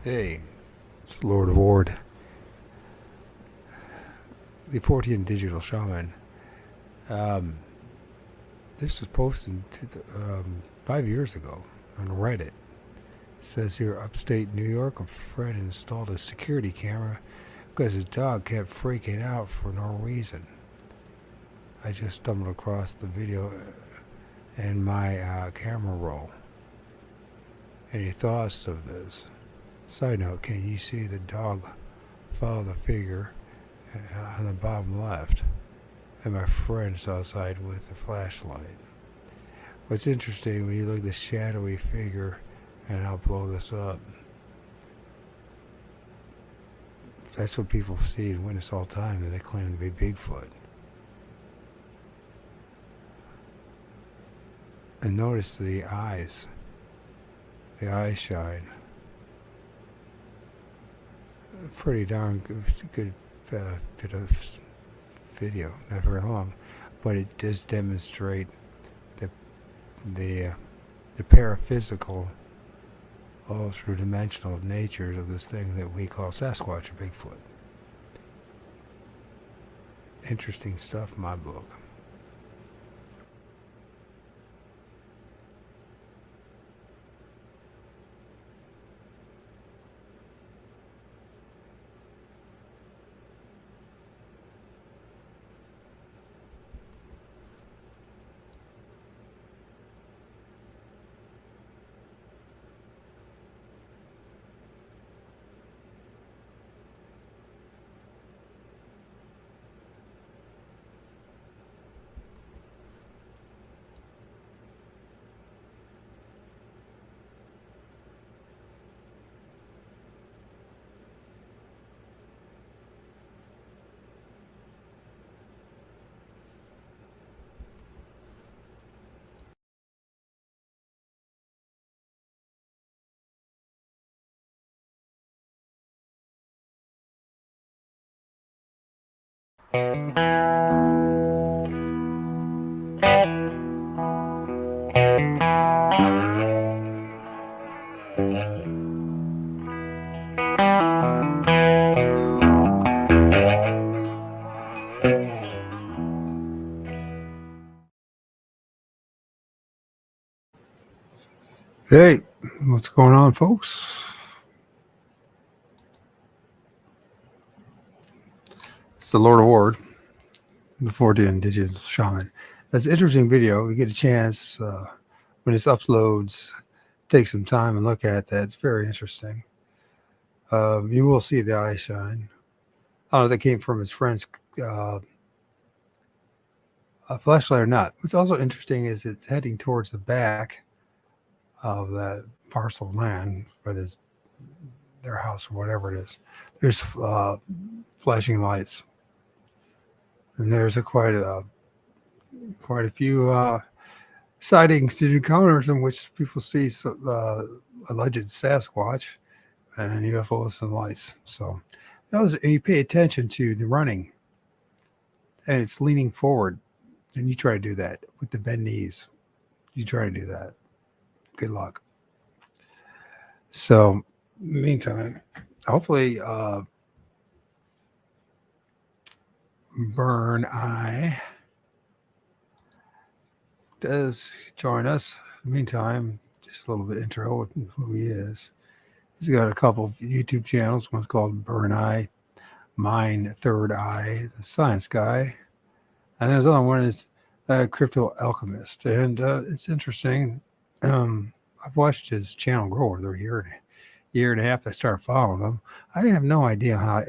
Hey, it's Lord of O.R.D, the 14 digital shaman. Um, this was posted 5 years ago on Reddit. It says here, upstate New York, a friend installed a security camera because his dog kept freaking out for no reason. I just stumbled across the video in my camera roll. Any thoughts of this? Side note, can you see the dog follow the figure on the bottom left? And my friend's outside with the flashlight. What's interesting when you look at the shadowy figure, and I'll blow this up, that's what people see and witness all the time, and they claim to be Bigfoot. And notice the eyes shine. Pretty darn good bit of video, not very long, but it does demonstrate the paraphysical, ultra-dimensional natures of this thing that we call Sasquatch or Bigfoot. Interesting stuff in my book. Hey, what's going on, folks? It's the Lord of O.R.D, the 14 digital shaman. That's an interesting video. We get a chance when this uploads, take some time and look at that. It's very interesting. You will see the eye shine. I don't know if that came from his friend's flashlight or not. What's also interesting is it's heading towards the back of that parcel of land, whether it's their house or whatever it is. There's flashing lights, and there's quite a few sightings and encounters in which people see alleged Sasquatch and UFOs and lights. So and you pay attention to the running, and it's leaning forward, and you try to do that with the bent knees. You try to do that. Good luck. So, meantime, hopefully, BurnEye does join us. In the meantime, just a little bit intro of who he is. He's got a couple of YouTube channels. One's called BurnEye Minds3rdEye ScienceGuy, and there's another one is Crypto Alchemist. And it's interesting. I've watched his channel grow over the year and a half. I started following him. I have no idea how.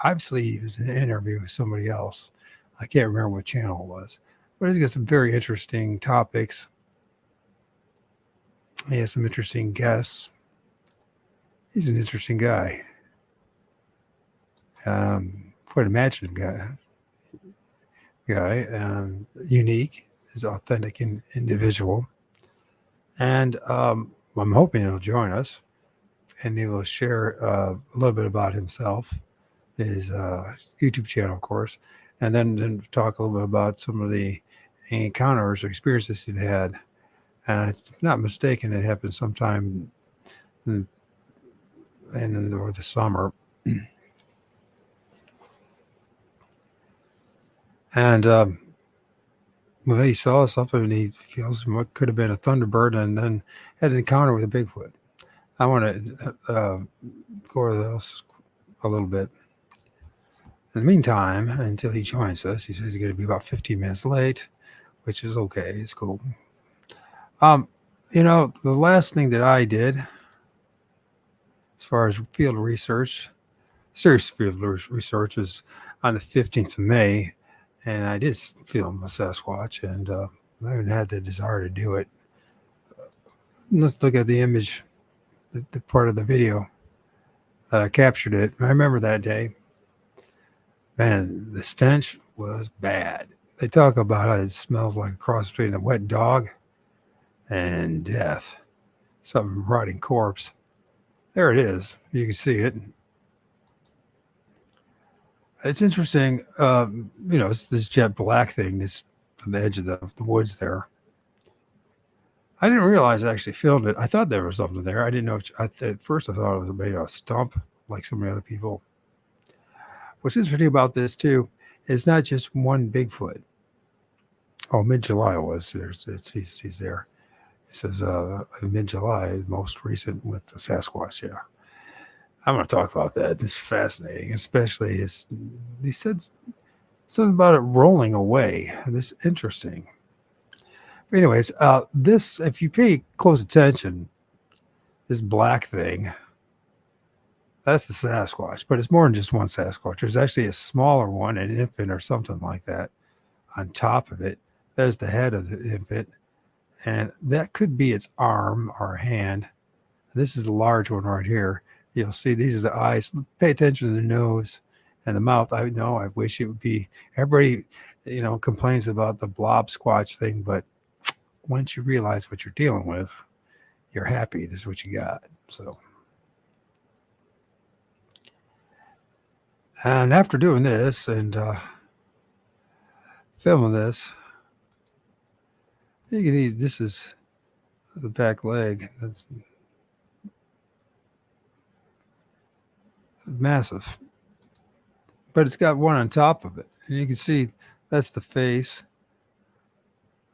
Obviously, it was an interview with somebody else. I can't remember what channel it was, but he's got some very interesting topics. He has some interesting guests. He's an interesting guy. Quite imaginative guy. Unique, is authentic individual. And I'm hoping he'll join us, and he will share a little bit about himself, his YouTube channel, of course, and then talk a little bit about some of the encounters or experiences he'd had. And if I'm not mistaken, it happened sometime in or the summer. And well, he saw something and he feels what could have been a Thunderbird, and then had an encounter with a Bigfoot. I want to go over those a little bit. In the meantime, until he joins us, he says he's going to be about 15 minutes late, which is okay. It's cool. The last thing that I did, as far as field research, serious field research, is on the 15th of May, and I did film a Sasquatch, and I haven't had the desire to do it. Let's look at the image, the part of the video that I captured it. I remember that day. Man, the stench was bad. They talk about how it smells like a cross between a wet dog and death. Some rotting corpse. There it is. You can see it. It's interesting. It's this jet black thing that's on the edge of the woods there. I didn't realize I actually filmed it. I thought there was something there. I didn't know. At first, I thought it was made of a stump, like so many other people. What's interesting about this, too, is not just one Bigfoot. Oh, mid-July was. He's there. It says mid-July, most recent with the Sasquatch, yeah. I'm going to talk about that. It's fascinating, especially he said something about it rolling away. This is interesting. But anyways, this, if you pay close attention, this black thing, that's the Sasquatch, but it's more than just one Sasquatch. There's actually a smaller one, an infant or something like that, on top of it. There's the head of the infant, and that could be its arm or hand. This is the large one right here. You'll see these are the eyes. Pay attention to the nose and the mouth. I know, I wish it would be, everybody, complains about the blob squatch thing, but once you realize what you're dealing with, you're happy. This is what you got. So, and after doing this and filming this, you can eat. This is the back leg. That's massive, but it's got one on top of it, and you can see that's the face.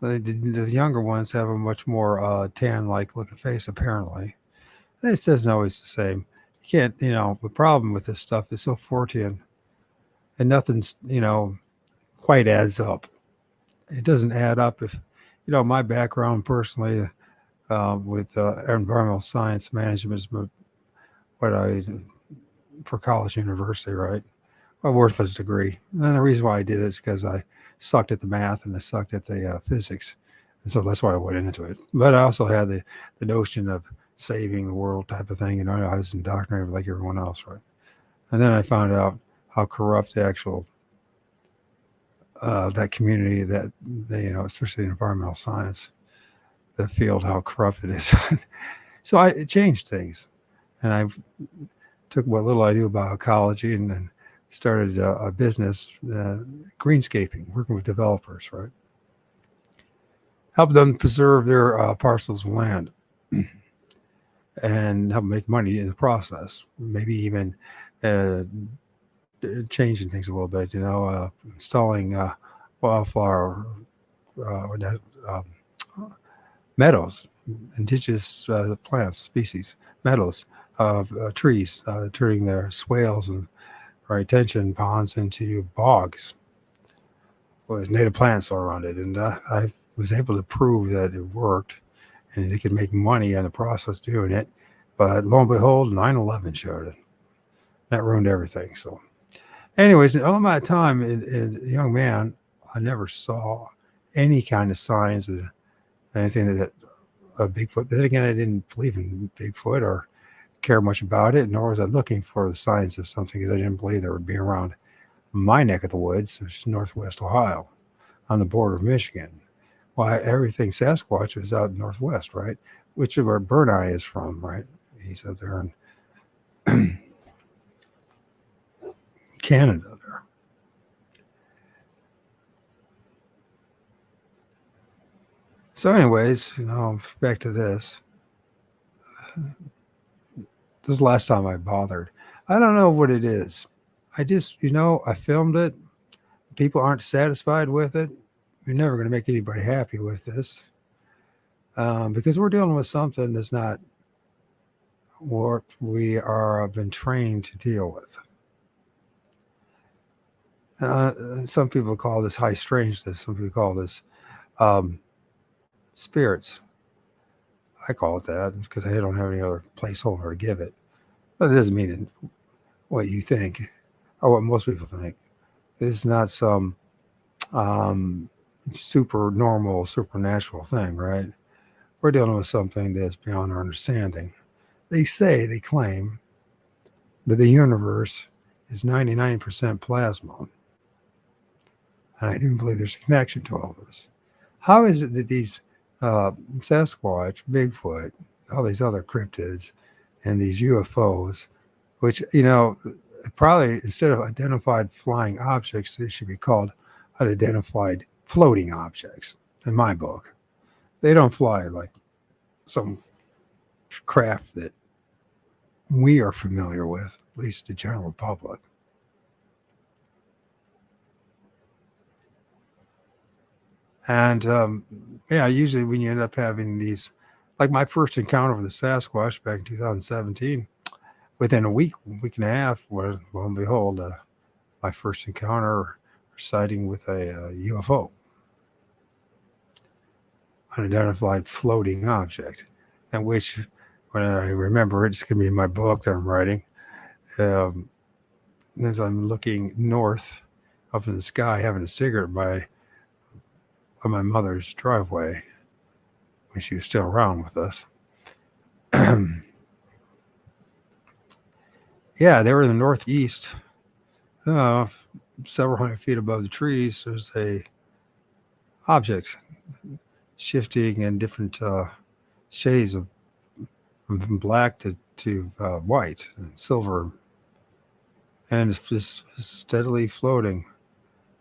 The younger ones have a much more tan-like looking face, apparently. And it doesn't always the same. You can't, the problem with this stuff is so Fortean, and nothing's, quite adds up. It doesn't add up if, my background personally with environmental science management is what I, for college university, right? A worthless degree. And the reason why I did it is because I sucked at the math and I sucked at the physics. And so that's why I went into it. But I also had the notion of saving the world type of thing. I was indoctrinated like everyone else, right? And then I found out how corrupt the actual, that community, that they, especially in environmental science, the field, how corrupt it is. So it changed things. And I took what little I knew about ecology and then started a business, greenscaping, working with developers, right? Help them preserve their parcels of land and help make money in the process. Maybe even changing things a little bit, installing wildflower meadows, indigenous plants, species, meadows, trees, turning their swales and retention ponds into bogs with native plants all around it. And I was able to prove that it worked and they could make money in the process doing it. But lo and behold, 9/11 showed it. That ruined everything. So anyways, in all my time as a young man, I never saw any kind of signs of anything that a Bigfoot. But then again, I didn't believe in Bigfoot or care much about it, nor was I looking for the signs of something because I didn't believe there would be around my neck of the woods, which is northwest Ohio, on the border of Michigan. Why everything Sasquatch is out northwest, right? Which is where Burneye is from, right? He's out there in Canada there. So anyways, back to this. This is the last time I bothered. I don't know what it is. I just, I filmed it. People aren't satisfied with it. You're never going to make anybody happy with this, because we're dealing with something that's not what we are been trained to deal with. Some people call this high strangeness. Some people call this spirits. I call it that because I don't have any other placeholder to give it. But it doesn't mean what you think or what most people think. It's not some super normal, supernatural thing, right? We're dealing with something that's beyond our understanding. They claim that the universe is 99% plasma. And I do believe there's a connection to all this. How is it that these Sasquatch, Bigfoot, all these other cryptids, and these UFOs, which, probably instead of identified flying objects, they should be called unidentified floating objects in my book. They don't fly like some craft that we are familiar with, at least the general public. And usually when you end up having these, like my first encounter with the Sasquatch back in 2017, within a week and a half, lo and behold, my first encounter or sighting with a UFO, unidentified floating object, and which, when I remember it's going to be in my book that I'm writing, as I'm looking north up in the sky, having a cigarette by my mother's driveway when she was still around with us. Yeah, they were in the northeast, several hundred feet above the trees. There's a object shifting in different shades of from black to white and silver, and it's just steadily floating.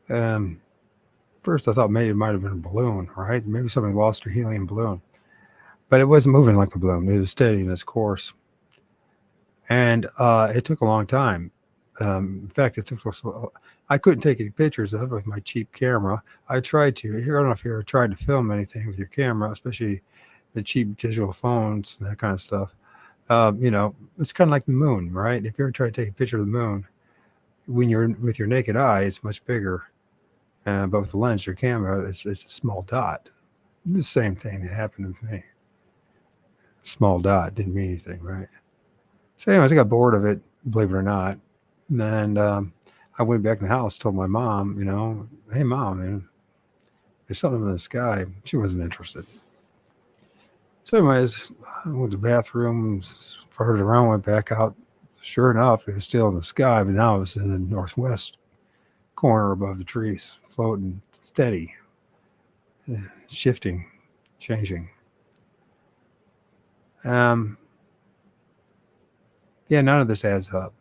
First I thought maybe it might have been a balloon, right? Maybe somebody lost their helium balloon, but it wasn't moving like a balloon. It was steady in its course, and it took a long time. In fact, it took. I couldn't take any pictures of it with my cheap camera. I tried to. I don't know if you ever tried to film anything with your camera, especially the cheap digital phones and that kind of stuff. It's kind of like the moon, right? If you ever try to take a picture of the moon, when you're with your naked eye, it's much bigger. But with the lens, your camera, it's a small dot. The same thing that happened to me. Small dot didn't mean anything, right? So anyways, I got bored of it, believe it or not. And I went back in the house, told my mom, hey, Mom, there's something in the sky. She wasn't interested. So anyways, I went to the bathroom, farted around, went back out. Sure enough, it was still in the sky, but now it was in the northwest corner above the trees, floating steady, shifting, changing. None of this adds up.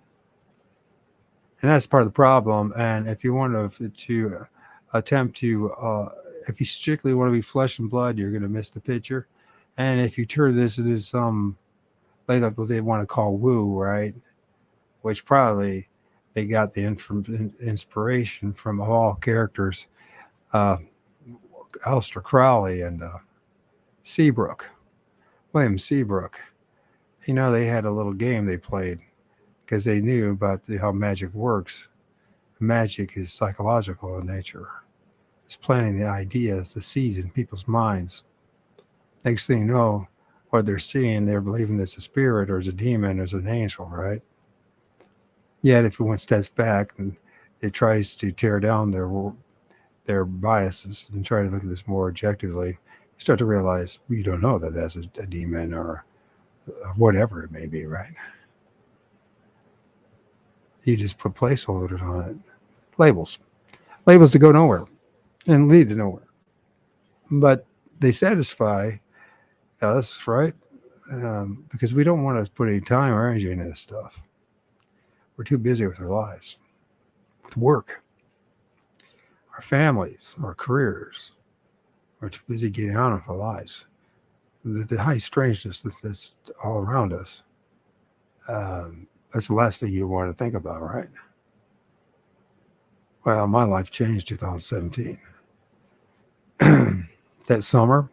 And that's part of the problem. And if you want to attempt to, if you strictly want to be flesh and blood, you're going to miss the picture. And if you turn this into some, like what they want to call woo, right? Which probably they got the inspiration from all characters, Aleister Crowley and William Seabrook. They had a little game they played because they knew about how magic works. Magic is psychological in nature. It's planting the ideas, the seeds in people's minds. Next thing you know, what they're seeing, they're believing it's a spirit or it's a demon or it's an angel, right? Yet if one steps back and it tries to tear down their biases and try to look at this more objectively, you start to realize you don't know that that's a demon or whatever it may be, right? You just put placeholders on it. Labels to go nowhere and lead to nowhere. But they satisfy us, right? Because we don't want to put any time or energy into this stuff. We're too busy with our lives, with work, our families, our careers. We're too busy getting on with our lives. The high strangeness that's all around us. That's the last thing you want to think about, right? Well, my life changed 2017. That summer,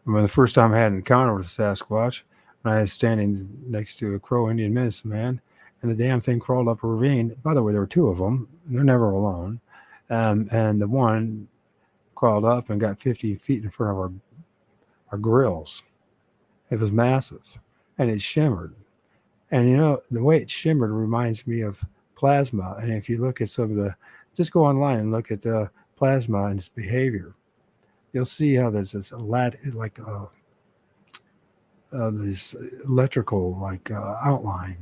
when the first time I had an encounter with a Sasquatch, when I was standing next to a Crow Indian medicine man, and the damn thing crawled up a ravine. By the way, there were two of them. They're never alone. And the one crawled up and got 50 feet in front of our grills. It was massive, and it shimmered. And the way it shimmered reminds me of plasma. And if you look at just go online and look at the plasma and its behavior, you'll see how there's this this electrical outline,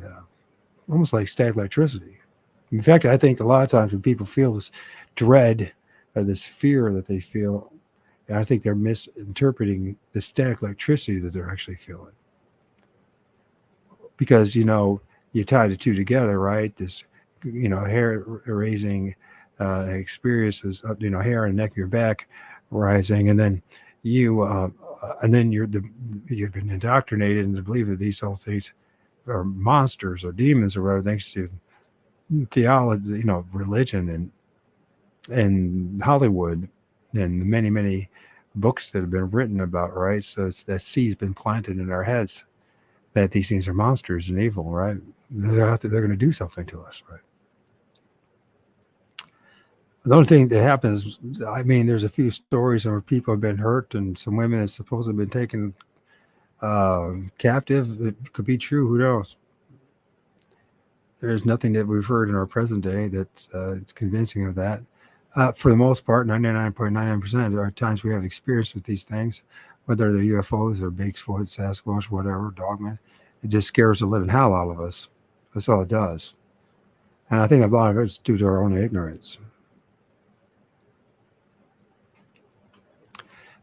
almost like static electricity. In fact, I think a lot of times when people feel this dread or this fear that they feel, I think they're misinterpreting the static electricity that they're actually feeling. Because, you tie the two together, right? This, hair raising experiences, hair and neck of your back rising, and then you've been indoctrinated into believe that these whole things are monsters or demons or whatever, thanks to theology, religion and Hollywood and the many, many books that have been written about, right? So that seed's been planted in our heads that these things are monsters and evil, right? They're going to do something to us, right? The only thing that happens, there's a few stories where people have been hurt and some women have supposedly been taken captive. It could be true. Who knows? There's nothing that we've heard in our present day that's it's convincing of that. For the most part, 99.99% there are times we have experience with these things, whether they're UFOs or Bigfoot, Sasquatch, whatever, Dogman. It just scares the living hell out of us. That's all it does. And I think a lot of it's due to our own ignorance.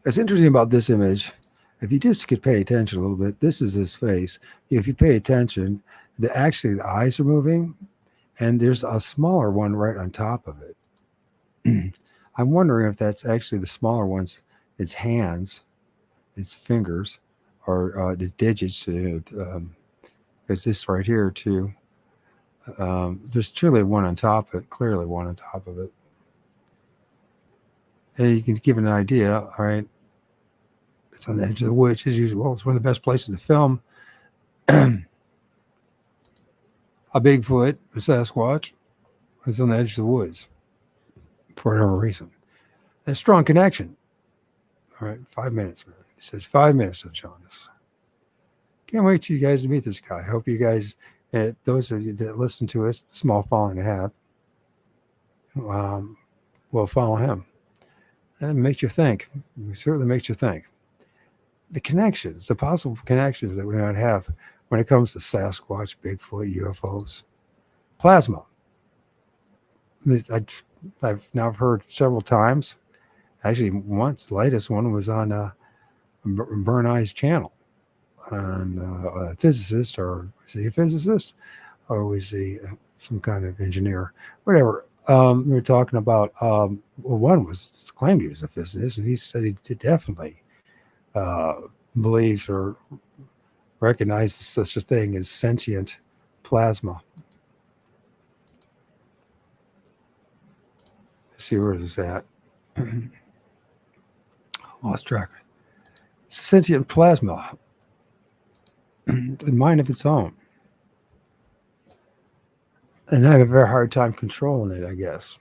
What's interesting about this image, if you just could pay attention a little bit, this is his face. If you pay attention, actually the eyes are moving, and there's a smaller one right on top of it. I'm wondering if that's actually the smaller ones, its hands, its fingers, or the digits. There's this right here too. There's truly one on top of it, clearly one on top of it. And you can give an idea, all right? It's on the edge of the woods as usual. It's one of the best places to film a Bigfoot, a Sasquatch. It's on the edge of the woods for whatever reason. And a strong connection. All right, 5 minutes, man. He says 5 minutes to join us. Can't wait till you guys to meet this guy. I hope you guys, those of you that listen to us, the small following I have, will follow him. And it makes you think. It certainly makes you think. The connections, the possible connections that we might have when it comes to Sasquatch, Bigfoot, UFOs, plasma. I've now heard several times. Actually, once, the latest one was on BurnEye's channel. And a physicist, or is he a physicist? Or was he some kind of engineer? Whatever. We were talking about, one was claimed he was a physicist, and he said he definitely believes or recognizes such a thing as sentient plasma. Let's see where is that. Lost track. Sentient plasma, a mind of its own. And I have a very hard time controlling it, I guess.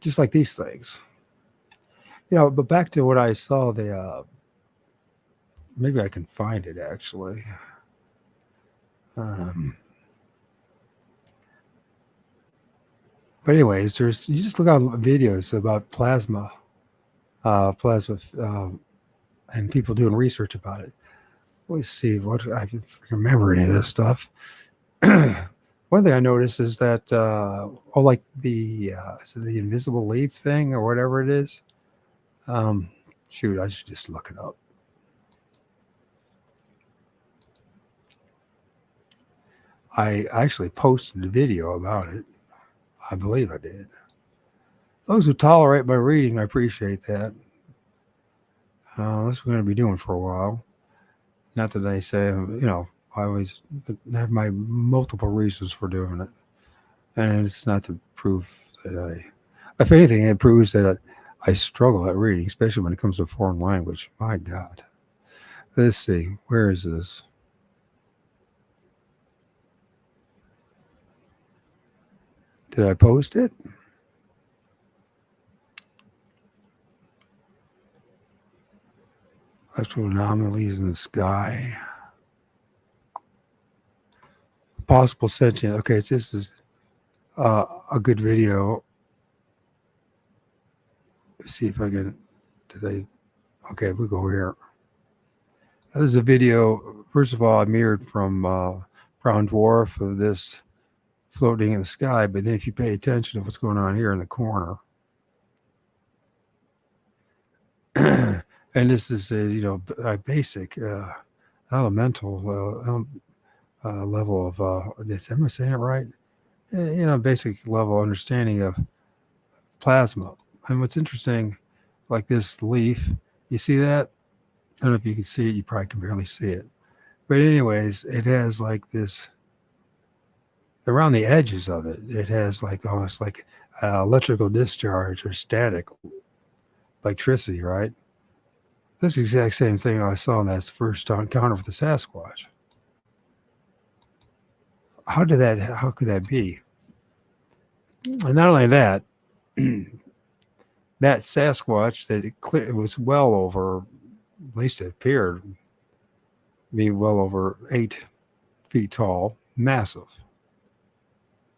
Just like these things. But back to what I saw, maybe I can find it actually. But anyways, you just look on videos about plasma, and people doing research about it. Let's see what I can remember any of this stuff. One thing I noticed is that, like the invisible leaf thing or whatever it is. Shoot, I should just look it up. I actually posted a video about it. I believe I did. Those who tolerate my reading, I appreciate that. That's what we're going to be doing for a while. Not that I say, I always have my multiple reasons for doing it. And it's not to prove that if anything, it proves that I struggle at reading, especially when it comes to foreign language. My God. Let's see. Where is this? Did I post it? Electrical anomalies in the sky. Possible sentient. Okay, this is a good video. Let's see if I can. Okay, we go here. This is a video. First of all, I mirrored from Brown Dwarf of this floating in the sky. But then if you pay attention to what's going on here in the corner, and this is a basic elemental level of am I saying it right? Basic level understanding of plasma. And what's interesting, like this leaf, you see that? I don't know if you can see it. You probably can barely see it. But anyways, it has like this, around the edges of it, it has like almost like electrical discharge or static electricity, right? This exact same thing I saw in that first encounter with the Sasquatch. How could that be? And not only that, that Sasquatch, it was well over, at least it appeared, be well over 8 feet tall, massive.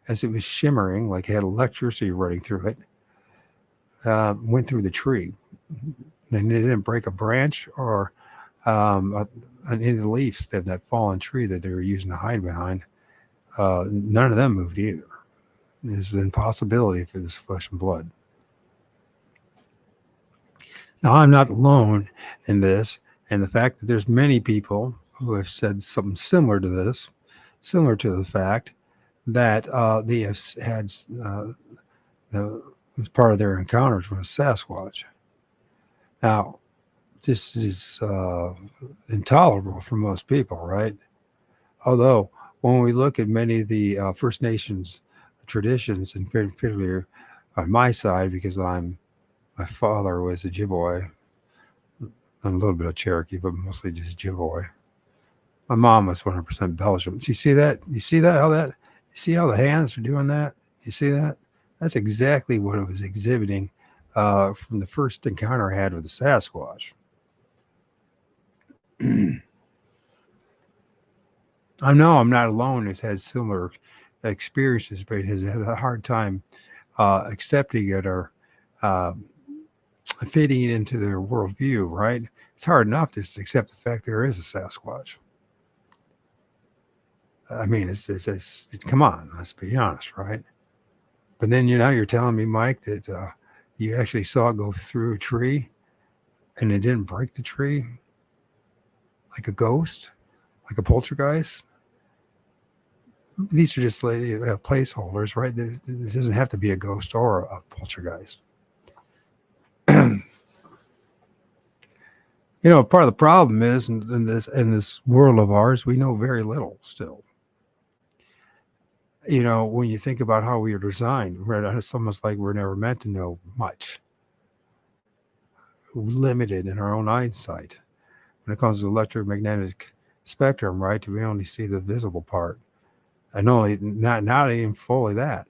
As it was shimmering, like it had electricity running through it, went through the tree. And it didn't break a branch or any of the leaves of that fallen tree that they were using to hide behind. None of them moved either. There's an impossibility for this flesh and blood. Now, I'm not alone in this, and the fact that there's many people who have said something similar to this, similar to the fact that they have had as part of their encounters with Sasquatch. Now, this is intolerable for most people, right? Although, when we look at many of the First Nations traditions, and particularly on my side, because my father was a Ojibwe, and a little bit of Cherokee, but mostly just Ojibwe. My mom was 100% Belgium. You see that? You see how the hands are doing that? You see that? That's exactly what it was exhibiting from the first encounter I had with the Sasquatch. I know I'm not alone who's had similar experiences, but has had a hard time accepting it or fitting it into their worldview, right? It's hard enough to accept the fact there is a Sasquatch. I mean, it's come on, let's be honest, right? But then, you're telling me, Mike, that you actually saw it go through a tree and it didn't break the tree like a ghost, like a poltergeist. These are just like placeholders, right? It doesn't have to be a ghost or a poltergeist. Part of the problem is in this world of ours, we know very little still. When you think about how we are designed, it's almost like we're never meant to know much. We're limited in our own eyesight. When it comes to electromagnetic spectrum, right, we only see the visible part. And not even fully that.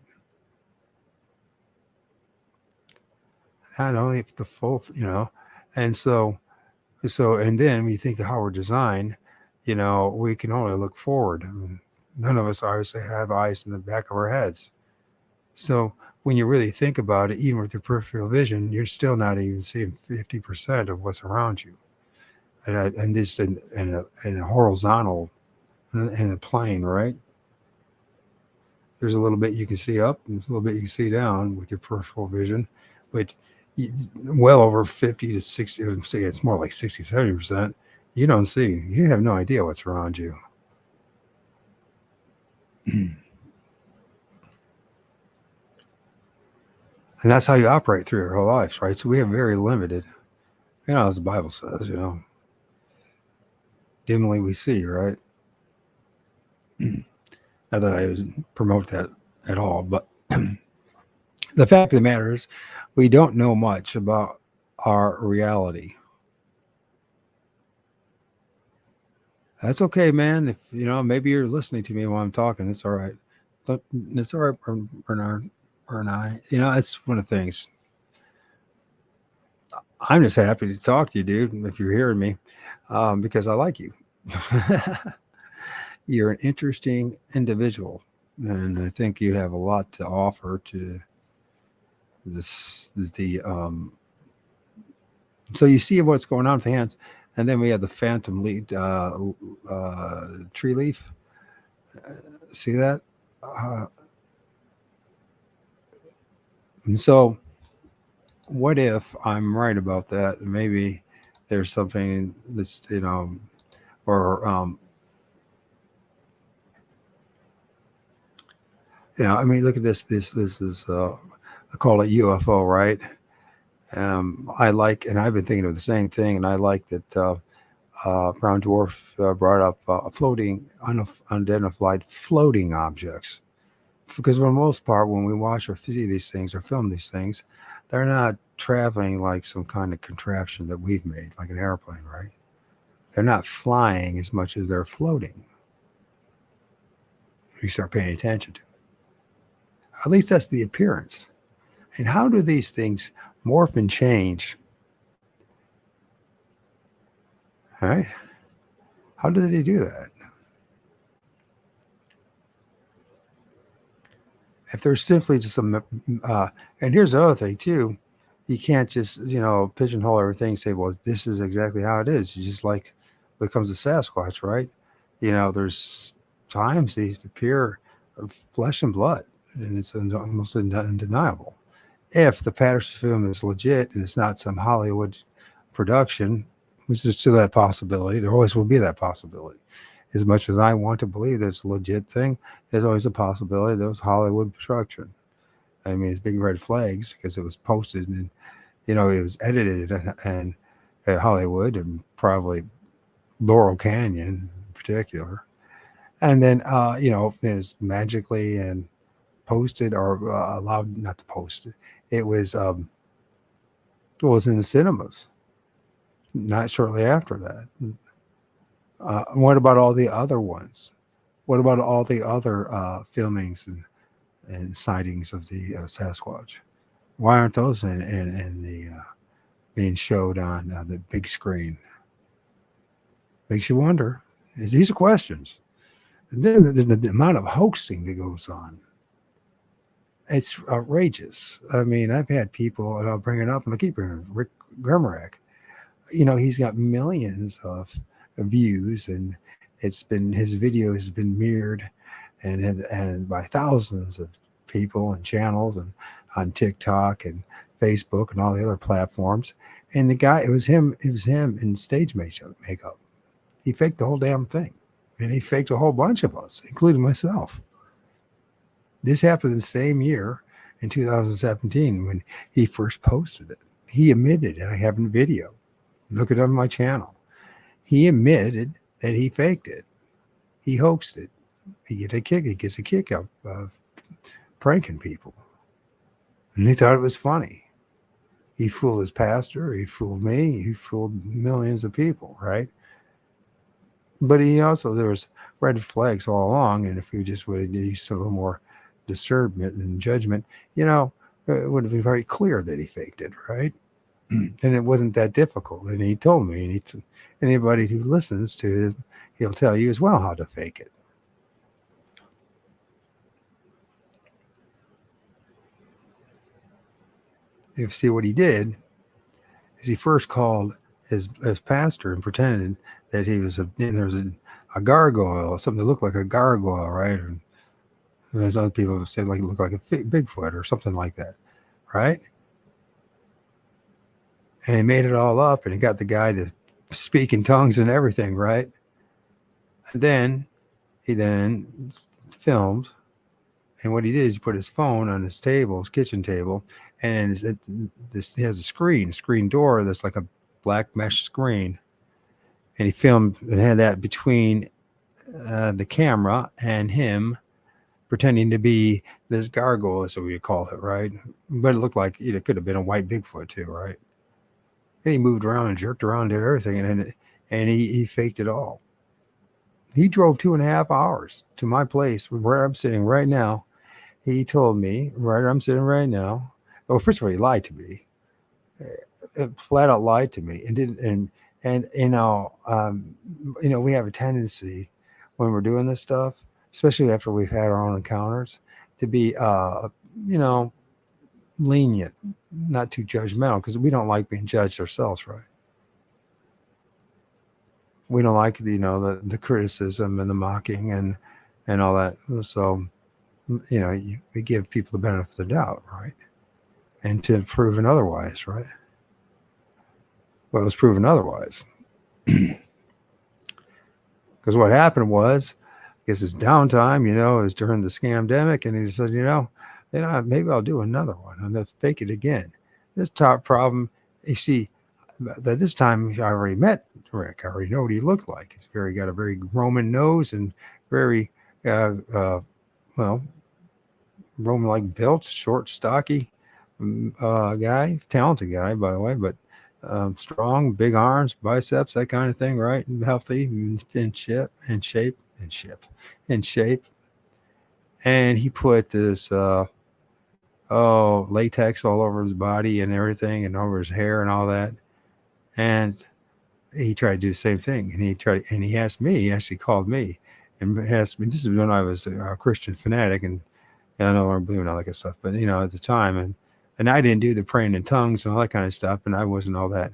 Not only the full, and so, and then when you think of how we're designed, we can only look forward. I mean, none of us obviously have eyes in the back of our heads. So when you really think about it, even with your peripheral vision, you're still not even seeing 50% of what's around you. And just in a horizontal, in a plane, right? There's a little bit you can see up and a little bit you can see down with your peripheral vision, but well over 50 to 60, it's more like 60, 70%, you don't see. You have no idea what's around you. And that's how you operate through your whole life, right? So we have very limited, as the Bible says, dimly we see, right? Not that I promote that at all, but the fact of the matter is, we don't know much about our reality. That's okay, man. If maybe you're listening to me while I'm talking. It's all right. It's all right, Burneye. It's one of the things. I'm just happy to talk to you, dude. If you're hearing me, because I like you. You're an interesting individual, and I think you have a lot to offer to the. So you see what's going on with the hands, and then we have the phantom lead tree leaf. See that? And so, what if I'm right about that? Maybe there's something that's or I mean, look at this. This is I call it UFO, right? I like, and I've been thinking of the same thing, and I like that Brown Dwarf brought up floating, unidentified floating objects. Because for the most part, when we watch or see these things or film these things, they're not traveling like some kind of contraption that we've made, like an airplane, right? They're not flying as much as they're floating. You start paying attention to it. At least that's the appearance. And how do these things morph and change? All right? How do they do that? If there's simply just some, and here's the other thing too, you can't just pigeonhole everything and say, well, this is exactly how it is. You just like when it comes to Sasquatch, right? There's times these appear of flesh and blood, and it's almost undeniable. If the Patterson film is legit and it's not some Hollywood production, which is to that possibility, there always will be that possibility. As much as I want to believe that it's a legit thing, there's always a possibility that it was Hollywood production. I mean, it's big red flags because it was posted and it was edited and at Hollywood and probably Laurel Canyon in particular, and then it's magically and posted or allowed not to post it. It was in the cinemas not shortly after that. What about all the other ones? What about all the other filmings and sightings of the Sasquatch? Why aren't those in the being showed on the big screen? Makes you wonder. These are questions. And then the amount of hoaxing that goes on. It's outrageous. I mean, I've had people, and I'll bring it up, and I keep bringing Rick Grimrack. He's got millions of views, and his video has been mirrored and by thousands of people and channels and on TikTok and Facebook and all the other platforms. And the guy, it was him in stage makeup. He faked the whole damn thing. And he faked a whole bunch of us, including myself. This happened the same year in 2017 when he first posted it. He admitted, and I have a video. Look it up on my channel. He admitted that he faked it. He hoaxed it. He gets a kick out of pranking people. And he thought it was funny. He fooled his pastor. He fooled me. He fooled millions of people, right? But there was red flags all along. And if we just would have used a little more discernment and judgment, it would have been very clear that he faked it, right? And it wasn't that difficult. And he told me, and anybody who listens to it, he'll tell you as well how to fake it. You see what he did is he first called his pastor and pretended that he was there was a gargoyle, something that looked like a gargoyle, right? And there's other people who say like it looked like a Bigfoot or something like that, right? And he made it all up, and he got the guy to speak in tongues and everything, right? And then he filmed, and what he did is he put his phone on his kitchen table, and he has a screen door that's like a black mesh screen, and he filmed and had that between the camera and him pretending to be this gargoyle, is what we called it, right? But it looked like it could have been a white Bigfoot too, right? And he moved around and jerked around, did everything, and he faked it all. He drove 2.5 hours to my place where I'm sitting right now. He told me right where I'm sitting right now. Well, first of all, he lied to me, flat out lied to me, and didn't. And we have a tendency when we're doing this stuff, especially after we've had our own encounters, to be, lenient, not too judgmental, because we don't like being judged ourselves, right? We don't like the criticism and the mocking and all that. So we give people the benefit of the doubt, right? And to proven otherwise, right? Well, it was proven otherwise. Because what happened was, I guess it's downtime, it was during the scamdemic, and he said, maybe I'll do another one. I'm going to fake it again. This top problem, you see, that this time I already met Rick. I already know what he looked like. He's got a very Roman nose and very, Roman-like built, short, stocky guy, talented guy, by the way, but strong, big arms, biceps, that kind of thing, right? And healthy, in shape. And he put this latex all over his body and everything, and over his hair and all that. And he tried to do the same thing. And he asked me, he actually called me and asked me, this is when I was a Christian fanatic, and I no longer believe in all that kind of stuff, but at the time, and I didn't do the praying in tongues and all that kind of stuff, and I wasn't all that.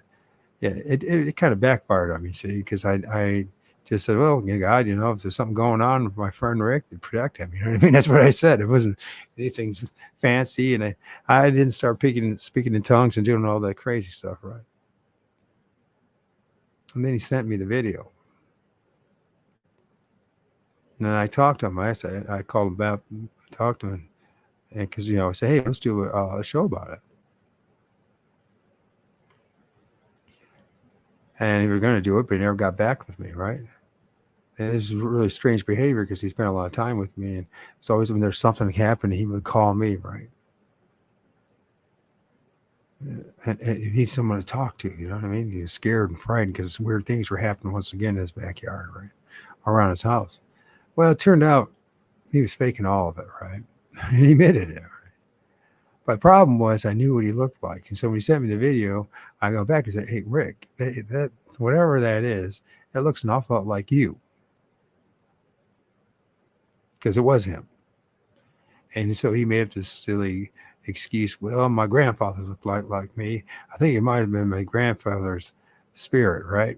Yeah, it kind of backfired on me, see, because I just said, well, God, if there's something going on with my friend Rick, to protect him. You know what I mean? That's what I said. It wasn't anything fancy, and I didn't start speaking in tongues and doing all that crazy stuff, right? And then he sent me the video. And then I talked to him. I called him back, talked to him, and because I said, hey, let's do a show about it. And he was going to do it, but he never got back with me, right? And this is really strange behavior because he spent a lot of time with me, and it's always when there's something happening, he would call me, right? And he needs someone to talk to, you know what I mean? He was scared and frightened because weird things were happening once again in his backyard, right? Around his house. Well, it turned out he was faking all of it, right? And he admitted it, right? But the problem was I knew what he looked like. And so when he sent me the video, I go back and say, hey, Rick, that whatever that is, it looks an awful lot like you. Because it was him. And so he made up this silly excuse. Well, my grandfather looked like me. I think it might have been my grandfather's spirit, right?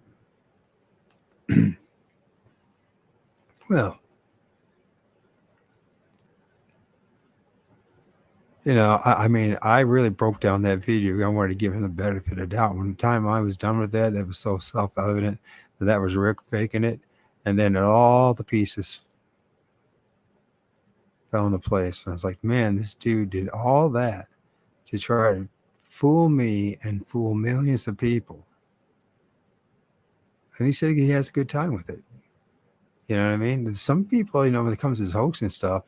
Well, I really broke down that video. I wanted to give him the benefit of doubt. When the time I was done with that was so self-evident that was Rick faking it. And then all the pieces fell into place. And I was like, man, this dude did all that to try to fool me and fool millions of people. And he said he has a good time with it. You know what I mean? Some people, when it comes to this hoax and stuff,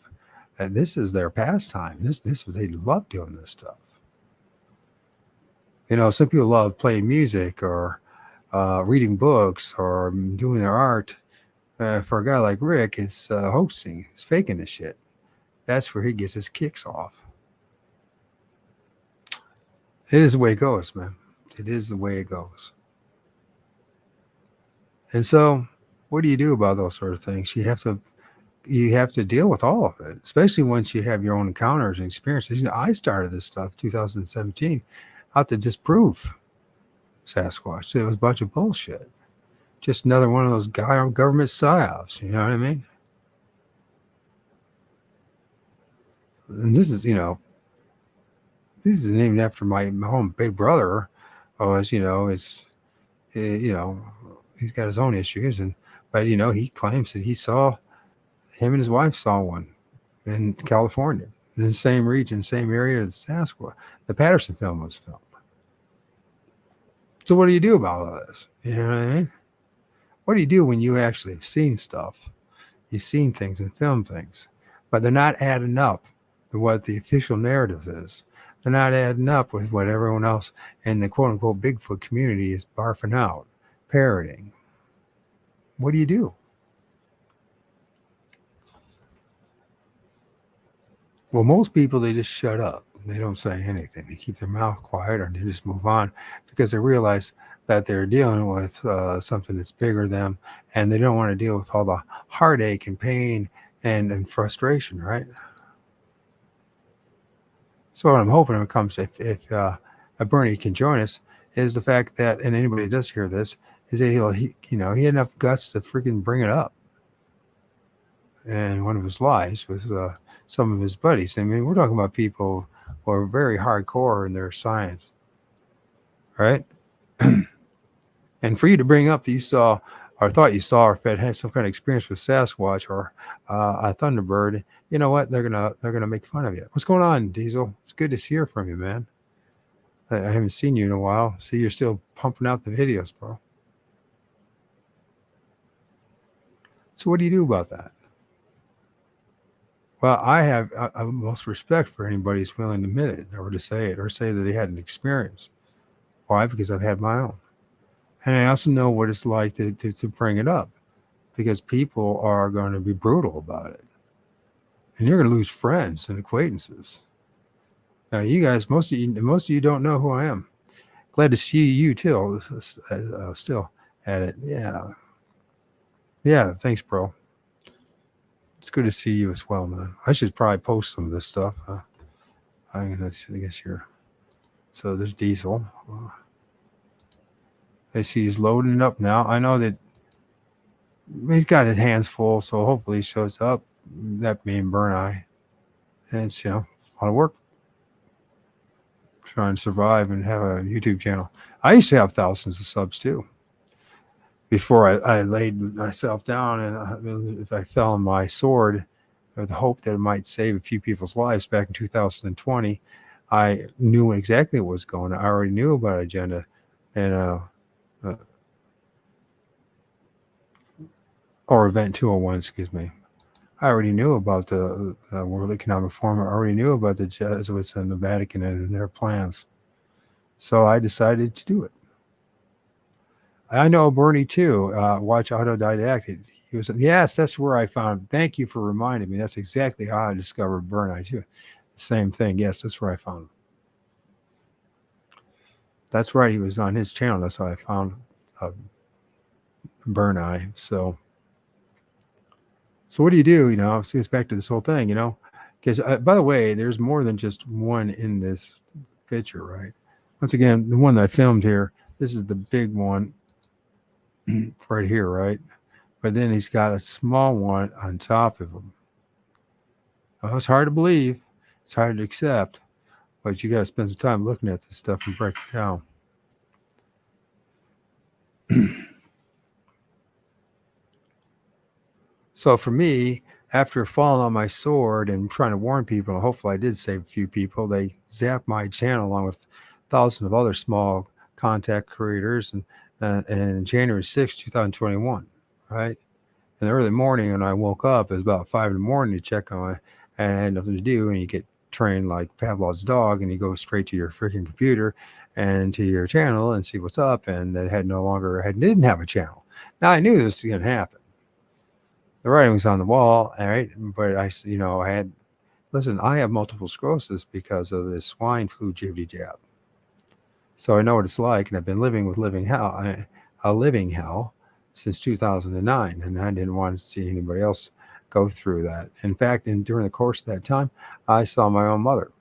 this is their pastime. They love doing this stuff. Some people love playing music or reading books or doing their art. For a guy like Rick, it's hoaxing. It's faking this shit. That's where he gets his kicks off. It is the way it goes, man. It is the way it goes. And so, what do you do about those sort of things? You have to deal with all of it, especially once you have your own encounters and experiences. I started this stuff 2017 out to disprove Sasquatch. It was a bunch of bullshit. Just another one of those government psyops. You know what I mean? And this is named after my own big brother. He's got his own issues, but he claims that him and his wife saw one in California, in the same region, same area as Sasquatch. The Patterson film was filmed. So what do you do about all this? You know what I mean? What do you do when you actually have seen stuff? You've seen things and filmed things. but they're not adding up to what the official narrative is. They're not adding up with what everyone else in the quote unquote Bigfoot community is barfing out, parroting. What do you do? Well, most people, they just shut up. They don't say anything. They keep their mouth quiet or they just move on because they realize that they're dealing with something that's bigger than them and they don't want to deal with all the heartache and pain and frustration, right? So what I'm hoping when it comes, if Burneye can join us, is the fact that, and anybody that does hear this, is that he had enough guts to freaking bring it up. And one of his lies with some of his buddies. I mean, we're talking about people who are very hardcore in their science, right? And for you to bring up that you saw or thought you saw or had some kind of experience with Sasquatch or a Thunderbird, you know what? They're gonna make fun of you. What's going on, Diesel? It's good to hear from you, man. I haven't seen you in a while. See, you're still pumping out the videos, bro. So what do you do about that? Well, I have most respect for anybody who's willing to admit it or to say it or say that they had an experience. Why? Because I've had my own. And I also know what it's like to bring it up because people are going to be brutal about it. And you're going to lose friends and acquaintances. Now, you guys, most of you don't know who I am. Glad to see you too. Still at it. Yeah. Yeah. Thanks, bro. It's good to see you as well, man. I should probably post some of this stuff. I guess you're. So there's Diesel. I see he's loading it up now. I know that he's got his hands full, so hopefully he shows up. That being BurnEye. And it's, a lot of work trying to survive and have a YouTube channel. I used to have thousands of subs too. Before I laid myself down and if I fell on my sword with the hope that it might save a few people's lives back in 2020, I knew exactly what was going on. I already knew about Agenda and or Event 201, excuse me. I already knew about the World Economic Forum. I already knew about the Jesuits and the Vatican and their plans. So I decided to do it. I know Burneye too. Watch Autodidact. He was, yes, that's where I found him. Thank you for reminding me. That's exactly how I discovered Burneye too. The same thing. Yes, that's where I found him. That's right. He was on his channel. That's how I found Burneye. So what do you do? It gets back to this whole thing, because by the way, there's more than just one in this picture, right? Once again, the one that I filmed here, this is the big one right here, right? But then he's got a small one on top of him. Well, it's hard to believe. It's hard to accept. But you got to spend some time looking at this stuff and break it down. So for me, after falling on my sword and trying to warn people, and hopefully I did save a few people, they zapped my channel along with thousands of other small contact creators and January 6, 2021, right? In the early morning when I woke up, it was about 5 in the morning to check on it, and I had nothing to do, and you get trained like Pavlov's dog, and you go straight to your freaking computer and to your channel and see what's up, and that didn't have a channel. Now I knew this was going to happen. The writing was on the wall, all right, but I have multiple sclerosis because of this swine flu jibbity jab. So I know what it's like, and I've been living with a living hell since 2009, and I didn't want to see anybody else go through that. In fact, during the course of that time, I saw my own mother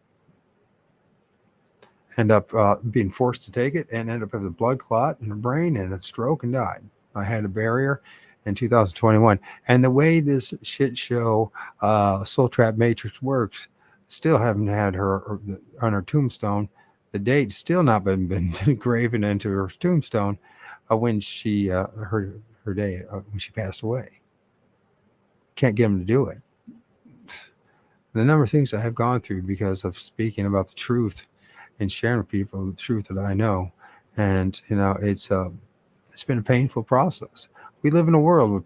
end up being forced to take it and end up with a blood clot in her brain and a stroke and died. I had a barrier in 2021. And the way this shit show Soul Trap Matrix works, still haven't had her on her tombstone. The date still not been graven into her tombstone when she her day when she passed away. Can't get them to do it. The number of things I have gone through because of speaking about the truth and sharing with people the truth that I know, and it's been a painful process. We live in a world where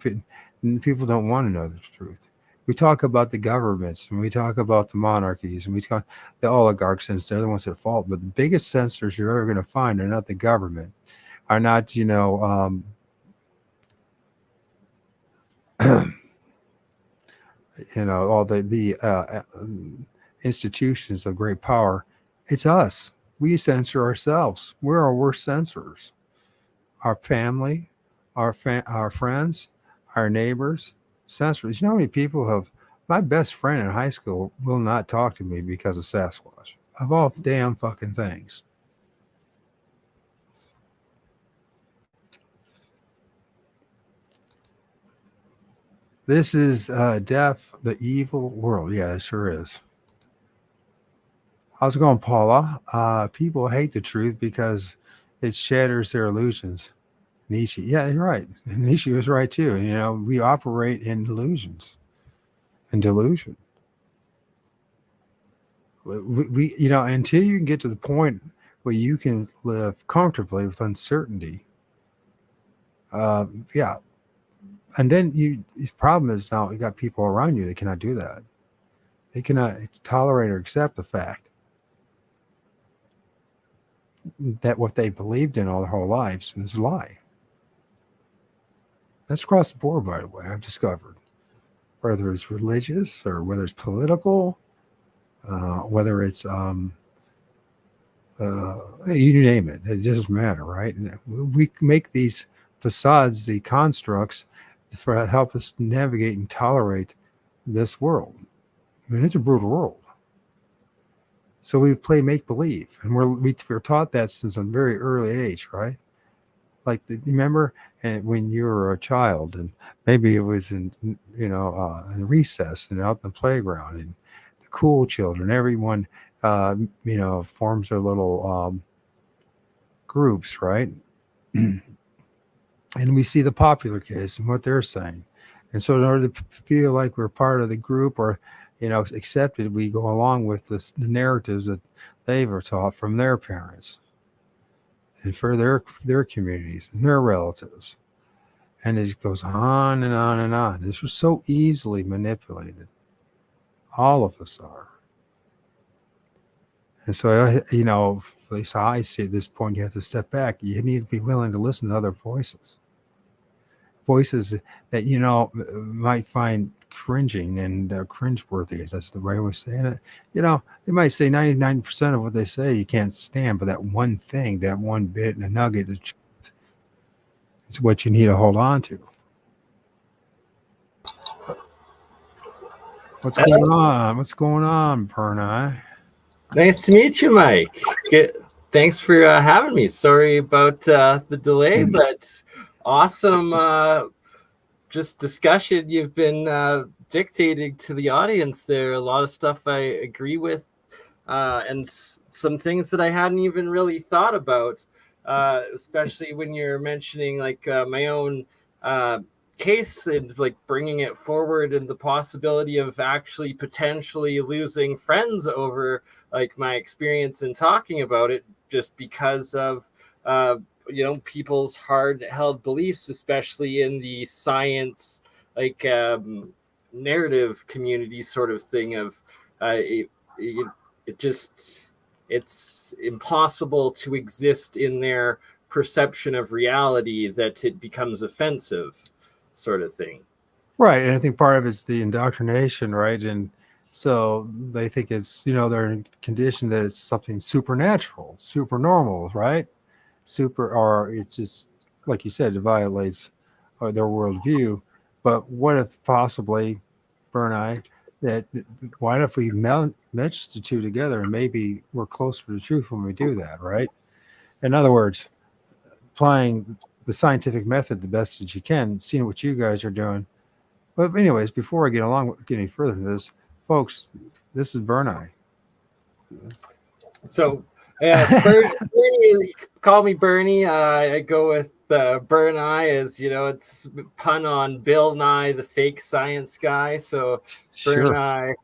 people don't want to know the truth. We talk about the governments, and we talk about the monarchies, and we talk the oligarchs, since they're the ones at fault. But the biggest censors you're ever going to find are not the government, are not, all the institutions of great power. It's us. We censor ourselves. We're our worst censors. Our family, our friends, our neighbors, censors. You know how many people have? My best friend in high school will not talk to me because of Sasquatch. Of all damn fucking things. This is death, the evil world. Yeah, it sure is. How's it going, Paula? People hate the truth because it shatters their illusions. Nietzsche. Yeah, you're right. Nietzsche was right too. We operate in illusions and delusion. Until you can get to the point where you can live comfortably with uncertainty. Yeah. And then the problem is now you got people around you that cannot do that. They cannot tolerate or accept the fact that what they believed in all their whole lives is a lie. That's across the board, by the way, I've discovered. Whether it's religious or whether it's political, whether it's you name it. It doesn't matter, right? And we make these facades, the constructs, for help us navigate and tolerate this world. I mean, it's a brutal world. So we play make believe, and we're taught that since a very early age, right? Like, remember, and when you were a child, and maybe it was in recess and out in the playground, and the cool children, everyone, forms their little groups, right? And we see the popular kids and what they're saying. And so in order to feel like we're part of the group or, accepted, we go along with the narratives that they were taught from their parents and for their communities and their relatives. And it goes on and on and on. This was so easily manipulated. All of us are. And so, at least I see at this point, you have to step back. You need to be willing to listen to other voices. Voices that, might find cringing and cringeworthy. That's the right way of saying it. They might say 99% of what they say you can't stand, but that one thing, that one bit, and a nugget is what you need to hold on to. What's going on? What's going on, Burneye? Nice to meet you, Mike. Thanks for having me. Sorry about the delay, but awesome just discussion you've been dictating to the audience there. A lot of stuff I agree with, and some things that I hadn't even really thought about, especially when you're mentioning like my own case and like bringing it forward and the possibility of actually potentially losing friends over like my experience in talking about it, just because of people's hard held beliefs, especially in the science like narrative community sort of thing of it's impossible to exist in their perception of reality that it becomes offensive, sort of thing. Right. And I think part of it's the indoctrination, right? And so they think it's, they're conditioned that it's something supernatural, super normal, right? Or it's just, like you said, it violates their worldview. But what if possibly, Burneye, what if we match the two together and maybe we're closer to the truth when we do that, right? In other words, applying the scientific method the best that you can, seeing what you guys are doing. But anyways, before I get any further to this, folks, this is Burneye. So, Bernie, call me Bernie. I go with BurnEye, as it's pun on Bill Nye, the fake science guy. So, Sure. BurnEye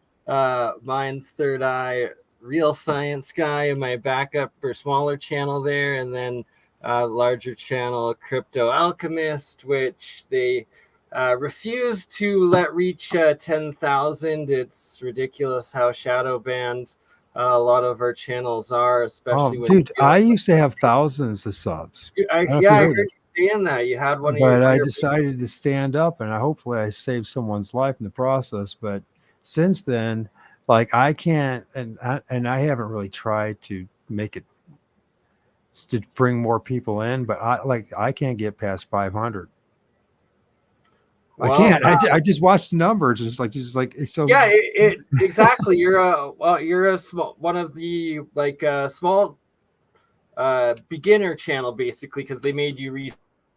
Minds3rdEye Real Science Guy, and my backup or smaller channel there, and then larger channel Crypto Alchemist, which they refuse to let reach 10,000. It's ridiculous how shadow banned a lot of our channels are, especially when. Dude, I used to have thousands of subs. I heard you saying that you had one of but your. I decided to stand up, and hopefully I saved someone's life in the process. But since then, like I can't, and I haven't really tried to make it to bring more people in, but I can't get past 500. Well, I can't. I just watch the numbers. And it's like it's so. Yeah, exactly. You're a small one of the small beginner channel basically, because they made you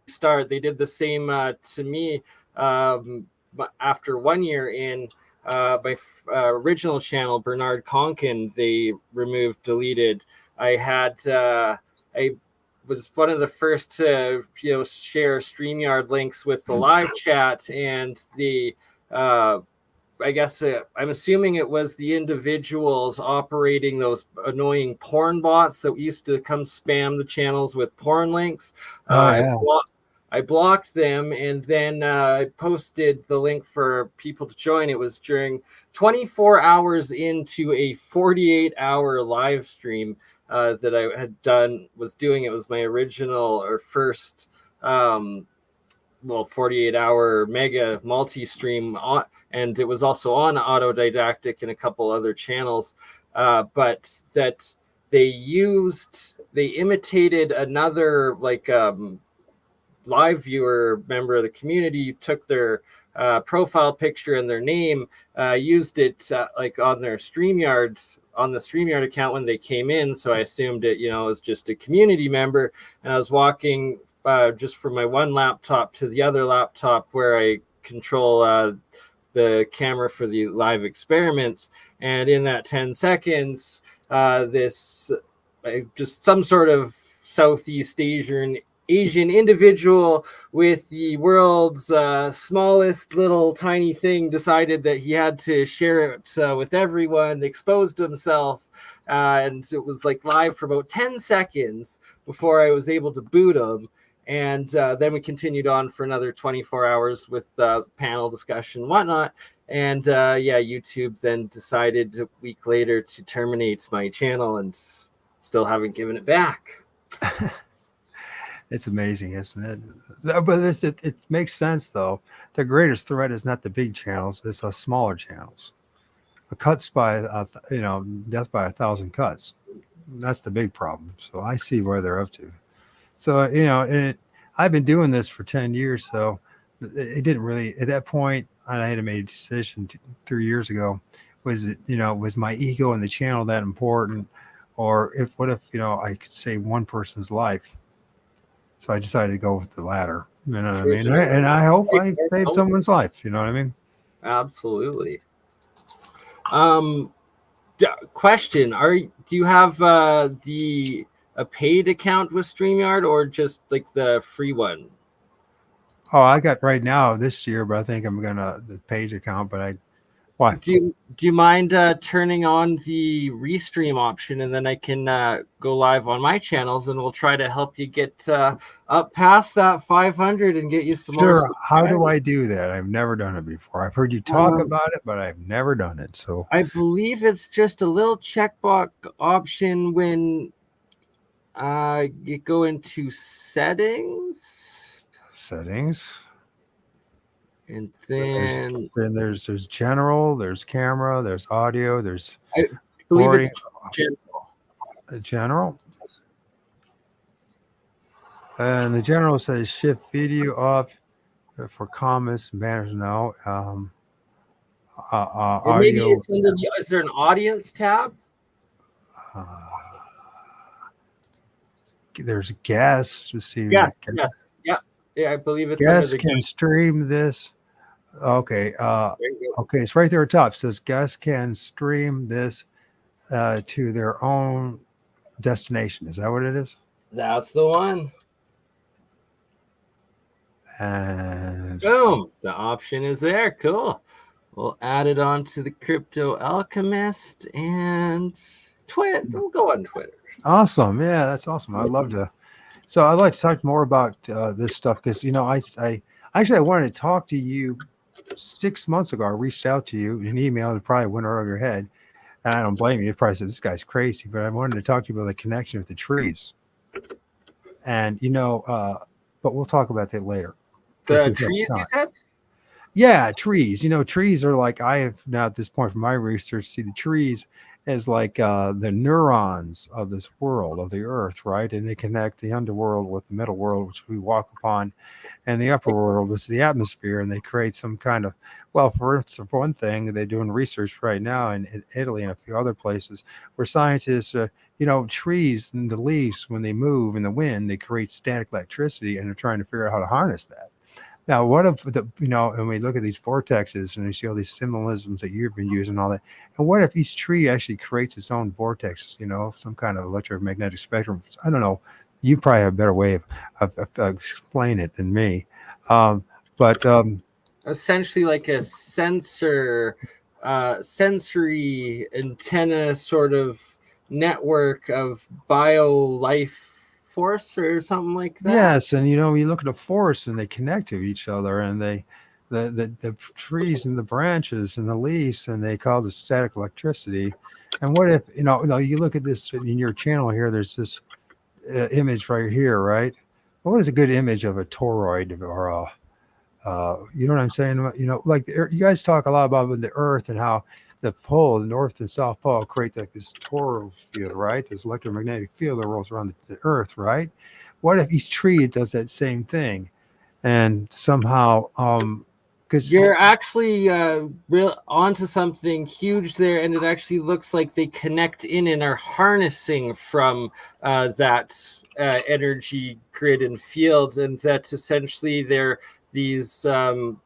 restart. They did the same to me after 1 year in my original channel, Bernard Conkin. They removed, deleted. I was one of the first to share StreamYard links with the live chat, and the I guess I'm assuming it was the individuals operating those annoying porn bots that used to come spam the channels with porn links. I blocked them, and then I posted the link for people to join. It was during 24 hours into a 48-hour live stream that I had was doing. It was my original or first 48-hour mega multi-stream, and it was also on Autodidactic and a couple other channels, but that they imitated another live viewer member of the community, took their profile picture and their name, used it on their on the StreamYard account when they came in. So I assumed it was just a community member, and I was walking just from my one laptop to the other laptop where I control the camera for the live experiments. And in that 10 seconds, this just some sort of Southeast Asian individual with the world's smallest little tiny thing decided that he had to share it with everyone, exposed himself, and it was live for about 10 seconds before I was able to boot him. And then we continued on for another 24 hours with panel discussion and whatnot. And YouTube then decided a week later to terminate my channel, and still haven't given it back. It's amazing, isn't it? But it makes sense, though. The greatest threat is not the big channels; it's the smaller channels. The cuts by death by 1,000 cuts. That's the big problem. So I see where they're up to. So I've been doing this for 10 years. So it didn't really at that point. I had made a decision 3 years ago. Was my ego and the channel that important, or what if I could save one person's life? So I decided to go with the latter. You know what I mean? Sure. And I hope I saved someone's life. You know what I mean? Absolutely. Question: do you have a paid account with StreamYard, or just the free one? Oh, I got right now this year, but I think I'm gonna the paid account. But why? Do you mind turning on the restream option, and then I can go live on my channels, and we'll try to help you get up past that 500 and get you some more. Sure. How do I do that? I've never done it before. I've heard you talk about it, but I've never done it. So I believe it's just a little checkbox option when you go into settings. And then there's general, there's camera, there's audio, there's I believe it's general. And the general says shift video up for comments and banners. No. Audio. Maybe it's under is there an audience tab? There's guests. Let's see. Yes. Yeah, I believe it's guests can stream this. Okay. Okay, it's right there at the top. It says guests can stream this to their own destination. Is that what it is? That's the one. And boom, the option is there. Cool. We'll add it on to the Crypto Alchemist and Twitter. We'll go on Twitter. Awesome. Yeah, that's awesome. I'd love to. So I'd like to talk more about this stuff because I Actually, I wanted to talk to you 6 months ago. I reached out to you in an email that probably went over your head. And I don't blame you. You probably said, this guy's crazy. But I wanted to talk to you about the connection with the trees. And, but we'll talk about that later if The we have trees, you time. said? Yeah, trees. Trees are like, I have now at this point from my research see the trees as like the neurons of this world, of the earth, right? And they connect the underworld with the middle world, which we walk upon, and the upper world is the atmosphere. And they create some kind of, well, for one thing, they're doing research right now in Italy and a few other places where scientists, trees and the leaves, when they move in the wind, they create static electricity, and they're trying to figure out how to harness that. Now, what if and we look at these vortexes and we see all these symbolisms that you've been using, and all that, and what if each tree actually creates its own vortex, some kind of electromagnetic spectrum? I don't know. You probably have a better way of explaining it than me. Um, but Essentially like a sensory antenna sort of network of bio life force or something like that. yes, and you look at the forest and they connect to each other, and the trees and the branches and the leaves, and they call this static electricity. And what if you look at this in your channel here? There's this image right here, right? What is a good image of a toroid or a you know what I'm saying? Like you guys talk a lot about the Earth and how the pole, the North and South Pole, create like this toroid field, right? This electromagnetic field that rolls around the Earth, right? What if each tree does that same thing, and somehow, because You're actually real onto something huge there, and it actually looks like they connect in and are harnessing from that energy grid and field, and that essentially they're these what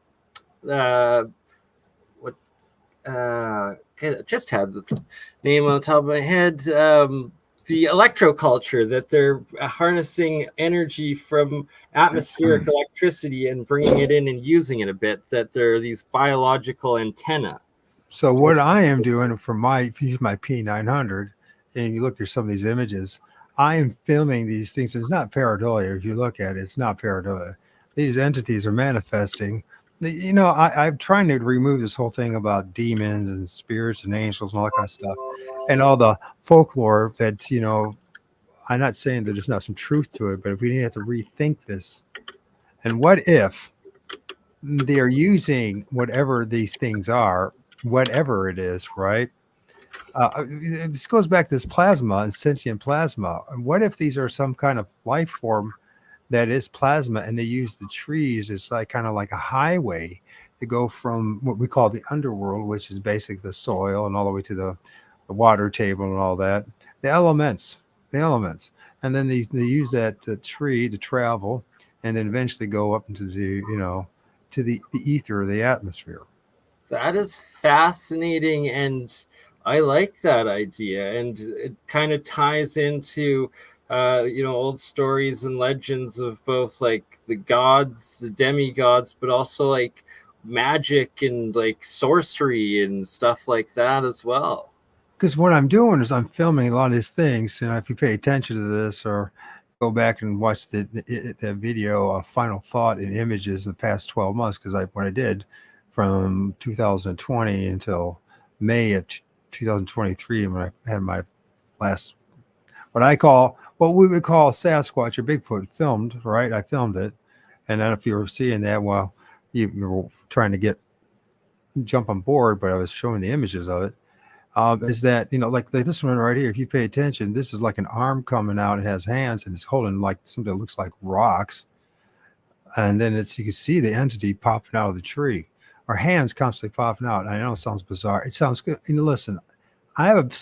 just had the name on the top of my head. The electroculture, that they're harnessing energy from atmospheric electricity and bringing it in and using it a bit, that they're these biological antenna. so what I am doing for if you use my P900 and you look at some of these images, I am filming these things. It's not pareidolia. If you look at it, it's not pareidolia. These entities are manifesting. I'm trying to remove this whole thing about demons and spirits and angels and all that kind of stuff, and all the folklore that I'm not saying that there's not some truth to it, but if we need to rethink this, and what if they are using whatever these things are, whatever it is, right? This goes back to this plasma and sentient plasma. What if these are some kind of life form that is plasma, and they use the trees as like kind of like a highway to go from what we call the underworld, which is basically the soil, and all the way to the water table and all that, the elements, and then they use that tree to travel, and then eventually go up into the ether, the atmosphere. That is fascinating, and I like that idea, and it kind of ties into old stories and legends of both like the gods, the demigods, but also like magic and like sorcery and stuff like that as well. Because what I'm doing is I'm filming a lot of these things, and if you pay attention to this or go back and watch the video of Final Thought in images in the past 12 months, because what I did from 2020 until May of 2023, when I had my last what we would call Sasquatch or Bigfoot filmed, right? I filmed it, and then if you were seeing that, well, you were trying to jump on board, but I was showing the images of it. Is that like this one right here? If you pay attention, this is like an arm coming out. It has hands, and it's holding like something that looks like rocks, and then you can see the entity popping out of the tree. Our hands constantly popping out. I know it sounds bizarre. It sounds good. Listen, I have a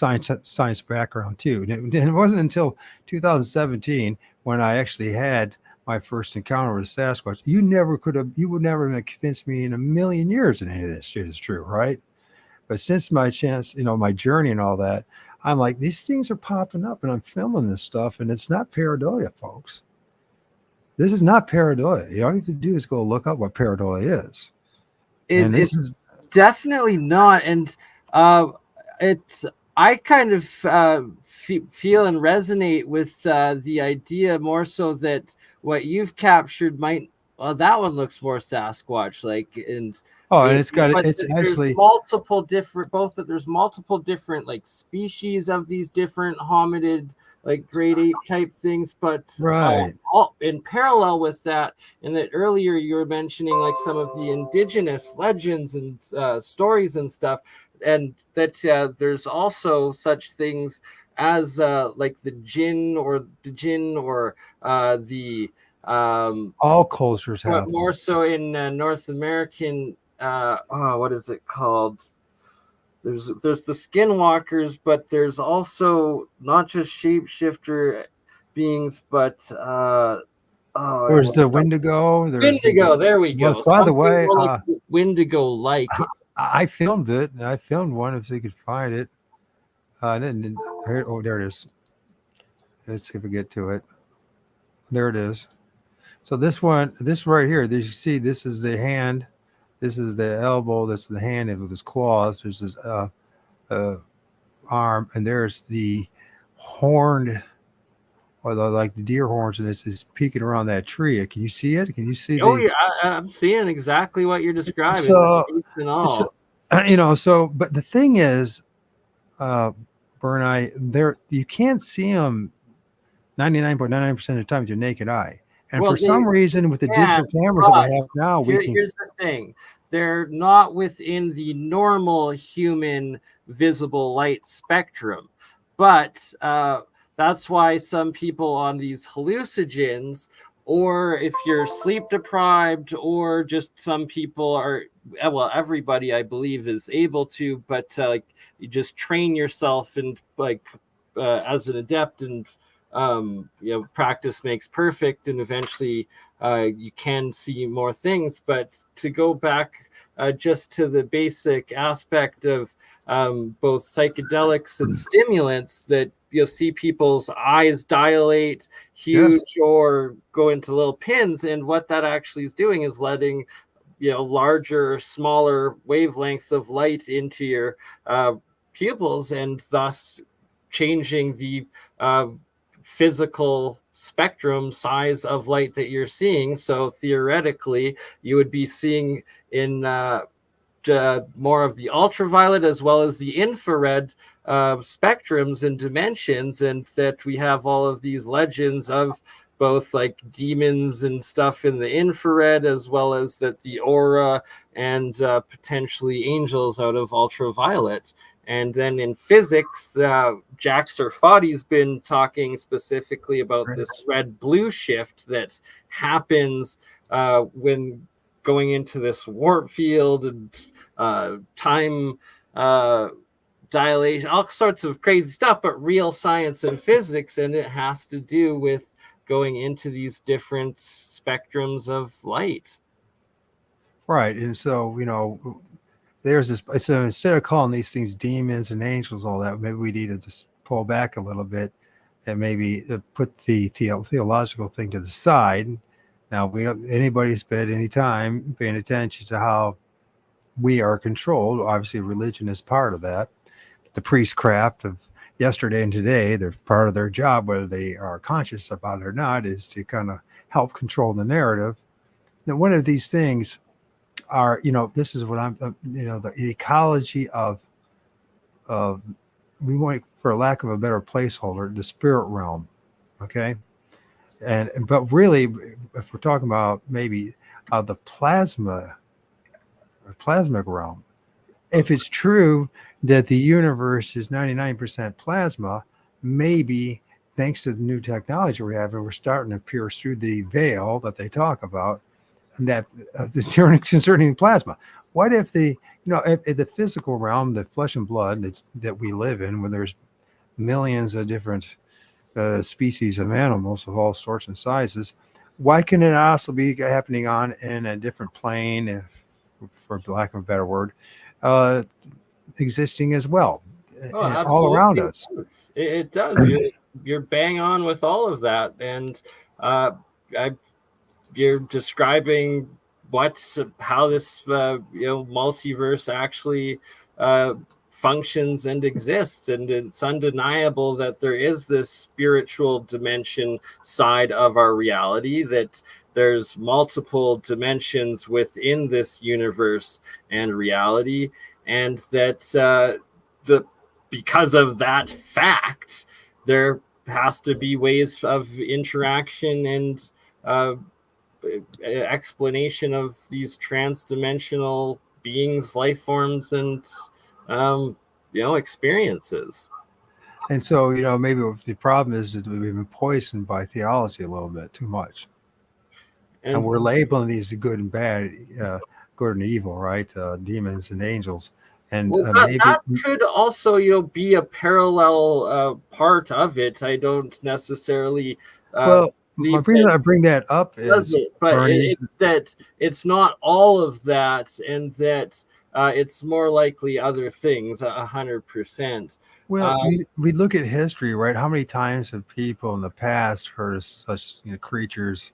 science background too, and it wasn't until 2017 when I actually had my first encounter with Sasquatch. You would never have convinced me in a million years that any of this shit is true, right? But since my journey and all that, I'm like, these things are popping up, and I'm filming this stuff, and it's not pareidolia, folks. This is not pareidolia. All you have to do is go look up what pareidolia is. It's definitely not, and it's I kind of feel and resonate with the idea more so that what you've captured might well, that one looks more Sasquatch like, and Oh, and but it's there's actually multiple different, there's multiple different like species of these different hominid, like great ape type things, but right. all in parallel with that, and that earlier you were mentioning like some of the indigenous legends and stories and stuff, and that there's also such things as like the jinn or the All cultures but have more them. so in North American. What is it called? There's the skinwalkers, but there's also not just shapeshifter beings, but There's the Wendigo. There's the Wendigo. There we go. was. By the Something way, more like Wendigo, like. I filmed it. I filmed one if you could find it. Oh, there it is. Let's see if we get to it. There it is. So this right here, you see, this is the hand, this is the elbow, this is the hand with his claws. There's his arm, and there's the horned, or like the deer horns, and it's peeking around that tree. Can you see it? Can you see Oh the? yeah, I'm seeing exactly what you're describing. So, And all. but the thing is, Burneye, there you can't see them 99.99% of the time with your naked eye. And Well, for some reason, with the digital cameras that we have now, we can. here's the thing. They're not within the normal human visible light spectrum. But that's why some people on these hallucinogens, or if you're sleep deprived, or just some people are, well, everybody I believe is able to, but like you just train yourself and like as an adept, and practice makes perfect, and eventually you can see more things. But to go back just to the basic aspect of both psychedelics and stimulants, that you'll see people's eyes dilate huge, Yes. or go into little pins, and what that actually is doing is letting larger, smaller wavelengths of light into your pupils, and thus changing the physical spectrum size of light that you're seeing. So theoretically, you would be seeing in more of the ultraviolet as well as the infrared spectrums and dimensions, and that we have all of these legends of both like demons and stuff in the infrared, as well as that the aura and potentially angels out of ultraviolet. And then in physics, Jack Sarfati's been talking specifically about this red-blue shift that happens when going into this warp field, and time dilation, all sorts of crazy stuff, but real science and physics, and it has to do with going into these different spectrums of light. Right. And so, there's this. So instead of calling these things demons and angels, all that, maybe we need to just pull back a little bit and maybe put the theological thing to the side. Now, anybody spent any time paying attention to how we are controlled. Obviously, religion is part of that. The priestcraft of yesterday and today, they're part of their job, whether they are conscious about it or not, is to kind of help control the narrative. Now, one of these things are, this is what I'm, the ecology of, we want, for lack of a better placeholder, the spirit realm. Okay. But really, if we're talking about maybe the plasmic realm, if it's true that the universe is 99% plasma, maybe thanks to the new technology we're having, we're starting to pierce through the veil that they talk about, and that concerning plasma. What if if the physical realm, the flesh and blood that we live in, where there's millions of different species of animals of all sorts and sizes, why can it also be happening in a different plane, for lack of a better word, existing as well, all around us? It does. You're bang on with all of that, and you're describing how this multiverse actually functions and exists, and it's undeniable that there is this spiritual dimension side of our reality, that there's multiple dimensions within this universe and reality, and that because of that fact, there has to be ways of interaction and explanation of these trans-dimensional beings, life forms, and experiences. And so, maybe the problem is that we've been poisoned by theology a little bit too much. And we're labeling these good and bad, good and evil, right? Demons and angels. And maybe that could also, be a parallel part of it. I don't necessarily. Well, my reason I bring that up is, it's that it's not all of that, and that it's more likely other things. 100%. Well, we look at history, right? How many times have people in the past heard of such creatures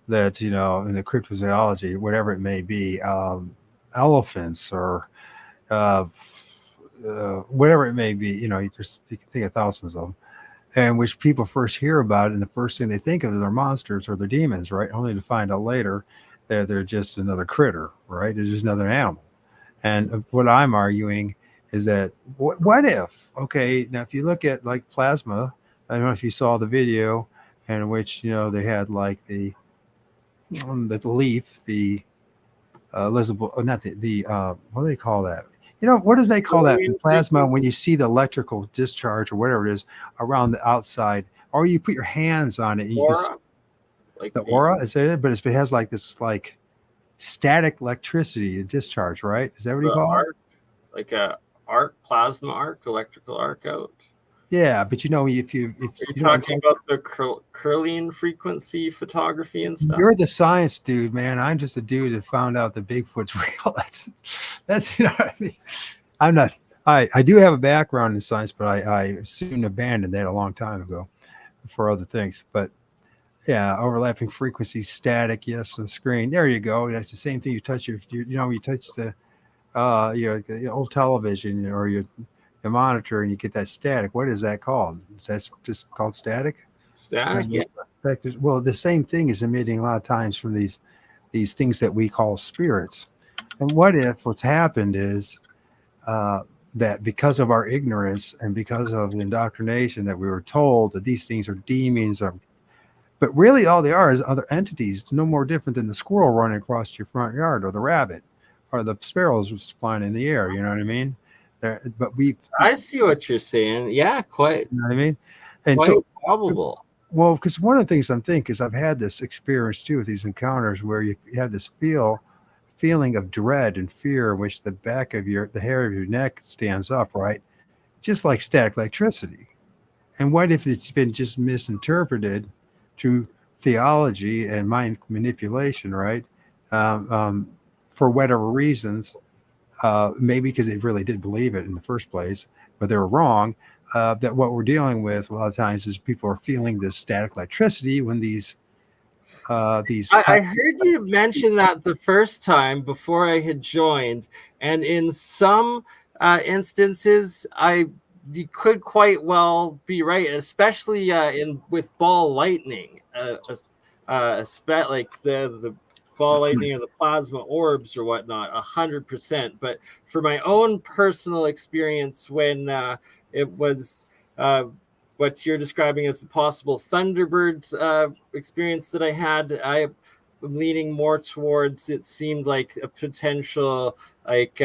that in the cryptozoology, whatever it may be, elephants or whatever it may be, you can think of thousands of them, and which people first hear about, and the first thing they think of is their monsters or their demons, right? Only to find out later that they're just another critter, right? They're just another animal. And what I'm arguing is that what if, okay, now if you look at like plasma, I don't know if you saw the video in which, they had like the leaf, the Elizabeth, not the what do they call that? What does they call that in plasma when you see the electrical discharge or whatever it is around the outside, or you put your hands on it and you can see like the aura, is it? But it has like this like static electricity discharge, right? Is that what you call it? Like a arc, plasma arc, electrical arc out. Yeah, but if you're talking about the Kirlian frequency photography and stuff. You're the science dude, man. I'm just a dude that found out the Bigfoot's real. That's what I mean. I'm not. I do have a background in science, but I soon abandoned that a long time ago for other things. But yeah, overlapping frequency, static, yes, on the screen. There you go. That's the same thing. You touch you touch the the old television or your monitor and you get that static. What is that called? Is that just called static? Static, yeah. Well, the same thing is emitting a lot of times from these things that we call spirits. And what if what's happened is that because of our ignorance and because of the indoctrination that we were told that these things are demons, but really all they are is other entities, no more different than the squirrel running across your front yard or the rabbit or the sparrows flying in the air. You know what I mean? But I see what you're saying. Yeah, quite. You know what I mean? And quite so probable. Well, because one of the things I'm thinking is I've had this experience too with these encounters where you have this feeling of dread and fear in which the hair of your neck stands up, right? Just like static electricity. And what if it's been just misinterpreted through theology and mind manipulation, right? For whatever reasons, maybe because they really did believe it in the first place, but they were wrong. That what we're dealing with a lot of times is people are feeling this static electricity when these. I heard you mention that the first time before I had joined, and in some instances, you could quite well be right, especially with ball lightning, like the ball lightning or the plasma orbs or whatnot, 100%. But for my own personal experience, when it was what you're describing as the possible Thunderbird experience that I had, I'm leaning more towards, it seemed like a potential like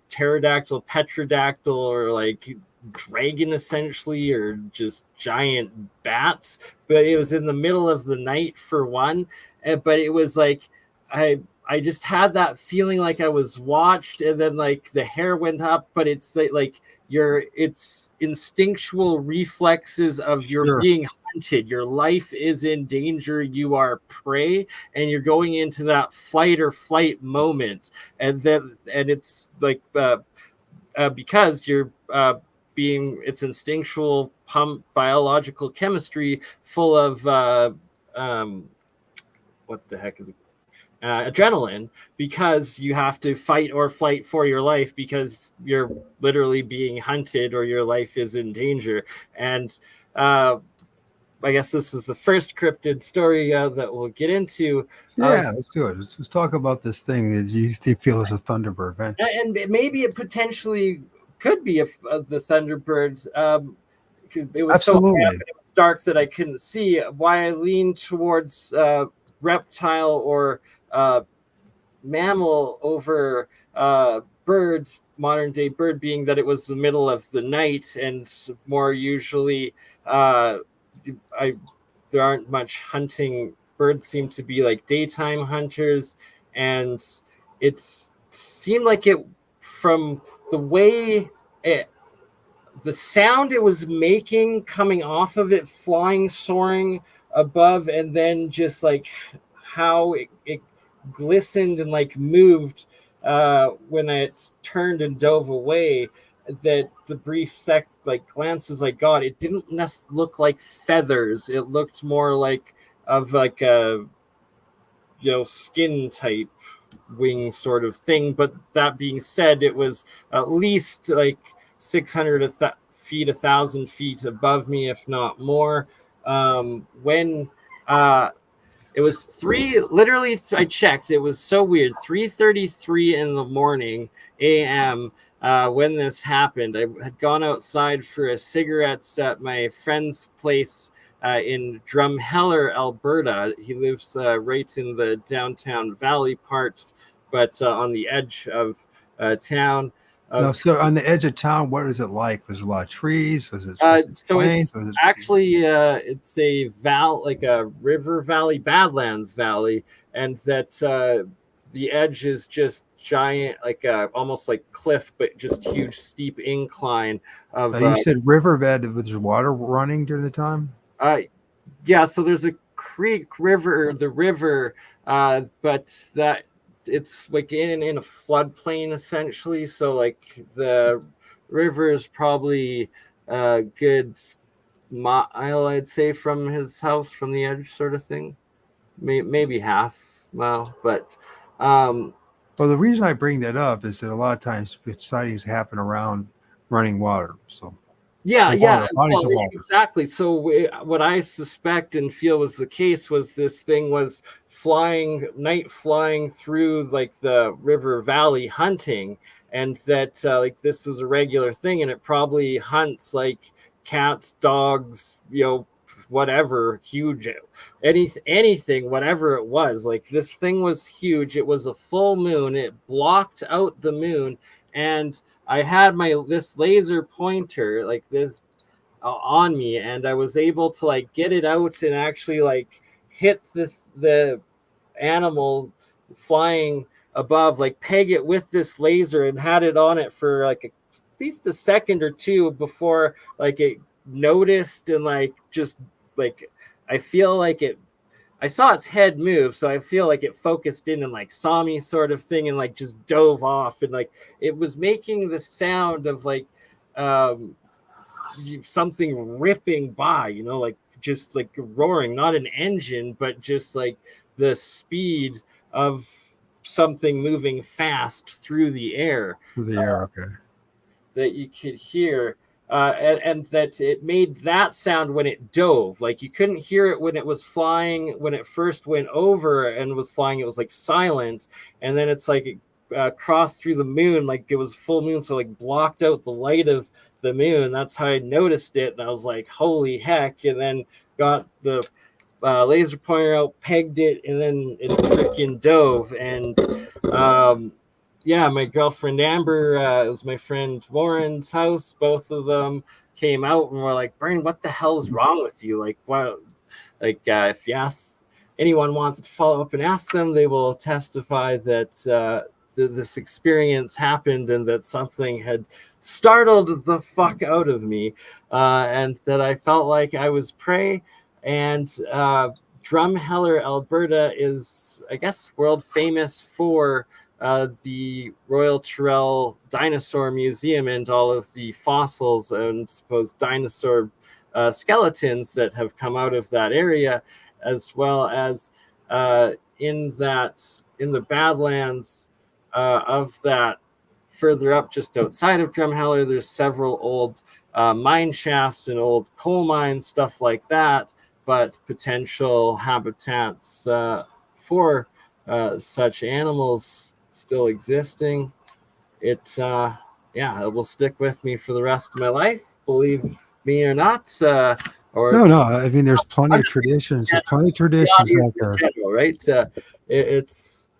pterodactyl, petrodactyl, or like dragon essentially, or just giant bats. But it was in the middle of the night for one, but it was like I just had that feeling like I was watched, and then like the hair went up, but it's like it's instinctual reflexes of you're being hunted, your life is in danger, you are prey, and you're going into that fight or flight moment, and it's like because you're it's instinctual pump biological chemistry full of what the heck is it? Adrenaline, because you have to fight or flight for your life because you're literally being hunted or your life is in danger. And I guess this is the first cryptid story that we'll get into. Yeah, let's do it. Let's talk about this thing that you feel is a Thunderbird, man. And maybe it potentially could be the Thunderbird. It was so damp Absolutely. and it was dark that I couldn't see. Why I leaned towards reptile or mammal over bird, modern day bird, being that it was the middle of the night, and more usually there aren't much hunting. Birds seem to be like daytime hunters, and it seemed like it, from the way it, the sound it was making coming off of it, flying, soaring above, and then just like how it glistened and like moved when it turned and dove away, that the brief glances I got, it didn't look like feathers. It looked more like of like a skin type wing sort of thing. But that being said, it was at least like 600 feet, 1,000 feet above me, if not more. When it was literally, I checked, it was so weird, 3:33 in the morning a.m. When this happened. I had gone outside for a cigarette at my friend's place in Drumheller, Alberta. He lives right in the downtown valley part, but on the edge of town. No, so on the edge of town, what is it like? Was there a lot of trees? Was it So plains? it's actually it's a like a river valley, Badlands Valley, and that the edge is just giant, like almost like cliff, but just huge steep incline of. You said riverbed. Was there water running during the time? Yeah, so there's a creek, river, the river, but that it's like in a floodplain essentially. So like the river is probably a good mile, I'd say, from his house, from the edge, sort of thing. Maybe half mile, but. Well, the reason I bring that up is that a lot of times sightings happen around running water. So Yeah, bodies of water. exactly. So what I suspect and feel was the case was this thing was night flying through like the river valley hunting, and that like this was a regular thing, and it probably hunts like cats, dogs, whatever, huge, anything, whatever it was. Like this thing was huge. It was a full moon. It blocked out the moon, and I had this laser pointer like this on me, and I was able to like get it out and actually like hit the animal flying above, like peg it with this laser, and had it on it for like at least a second or two before like it noticed, and like just like I feel like I saw its head move, so I feel like it focused in and like saw me, sort of thing, and like just dove off, and like it was making the sound of like something ripping by, like just like roaring, not an engine, but just like the speed of something moving fast through the air. Through the air, okay. That you could hear. And that it made that sound when it dove. Like you couldn't hear it when it was flying. When it first went over and was flying, it was like silent. And then it's like it crossed through the moon, like it was full moon, so like blocked out the light of the moon. That's how I noticed it, and I was like, holy heck. And then got the laser pointer out, pegged it, and then it freaking dove. And yeah, my girlfriend Amber, it was my friend Warren's house. Both of them came out and were like, Brian, what the hell's wrong with you? Like, what? Like, if you ask, anyone wants to follow up and ask them, they will testify that this experience happened, and that something had startled the fuck out of me, and that I felt like I was prey. And Drumheller, Alberta is, I guess, world famous for the Royal Tyrrell Dinosaur Museum and all of the fossils and supposed dinosaur skeletons that have come out of that area, as well as in the Badlands of that further up, just outside of Drumheller, there's several old mine shafts and old coal mines, stuff like that, but potential habitats for such animals still existing. It it will stick with me for the rest of my life, believe me or not. Or No, I mean, there's plenty I'm of just traditions. There's plenty of the traditions out audience in there. general, right? It's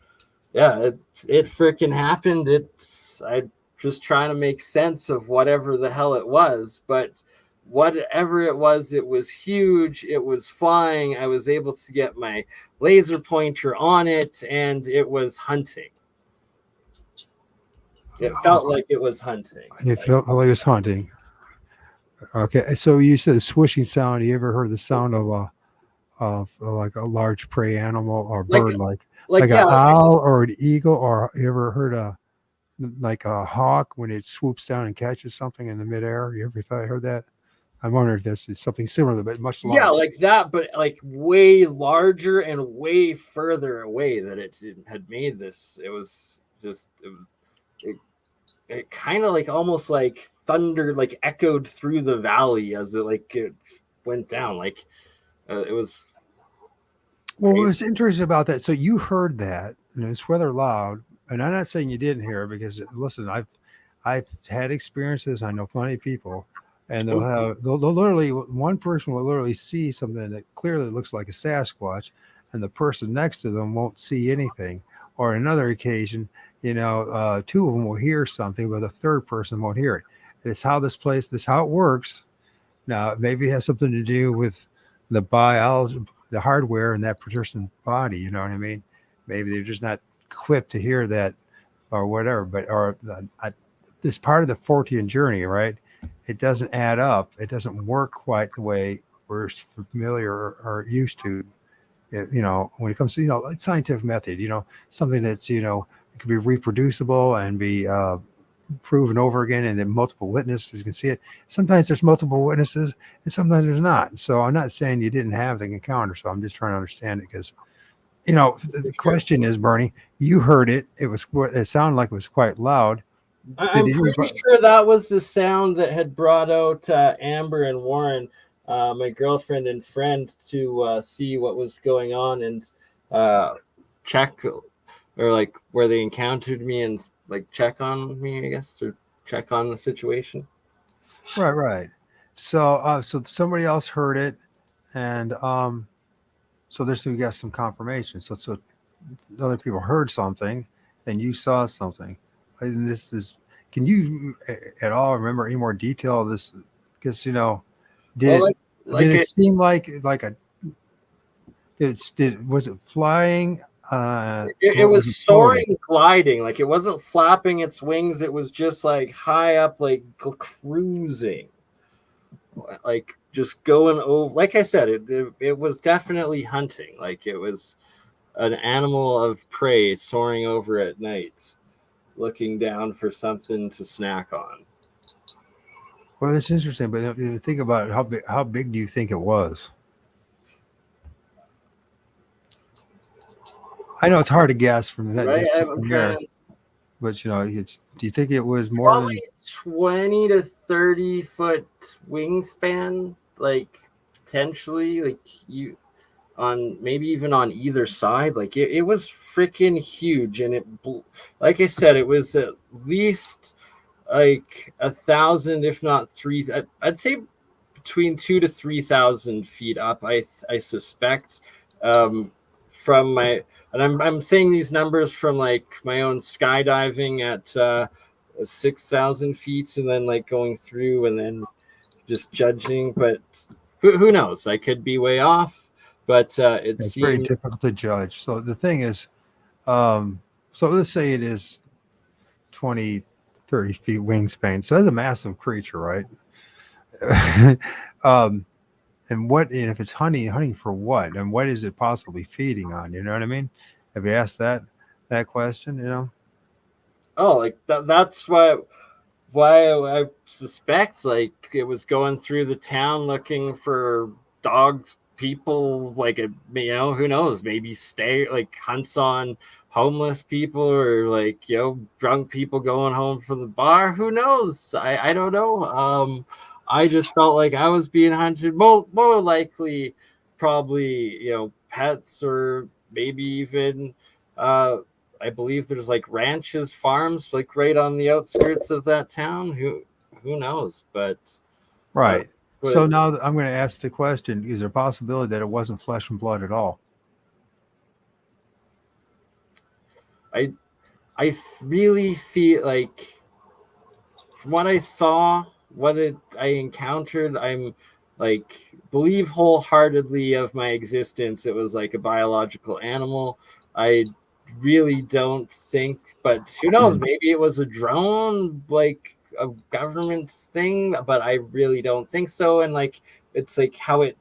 it freaking happened. I just trying to make sense of whatever the hell it was, but whatever it was huge. It was flying. I was able to get my laser pointer on it, and it was hunting. It felt like it was hunting. It felt like it was hunting. Okay, so you said the swishing sound. You ever heard the sound of like a large prey animal or Like bird, like like an yeah, owl or an eagle, or you ever heard like a hawk when it swoops down and catches something in the midair? You ever heard that? I wonder if this is something similar, but much yeah, larger. like that, but like way larger and way further away that it had made this. It was just it kind of like almost like thunder like echoed through the valley as it went down. Like it was Well, crazy. what's interesting about that? So you heard that, and it's rather loud. And I'm not saying you didn't hear it because listen, I've had experiences. I know plenty of people, and they'll literally one person will literally see something that clearly looks like a Sasquatch, and the person next to them won't see anything. Or another occasion, two of them will hear something, but the third person won't hear it. It's how this how it works. Now, maybe it has something to do with the biology, the hardware in that person's body. You know what I mean? Maybe they're just not equipped to hear that or whatever. But this part of the Fortean journey, right? It doesn't add up. It doesn't work quite the way we're familiar or used to. When it comes to scientific method, something that's it can be reproducible and be proven over again, and then multiple witnesses can see it. Sometimes there's multiple witnesses, and sometimes there's not. So I'm not saying you didn't have the encounter. So I'm just trying to understand it because the question is, Bernie, you heard it. It sounded like it was quite loud. Did I'm pretty anybody? sure that was the sound that had brought out Amber and Warren, my girlfriend and friend, to see what was going on and check or like where they encountered me and like check on me, I guess, or check on the situation. Right. So somebody else heard it, and so we got some confirmation. So other people heard something, and you saw something. And this is. Can you at all remember any more detail of this? Because Well, did like it it, seem like a was it flying? it What was was it floating? soaring, gliding. Like it wasn't flapping its wings. It was just like high up, like cruising, like just going over. Like I said, it was definitely hunting. Like it was an animal of prey soaring over at night, looking down for something to snack on. Well, that's interesting. But think about it, how big do you think it was? I know it's hard to guess from that Right? distance I'm from trying there, to but do you think it was more than? probably 20 to 30 foot wingspan, like potentially, like you on maybe even on either side. Like it was freaking huge, and like I said, it was at least like 1,000, if not three. I'd say between 2 to 3,000 feet up. I suspect from my and I'm saying these numbers from like my own skydiving at 6,000 feet, and then like going through and then just judging. But who knows? I could be way off. But it It's very seems difficult to judge. So the thing is, so let's say it is 20, 30 feet wingspan. So that's a massive creature, right? um, and if it's hunting for what? And what is it possibly feeding on? You know what I mean? Have you asked that question? like that's why I suspect like it was going through the town looking for dogs, people, like who knows, maybe stay like hunts on homeless people or like drunk people going home from the bar. Who knows? I don't know. I just felt like I was being hunted more likely probably, pets, or maybe even, I believe there's like ranches, farms, like right on the outskirts of that town. Who knows? But uh, Right. but So now I'm going to ask the question: is there a possibility that it wasn't flesh and blood at all? I I really feel like, from what I saw, I encountered, I'm like, believe wholeheartedly of my existence. It was like a biological animal. I really don't think, but who knows? Maybe it was a drone, like a government thing, but I really don't think so. And like, it's like how it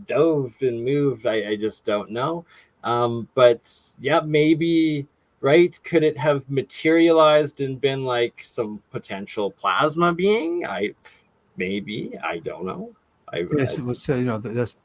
dove and moved. I just don't know. But yeah, maybe, right? Could it have materialized and been like some potential plasma being? I don't know. Yes, so,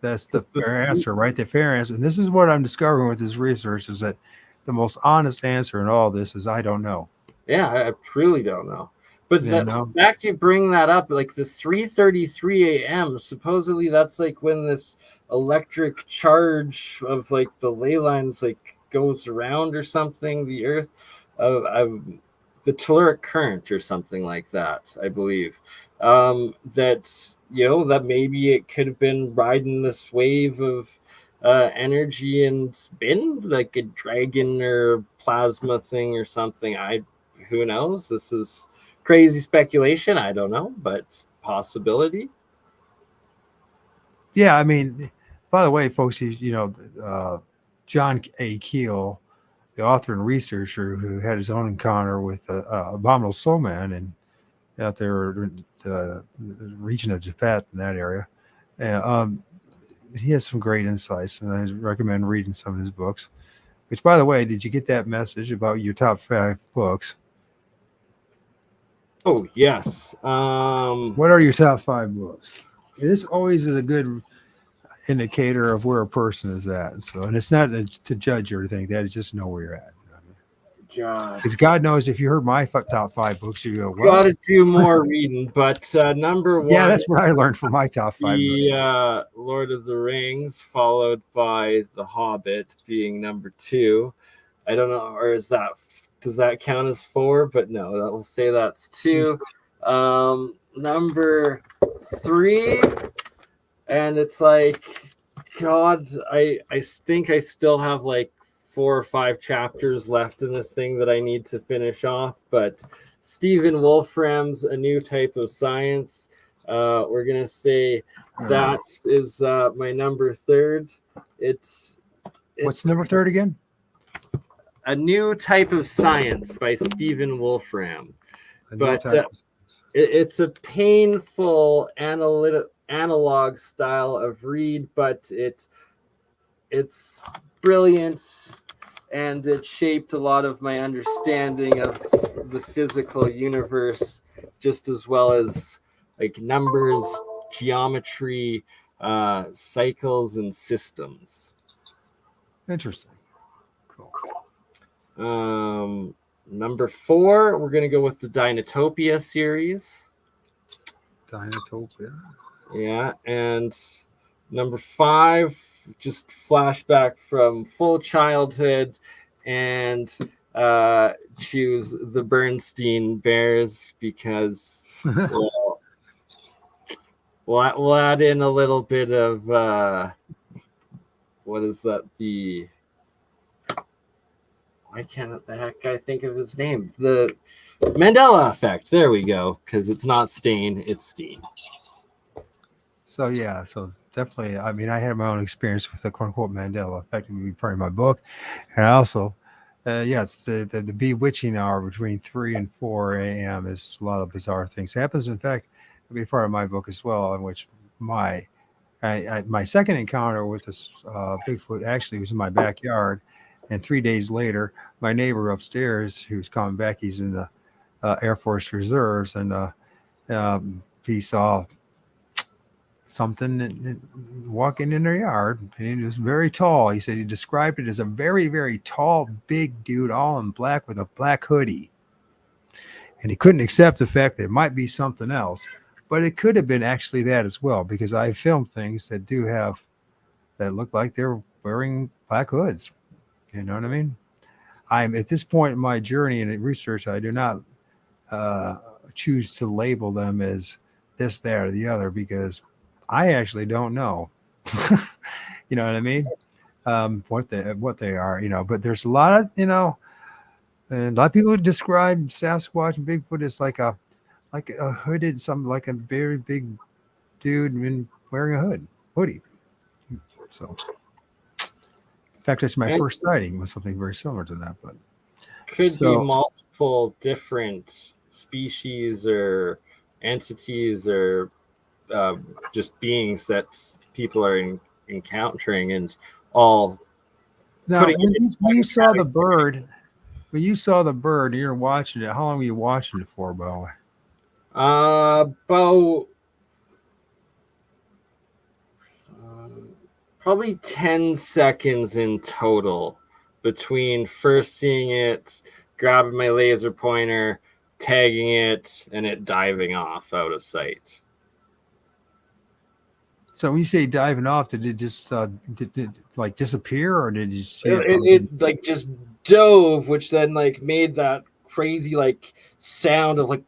that's the fair answer, right? The fair answer, and this is what I'm discovering with this research, is that the most honest answer in all this is I don't know. Yeah, I truly don't know. But And the fact you bring that up, like the 3:33 a.m., supposedly that's like when this electric charge of like the ley lines like goes around or something, the Earth, the telluric current or something like that, I believe. That maybe it could have been riding this wave of energy and been like a dragon or plasma thing or something. Who knows? This is crazy speculation. I don't know, but possibility. yeah, I mean, by the way, folks, John A. Keel, the author and researcher who had his own encounter with abominable soul man and out there in the region of Japan in that area. And, he has some great insights, and I recommend reading some of his books. Which, by the way, did you get that message about your top 5 books? Oh yes. What are your top 5 books? This always is a good indicator of where a person is at. So, and it's not to judge or anything. That is just know where you're at. Because Just God knows if you heard my top 5 books, you go, well, gotta do more reading. But number yeah, one, that's what I learned from my top 5 books. the Lord of the Rings, followed by The Hobbit being number 2. I don't know, or does that count as 4? But no, that will say that's 2. Number 3, and it's like, God, I think I still have like 4 or 5 chapters left in this thing that I need to finish off. But Stephen Wolfram's A New Type of Science, we're gonna say that is my number 3rd. It's What's number 3rd again? A New Type of Science by Stephen Wolfram. But it's a painful analog style of read, but it's brilliant, and it shaped a lot of my understanding of the physical universe, just as well as like numbers, geometry, cycles, and systems. Interesting. Cool. Number 4, we're going to go with the Dinotopia series. Dinotopia. Yeah, and number 5, just flashback from full childhood, and choose the Bernstein Bears because we'll add in a little bit of what is that? Why can't the heck I think of his name? The Mandela effect. There we go. Because it's not Stain, it's Steen. So yeah, so definitely. I mean, I had my own experience with the quote unquote Mandela effect. It would be part of my book, and I also, it's the bewitching hour between 3 and 4 a.m. is a lot of bizarre things happens. In fact, it'll be part of my book as well, in which my second encounter with this Bigfoot actually was in my backyard. And 3 days later, my neighbor upstairs, who's coming back, he's in the Air Force Reserves, and he saw something walking in their yard, and he was very tall. He said he described it as a very, very tall, big dude, all in black with a black hoodie. And he couldn't accept the fact that it might be something else, but it could have been actually that as well, because I filmed things that do have that looked like they're wearing black hoods. You know what I mean? I'm at this point in my journey and research, I do not uh, choose to label them as this, that, or the other because I actually don't know. You know what I mean? What they are, But there's a lot of and a lot of people describe Sasquatch and Bigfoot as like a hooded, some like a very big dude wearing a hoodie. So, in fact, that's my And first sighting was something very similar to that. But could be so multiple different species or entities or just beings that people are encountering and all now, putting it in when you one saw the category. bird, you're watching it. How long were you watching it for, by the way? About probably 10 seconds in total between first seeing it, grabbing my laser pointer, tagging it, and it diving off out of sight. So when you say diving off, did it just did like disappear, or did you see it? It like just dove, which then like made that crazy like sound of like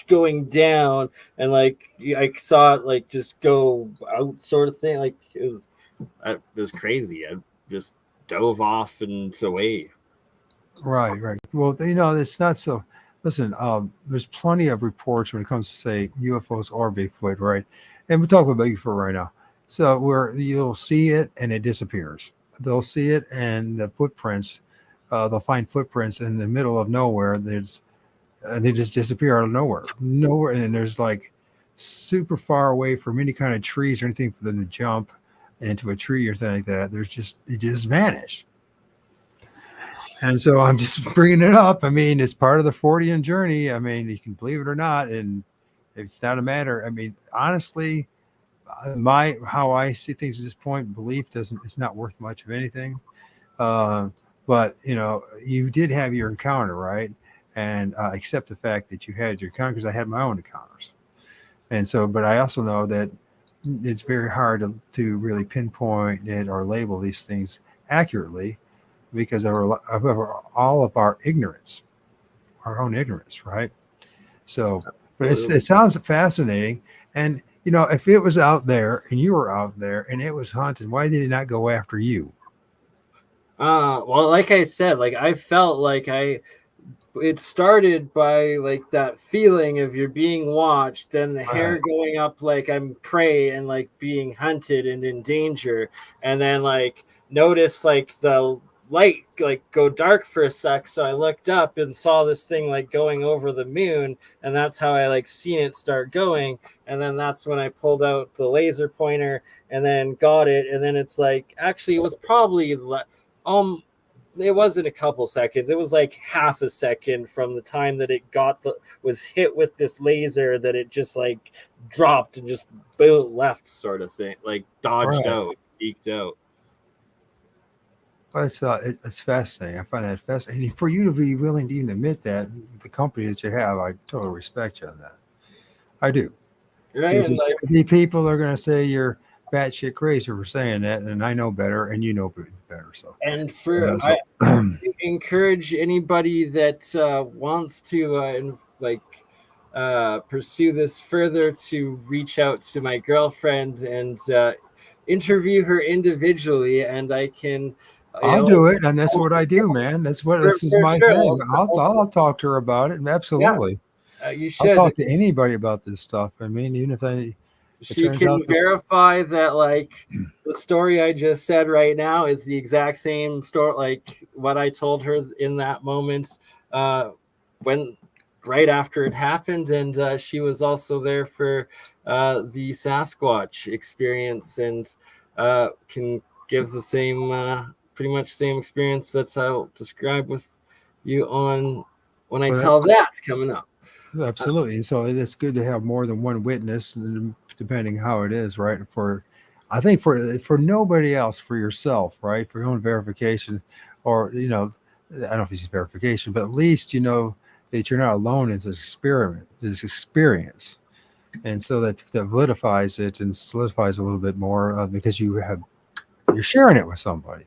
going down, and like I saw it like just go out sort of thing. Like it was crazy. I just dove off and away. Right, right. Well, it's not so. Listen, there's plenty of reports when it comes to say UFOs or Bigfoot, right? And we're talking about Bigfoot right now. So where you'll see it and it disappears. They'll see it and the footprints. They'll find footprints in the middle of nowhere. They just disappear out of nowhere, and there's like super far away from any kind of trees or anything for them to jump into a tree or anything like that. It just vanished. And so I'm just bringing it up. I mean, it's part of the Fortean journey. I mean, you can believe it or not, and it's not a matter. I mean, honestly, my how I see things at this point, belief doesn't. It's not worth much of anything. Uh, but you did have your encounter, right? And accept the fact that you had your encounter because I had my own encounters. And so, but I also know that it's very hard to really pinpoint it or label these things accurately because of all of our ignorance, our own ignorance, right? So, but it sounds fascinating. And, if it was out there and you were out there and it was hunting, why did it not go after you? Well, like I said, like I felt like it started by like that feeling of you're being watched, then the hair Right. going up like I'm prey and like being hunted and in danger, and then like notice like the light like go dark for a sec, so I looked up and saw this thing like going over the moon, and that's how I like seen it start going, and then that's when I pulled out the laser pointer and then got it, and then it's like actually it was probably um it wasn't a couple seconds. It was like half a second from the time that it was hit with this laser that it just like dropped and just boom left sort of thing, like dodged Right. out, eked out. Well, it's fascinating. I find that fascinating. For you to be willing to even admit that, the company that you have, I totally respect you on that. I do. Right, Because and there's like going to be people are going to say you're batshit crazy for saying that, and I know better, and you know better. So, and for I encourage anybody that wants to pursue this further to reach out to my girlfriend and interview her individually, and I can I'll do it, and that's what I do, man. This is for my sure. thing. I'll talk to her about it. Yeah, Absolutely, you I'll should. talk to anybody about this stuff. I mean, even if it She turns out can that verify that like the story I just said right now is the exact same story, like what I told her in that moment when right after it happened, and she was also there for the Sasquatch experience, and can give the same pretty much same experience that I'll describe with you on when I well, tell that's that coming up. absolutely. So it's good to have more than one witness, depending how it is, right? I think for nobody else, for yourself, right? For your own verification, or I don't know if it's verification, but at least that you're not alone in this experiment, this experience, and so that validifies it and solidifies a little bit more because you have You're sharing it with somebody.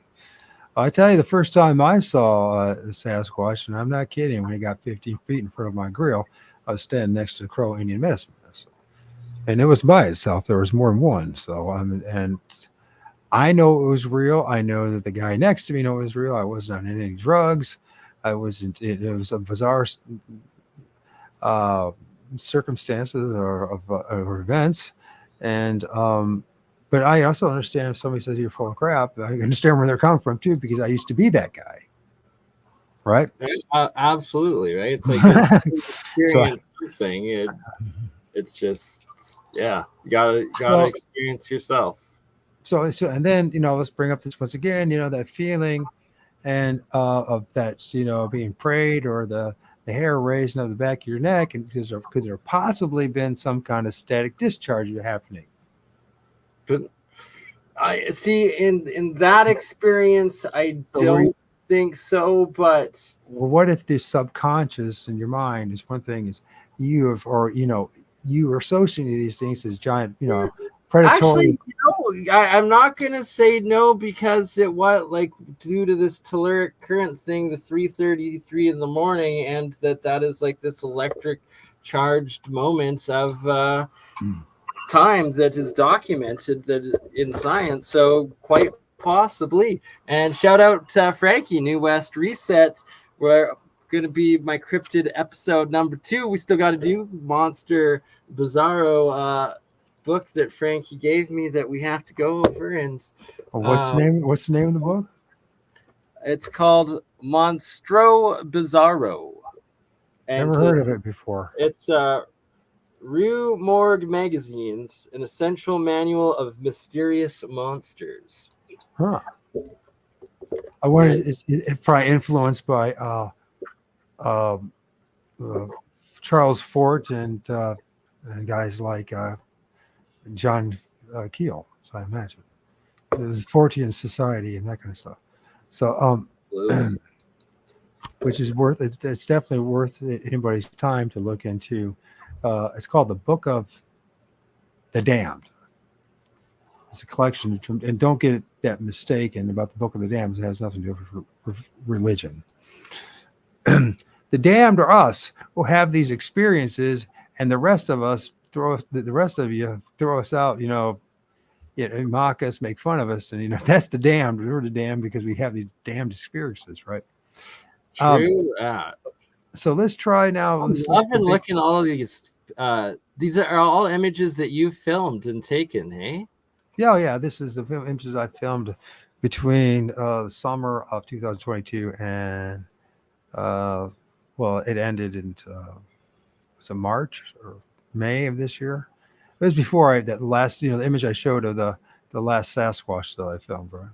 I tell you, the first time I saw a Sasquatch, and I'm not kidding, when he got 15 feet in front of my grill, I was standing next to the Crow Indian medicine whistle. And it was by itself. There was more than one. So and I know it was real. I know that the guy next to me knew it was real. I wasn't on any drugs. I wasn't. It was a bizarre uh, circumstances or events, and but I also understand if somebody says you're full of crap, I understand where they're coming from too, because I used to be that guy, right? Absolutely, right? It's like an So experience thing. It's just, yeah, you gotta so experience yourself. so and then let's bring up this once again. That feeling and of that being prayed or the hair raising up the back of your neck, and because could there possibly been some kind of static discharge happening? But I see in that experience, I don't think so. But Well, what if the subconscious in your mind is one thing is you have, or you are associating these things as giant, predatory. actually, I'm not gonna say no, because like due to this telluric current thing, the 3:33 in the morning, and that is like this electric charged moment of time that is documented that in science. So quite possibly. And shout out to Frankie, New West Reset. We're going to be my cryptid episode number 2. We still got to do Monster Bizarro book that Frankie gave me that we have to go over. And What's the name of the book? It's called Monstro Bizarro. And Never heard of it before. It's Rue Morgue Magazines, an essential manual of mysterious monsters. Huh. I wonder, it's probably influenced by Charles Fort and guys like John Keel. So I imagine there's Fortean Society and that kind of stuff. So which is worth it's definitely worth anybody's time to look into. It's called the Book of the Damned. It's a collection, and don't get that mistaken about the Book of the Damned. It has nothing to do with religion. The damned are us who have these experiences, and the rest of us the rest of you throw us out, mock us, make fun of us, and that's the damned. We're the damned because we have these damned experiences, right? True. So let's try now. I've been looking at all of these. These are all images that you filmed and taken, hey? Yeah. This is the images I filmed between the summer of 2022 and it ended in was it March or May of this year? It was before the last, the image I showed of the last Sasquatch that I filmed, right?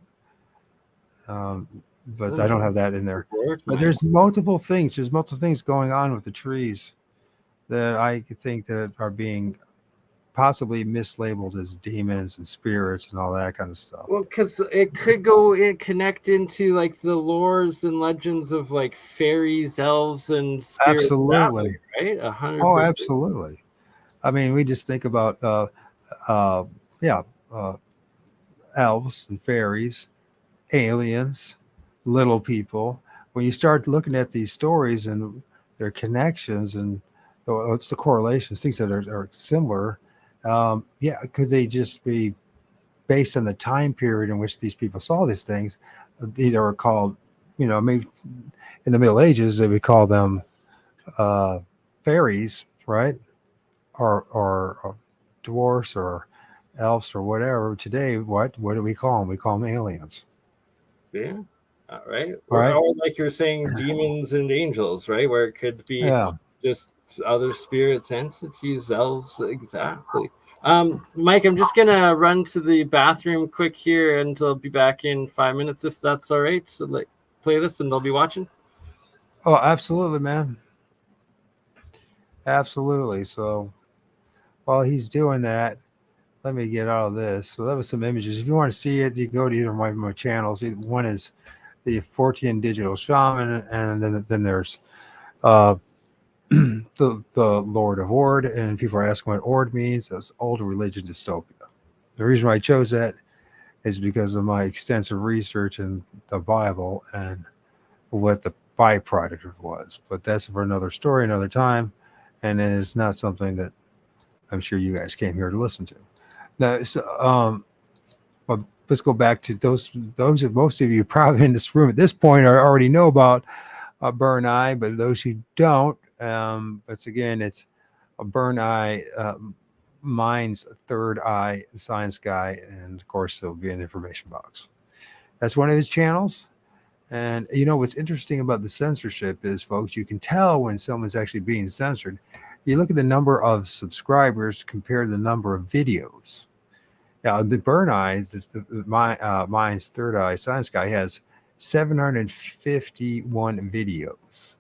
But I don't have that in there. But there's multiple things. There's multiple things going on with the trees that I think that are being possibly mislabeled as demons and spirits and all that kind of stuff. Well, because it could connect into like the lores and legends of like fairies, elves, and spirits. Absolutely, right? 100%. Oh, absolutely. I mean, we just think about elves and fairies, aliens, little people. When you start looking at these stories and their connections and it's the correlations, things that are similar. Could they just be based on the time period in which these people saw these things? Either are called, maybe in the Middle Ages they would call them fairies, right? Or dwarfs or elves or whatever. Today, what do we call them? We call them aliens. Yeah. All right. Or like you're saying, demons and angels, right? Where it could be just other spirits, entities, elves. Exactly. Mike, I'm just gonna run to the bathroom quick here, and I'll be back in 5 minutes if that's all right. So like, play this, and they'll be watching. Oh, absolutely, man. Absolutely. So while he's doing that, let me get out of this. So that was some images. If you want to see it, you can go to either of my channels. One is the Fortean Digital Shaman, and then there's the Lord of O.R.D. And people are asking what O.R.D. means. That's old religion dystopia. The reason why I chose that, is because of my extensive research in the Bible and what the byproduct was. But that's for another story, another time, and it's not something that I'm sure you guys came here to listen to. Now, but let's go back to those of most of you probably in this room at this point already know about BurnEye, but those who don't, it's a BurnEye Minds3rdEye ScienceGuy, and of course there'll be an information box. That's one of his channels. And you know what's interesting about the censorship is, folks, you can tell when someone's actually being censored. You look at the number of subscribers compared to the number of videos. Now, the BurnEye, Minds3rdEye ScienceGuy, has 751 videos,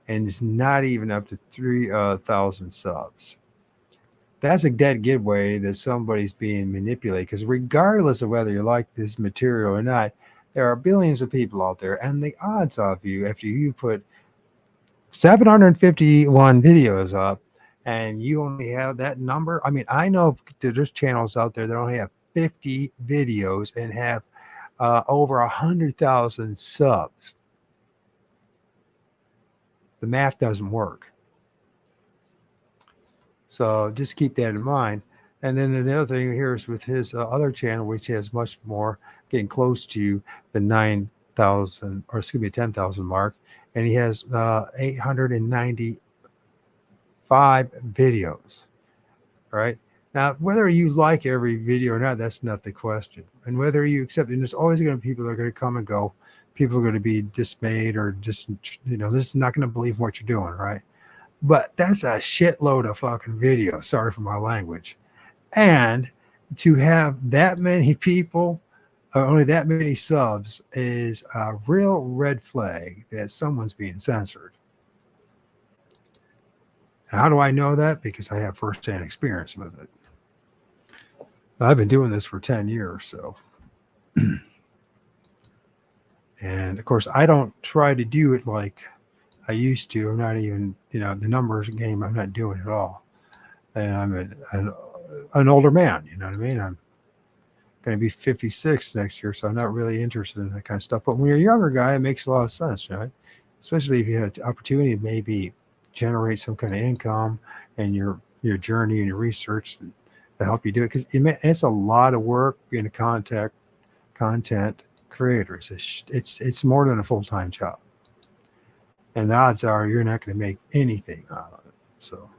and it's not even up to 3,000 subs. That's a dead giveaway that somebody's being manipulated, because regardless of whether you like this material or not, there are billions of people out there, and the odds of you, after you put 751 videos up and you only have that number. I mean, I know there's channels out there that only have 50 videos and have over 100,000 subs. The math doesn't work. So just keep that in mind. And then the other thing here is with his other channel, which has much more, getting close to the 9,000, or excuse me, 10,000 mark. And he has 895 videos, right? Now, whether you like every video or not, that's not the question. And whether you accept it, and there's always going to be people that are going to come and go. People are going to be dismayed or just, they're just not going to believe what you're doing, right? But that's a shitload of fucking video. Sorry for my language. And to have that many people, only that many subs, is a real red flag that someone's being censored. And how do I know that? Because I have firsthand experience with it. I've been doing this for 10 years, so. And of course, I don't try to do it like I used to. I'm not even, the numbers game, I'm not doing it at all. And I'm an older man, you know what I mean? I'm going to be 56 next year, so I'm not really interested in that kind of stuff. But when you're a younger guy, it makes a lot of sense, right? Especially if you had an opportunity to maybe generate some kind of income and your journey and your research to help you do it. Because it's a lot of work being a content creator. It's more than a full-time job. And the odds are you're not going to make anything out of it. So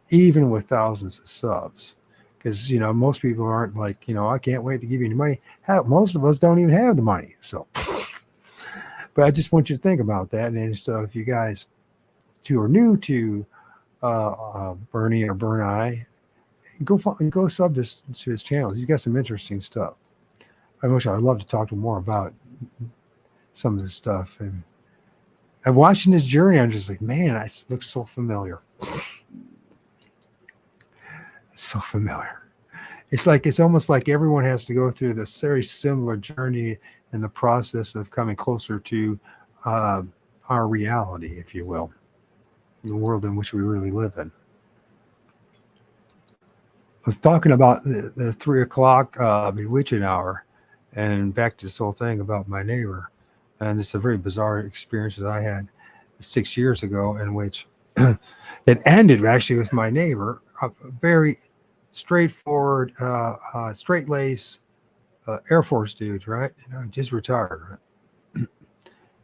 even with thousands of subs, because, most people aren't like, I can't wait to give you any money. Most of us don't even have the money. So, but I just want you to think about that. And so if you guys who are new to Burneye or BurnEye, go sub to his channel. He's got some interesting stuff. I'd love to talk to him more about some of this stuff. And I'm watching his journey. I'm just like, man, it looks so familiar. So familiar. It's almost like everyone has to go through this very similar journey in the process of coming closer to our reality, if you will, the world in which we really live in. I was talking about the 3 o'clock bewitching hour, and back to this whole thing about my neighbor. And it's a very bizarre experience that I had 6 years ago, in which it ended actually with my neighbor, a very straightforward, straight-lace Air Force dude, right? Just retired, right?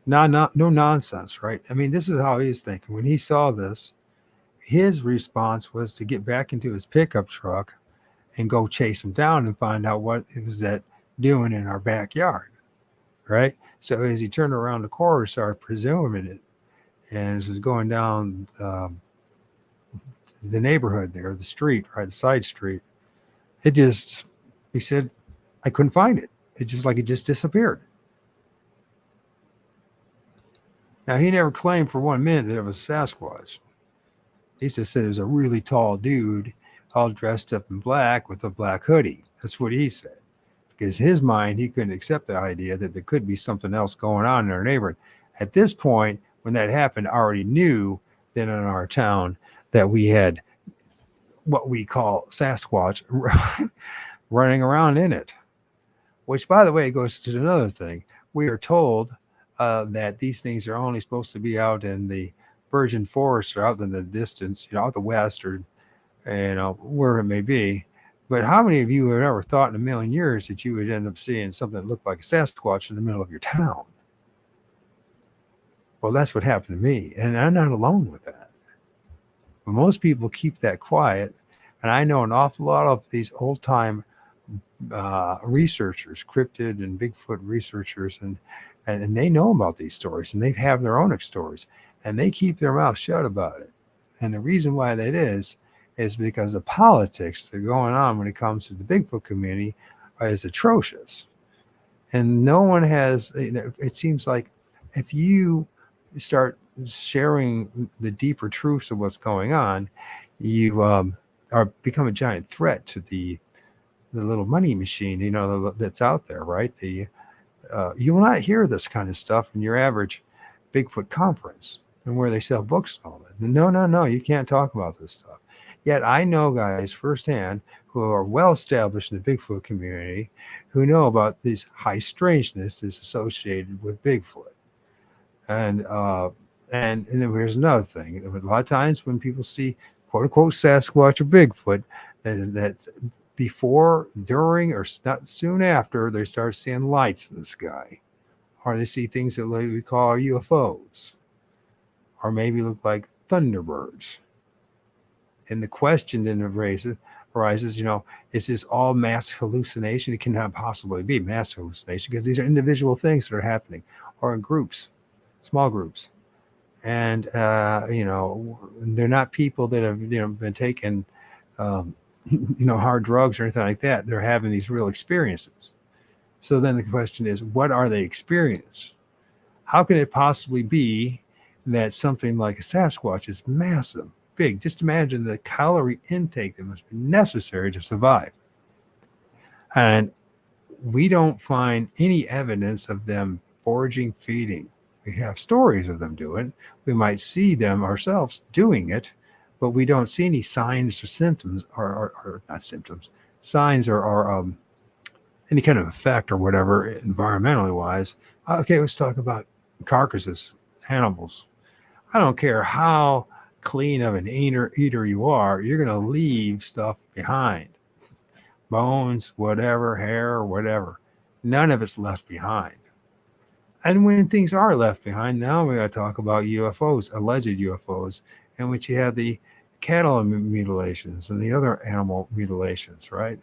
No nonsense, right? I mean, this is how he was thinking. When he saw this, his response was to get back into his pickup truck and go chase him down and find out what it was that doing in our backyard, right? So as he turned around the corner, started presuming it, and as was going down the neighborhood there, the street, right, the side street, he said, I couldn't find it. It just disappeared. Now, he never claimed for 1 minute that it was Sasquatch. He just said it was a really tall dude, all dressed up in black with a black hoodie. That's what he said. Because his mind, he couldn't accept the idea that there could be something else going on in our neighborhood. At this point, when that happened, I already knew that in our town that we had what we call Sasquatch running around in it. which, by the way, goes to another thing. We are told that these things are only supposed to be out in the virgin forest or out in the distance, out the west or, where it may be. But how many of you have ever thought in a million years that you would end up seeing something that looked like a Sasquatch in the middle of your town? Well, that's what happened to me, and I'm not alone with that. But most people keep that quiet, and I know an awful lot of these old-time researchers, cryptid and Bigfoot researchers, and they know about these stories, and they have their own stories, and they keep their mouth shut about it. And the reason why that is because the politics that are going on when it comes to the Bigfoot community is atrocious. And no one has, it seems like if you start sharing the deeper truths of what's going on, you are become a giant threat to the little money machine, that's out there, right? You will not hear this kind of stuff in your average Bigfoot conference and where they sell books and all that. No, you can't talk about this stuff. Yet I know guys firsthand who are well established in the Bigfoot community who know about this high strangeness that's associated with Bigfoot. And then here's another thing. A lot of times when people see quote unquote Sasquatch or Bigfoot, that before, during, or not soon after, they start seeing lights in the sky, or they see things that we call UFOs, or maybe look like Thunderbirds. And the question then arises, is this all mass hallucination? It cannot possibly be mass hallucination because these are individual things that are happening, or in groups, small groups. And, they're not people that have, been taking, hard drugs or anything like that. They're having these real experiences. So then the question is, what are they experiencing? How can it possibly be that something like a Sasquatch is massive, big? Just imagine the calorie intake that must be necessary to survive. And we don't find any evidence of them foraging, feeding. We have stories of them doing it. We might see them ourselves doing it, but we don't see any signs or symptoms, or not symptoms, signs or any kind of effect or whatever, environmentally wise. Okay, let's talk about carcasses, animals. I don't care how clean of an eater you are, you're going to leave stuff behind. Bones, whatever, hair, whatever. None of it's left behind. And when things are left behind, now we got to talk about UFOs, alleged UFOs, in which you have the cattle mutilations and the other animal mutilations, right?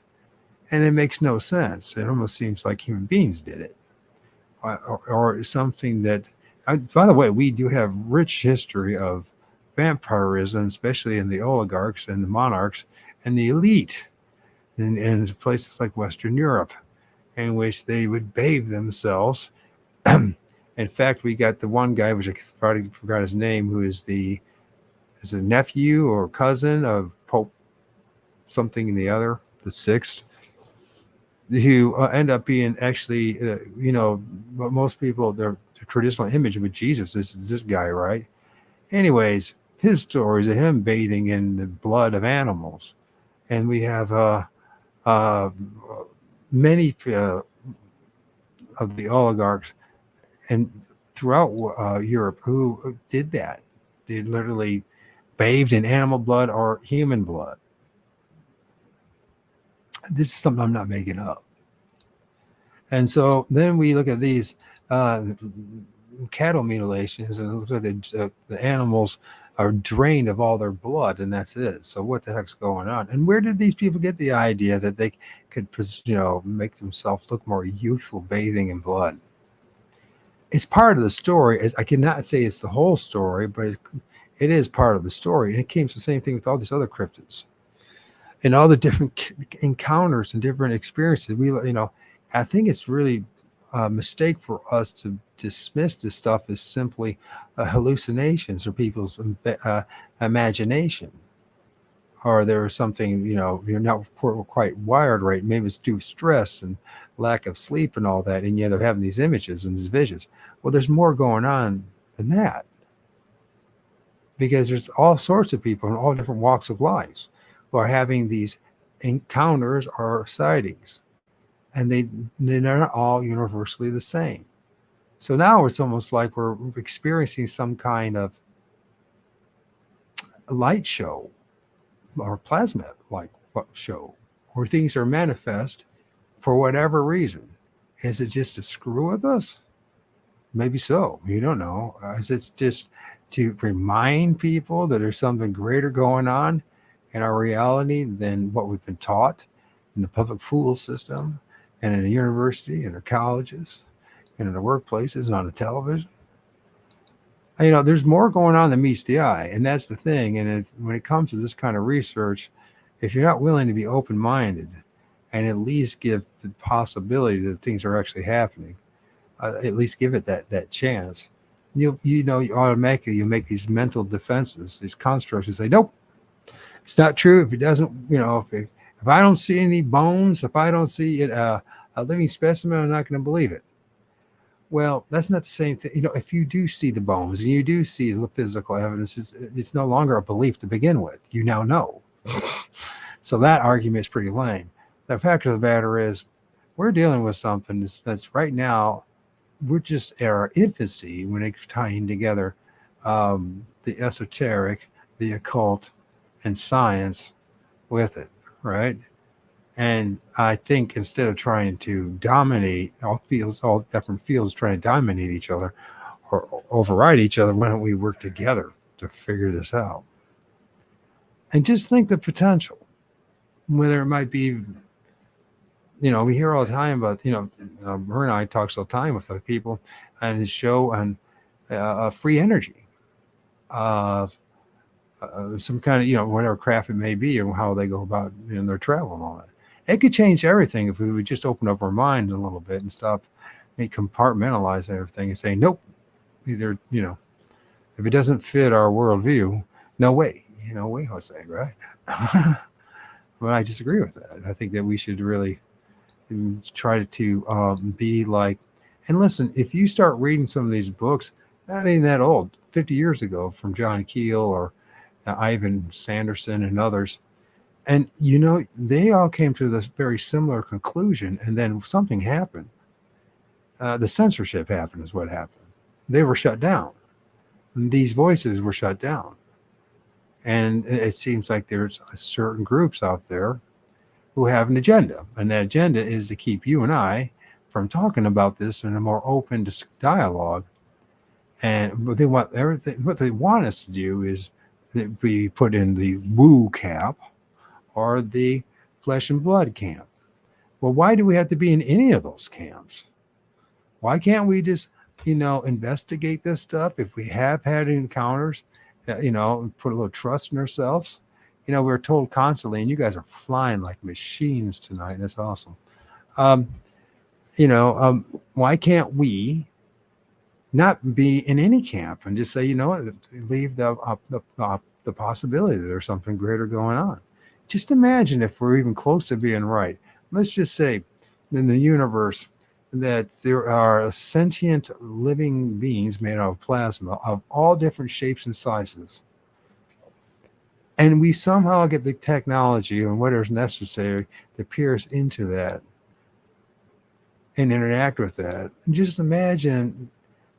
And it makes no sense. It almost seems like human beings did it. Or something that, by the way, we do have rich history of vampirism, especially in the oligarchs and the monarchs and the elite in places like Western Europe, in which they would bathe themselves. In fact, we got the one guy, which I forgot his name, who is a nephew or cousin of Pope something and the other, the sixth, who end up being actually, most people, their traditional image of Jesus is this guy, right? Anyways, his stories of him bathing in the blood of animals. And we have many of the oligarchs and throughout Europe who did that. They literally bathed in animal blood or human blood. This is something I'm not making up. And so then we look at these cattle mutilations and look at the animals are drained of all their blood, and that's it. So what the heck's going on? And where did these people get the idea that they could, make themselves look more youthful bathing in blood? It's part of the story. I cannot say it's the whole story, but it is part of the story. And it came to the same thing with all these other cryptids and all the different encounters and different experiences. I think it's really a mistake for us to dismiss this stuff as simply hallucinations or people's imagination, or there's something, you're not quite wired right. Maybe it's due to stress and lack of sleep and all that, and yet they're having these images and these visions. Well, there's more going on than that, because there's all sorts of people in all different walks of lives who are having these encounters or sightings. and they're not all universally the same. So now it's almost like we're experiencing some kind of light show or plasma like show where things are manifest for whatever reason. Is it just to screw with us? Maybe so. You don't know. Is it just to remind people that there's something greater going on in our reality than what we've been taught in the public school system and in the university and the colleges and in the workplaces and on the television? There's more going on than meets the eye, and that's the thing. And when it comes to this kind of research, if you're not willing to be open-minded and at least give the possibility that things are actually happening, at least give it that chance, you automatically you make these mental defenses, these constructs, and say, nope, it's not true. If it doesn't, if I don't see any bones, if I don't see it, a living specimen, I'm not going to believe it. Well, that's not the same thing. If you do see the bones and you do see the physical evidence, it's no longer a belief to begin with. You now know. So that argument is pretty lame. The fact of the matter is, we're dealing with something that's right now, we're just at our infancy when it's tying together the esoteric, the occult, and science with it, right? And I think instead of trying to dominate all different fields, trying to dominate each other or override each other, why don't we work together to figure this out? And just think the potential, whether it might be, we hear all the time about, Burneye talks all the time with other people on his show on free energy, some kind of, whatever craft it may be, or how they go about their travel and all that. It could change everything if we would just open up our mind a little bit and stop compartmentalize everything and say, nope, either, if it doesn't fit our worldview, no way, Jose, right? Well, I disagree with that. I think that we should really try to be like, and listen, if you start reading some of these books, not ain't that old, 50 years ago, from John Keel or Ivan Sanderson and others, and they all came to this very similar conclusion, and then something happened. The censorship happened is what happened. They were shut down. These voices were shut down. And it seems like there's certain groups out there who have an agenda, and that agenda is to keep you and I from talking about this in a more open dialogue. And what they want us to do is that we put in the woo camp or the flesh and blood camp. Well, why do we have to be in any of those camps? Why can't we just, investigate this stuff? If we have had encounters, put a little trust in ourselves. We're told constantly, and you guys are flying like machines tonight. That's awesome. Why can't we not be in any camp and just say, leave the possibility that there's something greater going on? Just imagine if we're even close to being right. Let's just say in the universe that there are sentient living beings made out of plasma of all different shapes and sizes. And we somehow get the technology and whatever's necessary to pierce into that and interact with that. And just imagine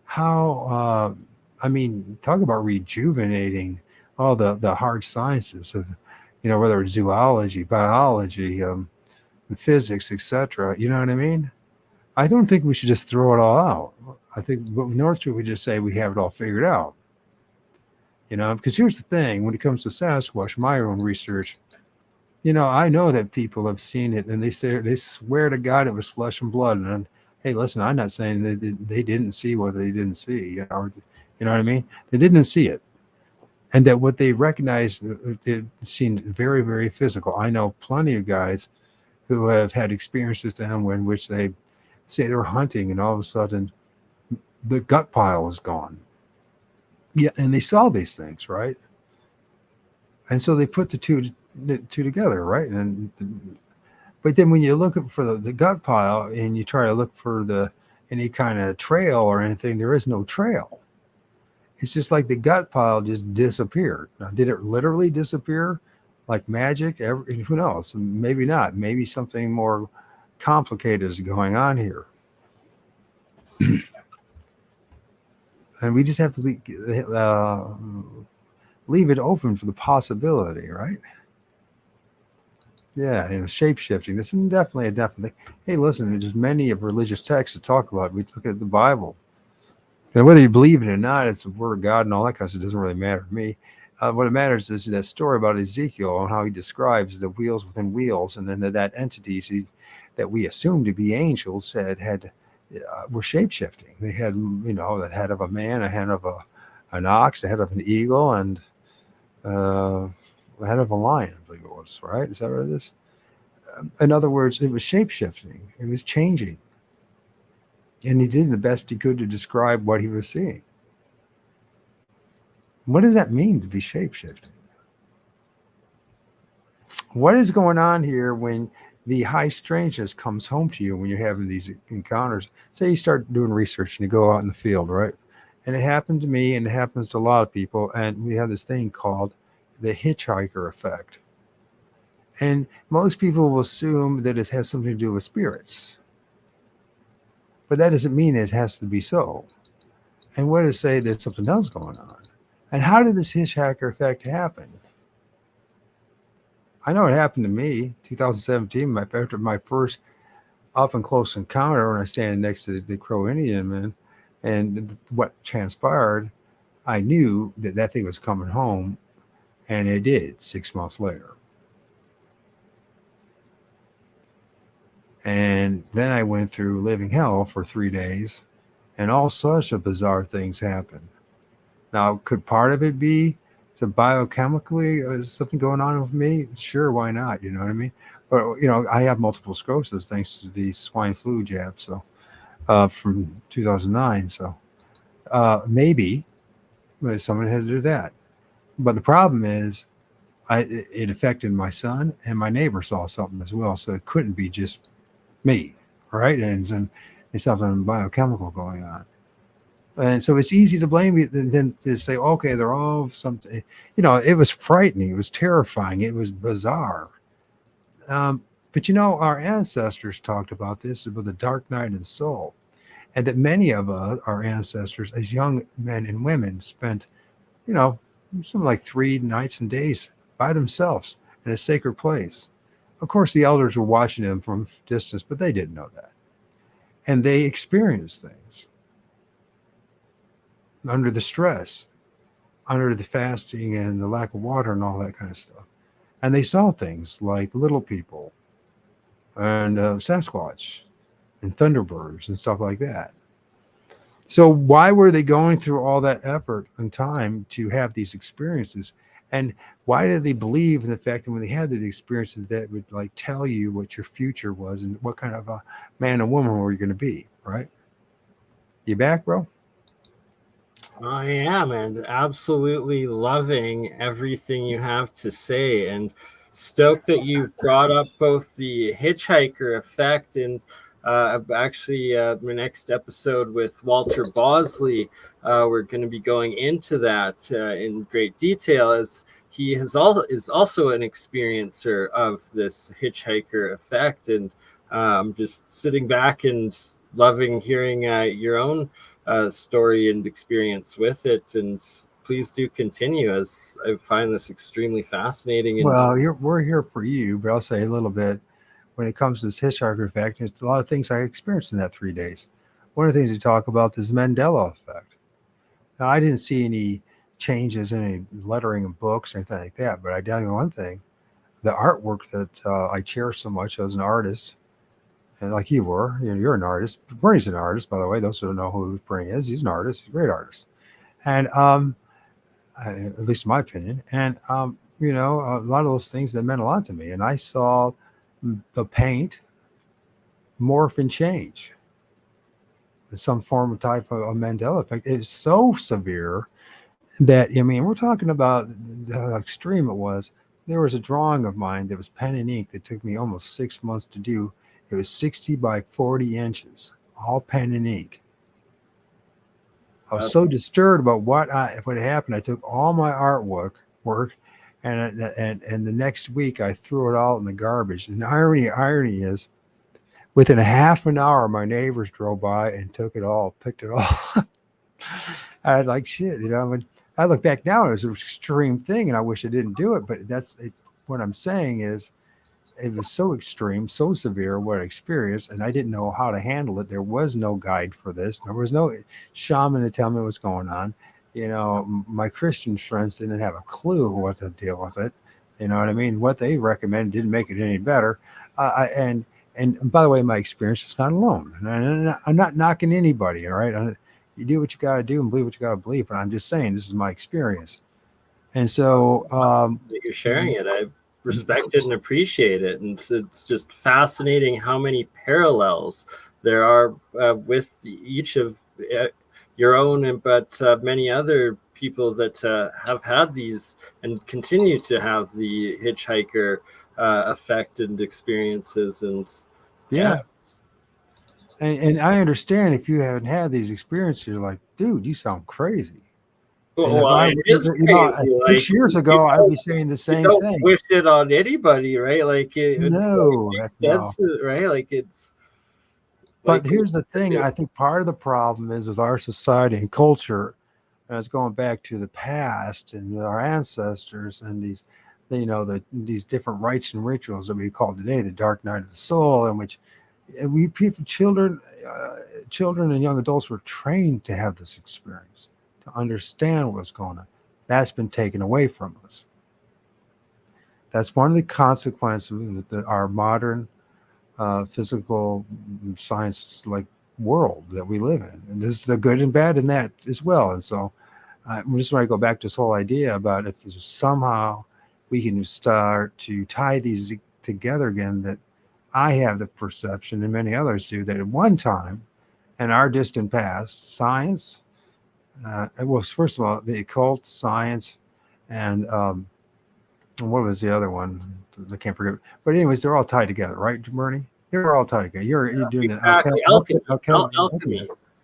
how, talk about rejuvenating all the hard sciences of, whether it's zoology, biology, physics, etc. You know what I mean? I don't think we should just throw it all out. I think North Street, we just say we have it all figured out. Because here's the thing, when it comes to Sasquatch, my own research, I know that people have seen it and they swear to God it was flesh and blood. And hey, listen, I'm not saying they didn't see what they didn't see. You know what I mean? They didn't see it. And that what they recognized, it seemed very, very physical. I know plenty of guys who have had experiences with them in which they say they were hunting and all of a sudden the gut pile is gone. Yeah, and they saw these things, right? And so they put the two together, right? But then when you look for the gut pile and you try to look for any kind of trail or anything, there is no trail. It's just like the gut pile just disappeared. Now, did it literally disappear like magic? Who knows? Maybe not. Maybe something more complicated is going on here. And we just have to leave it open for the possibility, right? Yeah, shape shifting. This is definitely a definite thing. Hey, listen, there's many of religious texts to talk about. We look at the Bible. And whether you believe it or not, it's the word of God and all that kind of stuff. It doesn't really matter to me. What it matters is that story about Ezekiel and how he describes the wheels within wheels, and then that entities that we assume to be angels were shape shifting. They had, the head of a man, a head of an ox, the head of an eagle, and the head of a lion, I believe it was, right? Is that what it is? In other words, it was shape shifting. It was changing. And he did the best he could to describe what he was seeing. What does that mean to be shape shifting? What is going on here when the high strangeness comes home to you when you're having these encounters? Say you start doing research and you go out in the field, right? And it happened to me and it happens to a lot of people. And we have this thing called the hitchhiker effect. And most people will assume that it has something to do with spirits. But that doesn't mean it has to be so. And what does it say that something else going on? And how did this hitchhiker effect happen? I know it happened to me, 2017, after my first up and close encounter when I stand next to the Crow Indian man, and what transpired, I knew that thing was coming home, and it did 6 months later. And then I went through living hell for 3 days, and all sorts of bizarre things happened. Now, could part of it be to biochemically something going on with me? Sure, why not? You know what I mean? But I have multiple sclerosis thanks to the swine flu jab, so from 2009. So maybe someone had to do that. But the problem is, it affected my son, and my neighbor saw something as well. So it couldn't be just me, right? And there's something biochemical going on. And so it's easy to blame you than to say, okay, they're all something. It was frightening. It was terrifying. It was bizarre. But our ancestors talked about this, about the dark night of the soul. And that many of our ancestors, as young men and women, spent, something like 3 nights and days by themselves in a sacred place. Of course, the elders were watching them from distance, but they didn't know that. And they experienced things under the stress, under the fasting and the lack of water and all that kind of stuff. And they saw things like little people and Sasquatch and Thunderbirds and stuff like that. So why were they going through all that effort and time to have these experiences? And why did they believe in the fact that when they had the experiences that would tell you what your future was and what kind of a man and woman were you going to be, right? You back, bro? I am, and absolutely loving everything you have to say, and stoked that you brought up both the hitchhiker effect and actually my next episode with Walter Bosley, we're going to be going into that in great detail, as he is also an experiencer of this hitchhiker effect, and just sitting back and loving hearing your own story and experience with it. And please do continue, as I find this extremely fascinating. And well, we're here for you, but I'll say a little bit when it comes to this hitchhiker effect. It's a lot of things I experienced in that 3 days. One of the things we talk about is Mandela effect. Now, I didn't see any changes in any lettering of books or anything like that, but I tell you one thing, the artwork that I cherish so much as an artist, and like you were, you're an artist. Burney's an artist, by the way. Those who don't know who Burney is, he's an artist. He's a great artist. And at least in my opinion. And, a lot of those things that meant a lot to me. And I saw the paint morph and change. Some form of type of Mandela effect. It's so severe that, we're talking about the extreme it was. There was a drawing of mine that was pen and ink that took me almost 6 months to do. It was 60 by 40 inches, all pen and ink. I was so disturbed about what happened. I took all my artwork, and the next week I threw it all in the garbage. And the irony is, Within a half an hour, my neighbors drove by and took it all, picked it all up. I was like, shit, you know. I mean, I look back now, it was an extreme thing, and I wish I didn't do it. But it's what I'm saying is, it was so extreme, so severe what I experienced, and I didn't know how to handle it. There was no guide for this. There was no shaman to tell me what's going on. You know, my Christian friends didn't have a clue what to deal with it. You know what I mean? What they recommended didn't make it any better. And by the way, my experience is not alone. And I'm not knocking anybody. All right, you do what you got to do and believe what you got to believe. But I'm just saying this is my experience. And so, that you're sharing it. I respect it and appreciate it, and it's just fascinating how many parallels there are with each of your own, but many other people that have had these and continue to have the hitchhiker effect and experiences. And yeah. And I understand if you haven't had these experiences, you're like, dude, you sound crazy. And if well, I, it is you know, crazy. Like 6 years you ago, I'd be saying the you same don't thing. wish it on anybody, right? Like it's like, it No, makes heck no. sense, right? Like it's But like here's the thing. I think part of the problem is with our society and culture, and it's going back to the past and our ancestors and these different rites and rituals that we call today the dark night of the soul, in which we people, children and young adults were trained to have this experience, to understand what's going on. That's been taken away from us. That's one of the consequences of our modern physical science like world that we live in. And there's the good and bad in that as well. And so I just want to go back to this whole idea about if somehow we can start to tie these together again, that I have the perception, and many others do, that at one time in our distant past, science, well, first of all, the occult science, and what was the other one? I can't forget. But anyways, they're all tied together, right, Bernie? They're all tied together. You're doing exactly alchemy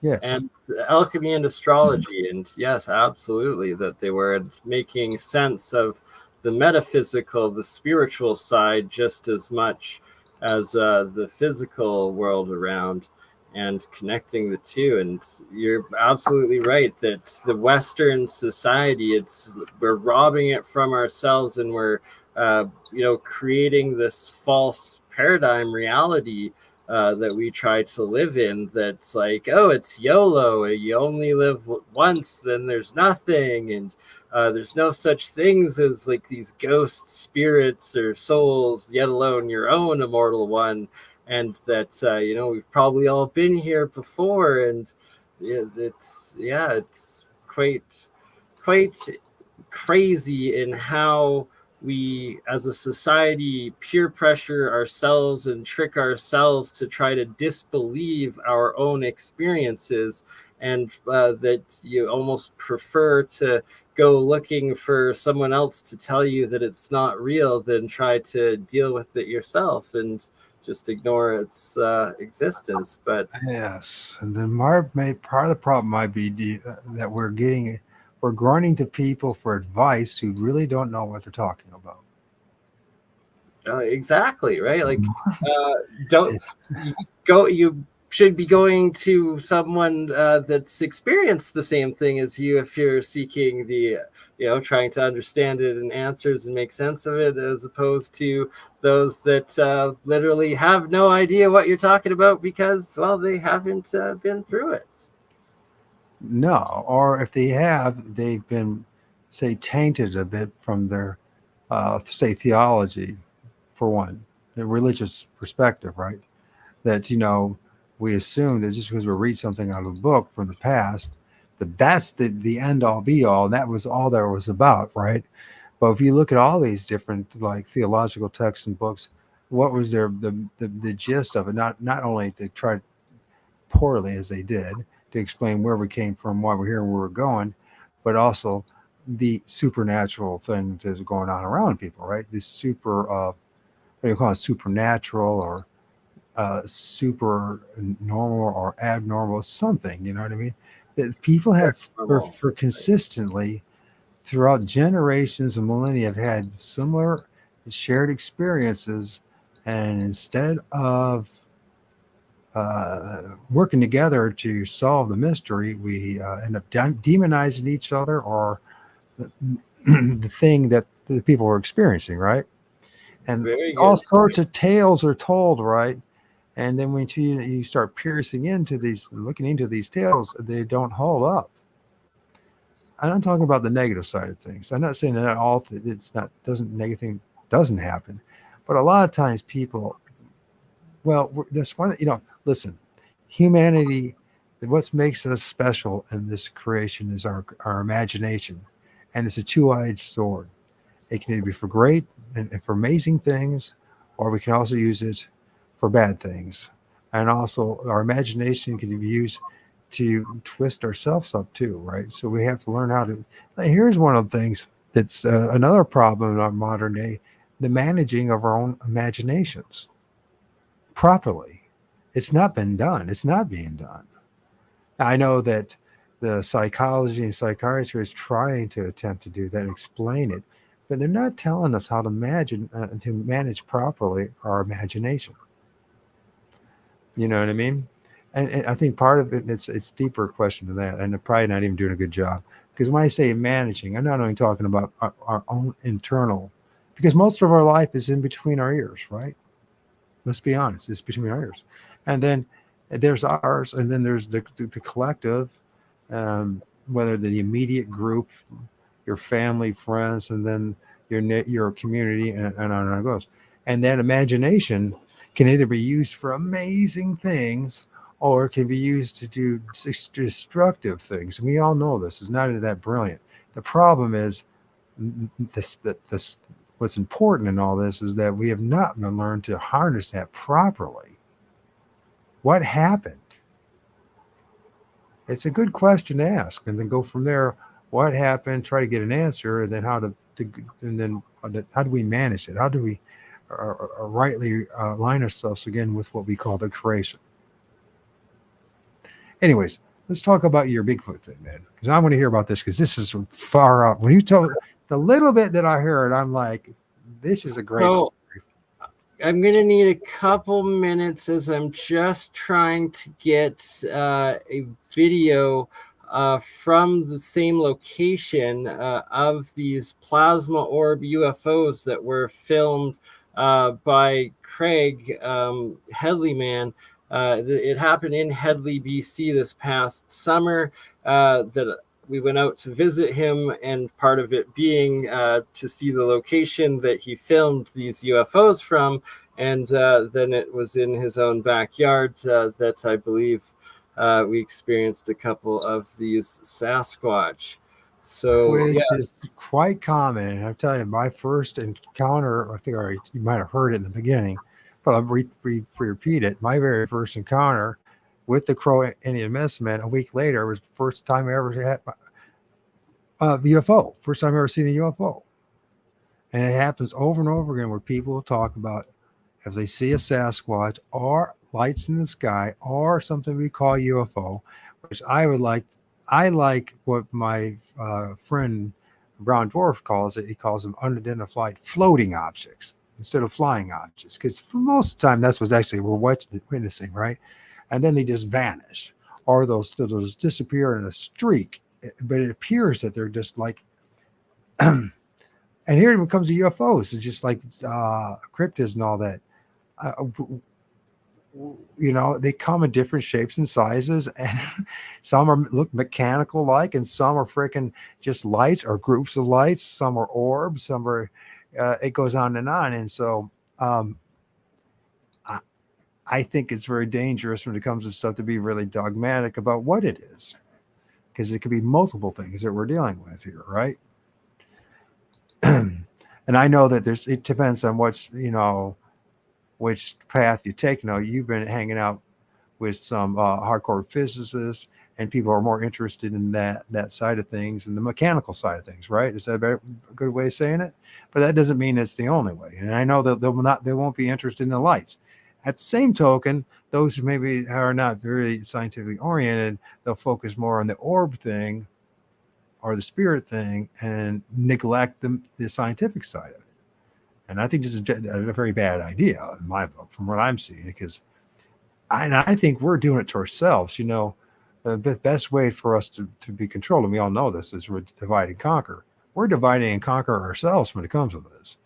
yes. and alchemy and astrology, and yes, absolutely, that they were making sense of the metaphysical, the spiritual side just as much as the physical world around, and connecting the two. And you're absolutely right that the Western society, we're robbing it from ourselves, and we're creating this false paradigm reality that we try to live in, that's like, oh, it's YOLO, you only live once, then there's nothing, and there's no such things as like these ghost spirits or souls, yet alone your own immortal one. And that we've probably all been here before. And it's quite crazy in how we as a society peer pressure ourselves and trick ourselves to try to disbelieve our own experiences, and that you almost prefer to go looking for someone else to tell you that it's not real than try to deal with it yourself and just ignore its existence. But yes, and then part of the problem might be that we're grunting to people for advice who really don't know what they're talking about. Exactly, right? Like don't you should be going to someone that's experienced the same thing as you if you're seeking the trying to understand it and answers and make sense of it, as opposed to those that literally have no idea what you're talking about because, well, they haven't been through it. No, or if they have, they've been, say, tainted a bit from their, say, theology, for one, the religious perspective, right? That we assume that just because we read something out of a book from the past, that's the end all be all, and that was all there was about, right? But if you look at all these different like theological texts and books, what was the gist of it? Not only to try poorly as they did to explain where we came from, why we're here, and where we're going, but also the supernatural thing that's going on around people, right? This what do you call it, supernatural or super normal or abnormal something, you know what I mean? That people have for consistently throughout generations and millennia have had similar shared experiences, and instead of working together to solve the mystery, we end up demonizing each other or the thing that the people are experiencing, right? And Very all good. sorts of tales are told, right? And then when you start piercing into these, looking into these tales, they don't hold up. I'm not talking about the negative side of things. I'm not saying that all it's not doesn't negative doesn't happen, but a lot of times people, well, this one, listen, humanity, what makes us special in this creation is our imagination, and it's a two-edged sword. It can either be for great and for amazing things, or we can also use it for bad things. And also, our imagination can be used to twist ourselves up too, right? So we have to learn how to. Here's one of the things that's another problem in our modern day: the managing of our own imaginations properly. It's not been done. It's not being done. I know that the psychology and psychiatry is trying to attempt to do that and explain it, but they're not telling us how to to manage properly our imagination. You know what I mean? And I think part of it, it's deeper question than that, and they're probably not even doing a good job. Because when I say managing, I'm not only talking about our own internal, because most of our life is in between our ears, right? Let's be honest, it's between our ears, and then there's ours, and then there's the collective, whether the immediate group, your family, friends, and then your community, and on it goes. And that imagination can either be used for amazing things or it can be used to do destructive things. We all know this is not that brilliant. The problem is this what's important in all this is that we have not learned to harness that properly. What happened? It's a good question to ask, and then go from there. What happened? Try to get an answer, and then and then how do we manage it? How do we rightly align ourselves again with what we call the creation? Anyways, let's talk about your Bigfoot thing, man, because I want to hear about this because this is far out. When you told the little bit that I heard, I'm like, this is a great story. So I'm going to need a couple minutes as I'm just trying to get a video from the same location of these plasma orb UFOs that were filmed by Craig Headleyman. It happened in Headley, BC this past summer. That we went out to visit him, and part of it being to see the location that he filmed these UFOs from. And then it was in his own backyard that I believe we experienced a couple of these Sasquatch. So, Which yeah. is quite common. And I'll tell you, my first encounter, I think you might have heard it in the beginning, but I'll repeat it. My very first encounter with the Crow Indian medicine man a week later was the first time I ever had a UFO. First time I ever seen a UFO. And it happens over and over again where people talk about if they see a Sasquatch or lights in the sky or something we call UFO, which I like what my friend Brown Dwarf calls it. He calls them unidentified floating objects instead of flying objects, because for most of the time that's what's actually we're witnessing, right? And then they just vanish, or they'll just disappear in a streak. But it appears that they're just like, and here it comes to UFOs. It's just like cryptids and all that. Uh, they come in different shapes and sizes, and some look mechanical like, and some are freaking just lights or groups of lights. Some are orbs, some are it goes on. And so I think it's very dangerous when it comes to stuff to be really dogmatic about what it is, because it could be multiple things that we're dealing with here, right? And I know that it depends on which path you take. You've been hanging out with some hardcore physicists, and people are more interested in that side of things and the mechanical side of things, right? Is that a good way of saying it? But that doesn't mean it's the only way. And I know that they won't be interested in the lights. At the same token, those who maybe are not very scientifically oriented, they'll focus more on the orb thing or the spirit thing and neglect the scientific side of it. And I think this is a very bad idea in my book, from what I'm seeing, because And I think we're doing it to ourselves. You know, the best way for us to be controlled, and we all know this, is we're divide and conquer. We're dividing and conquer ourselves when it comes to this.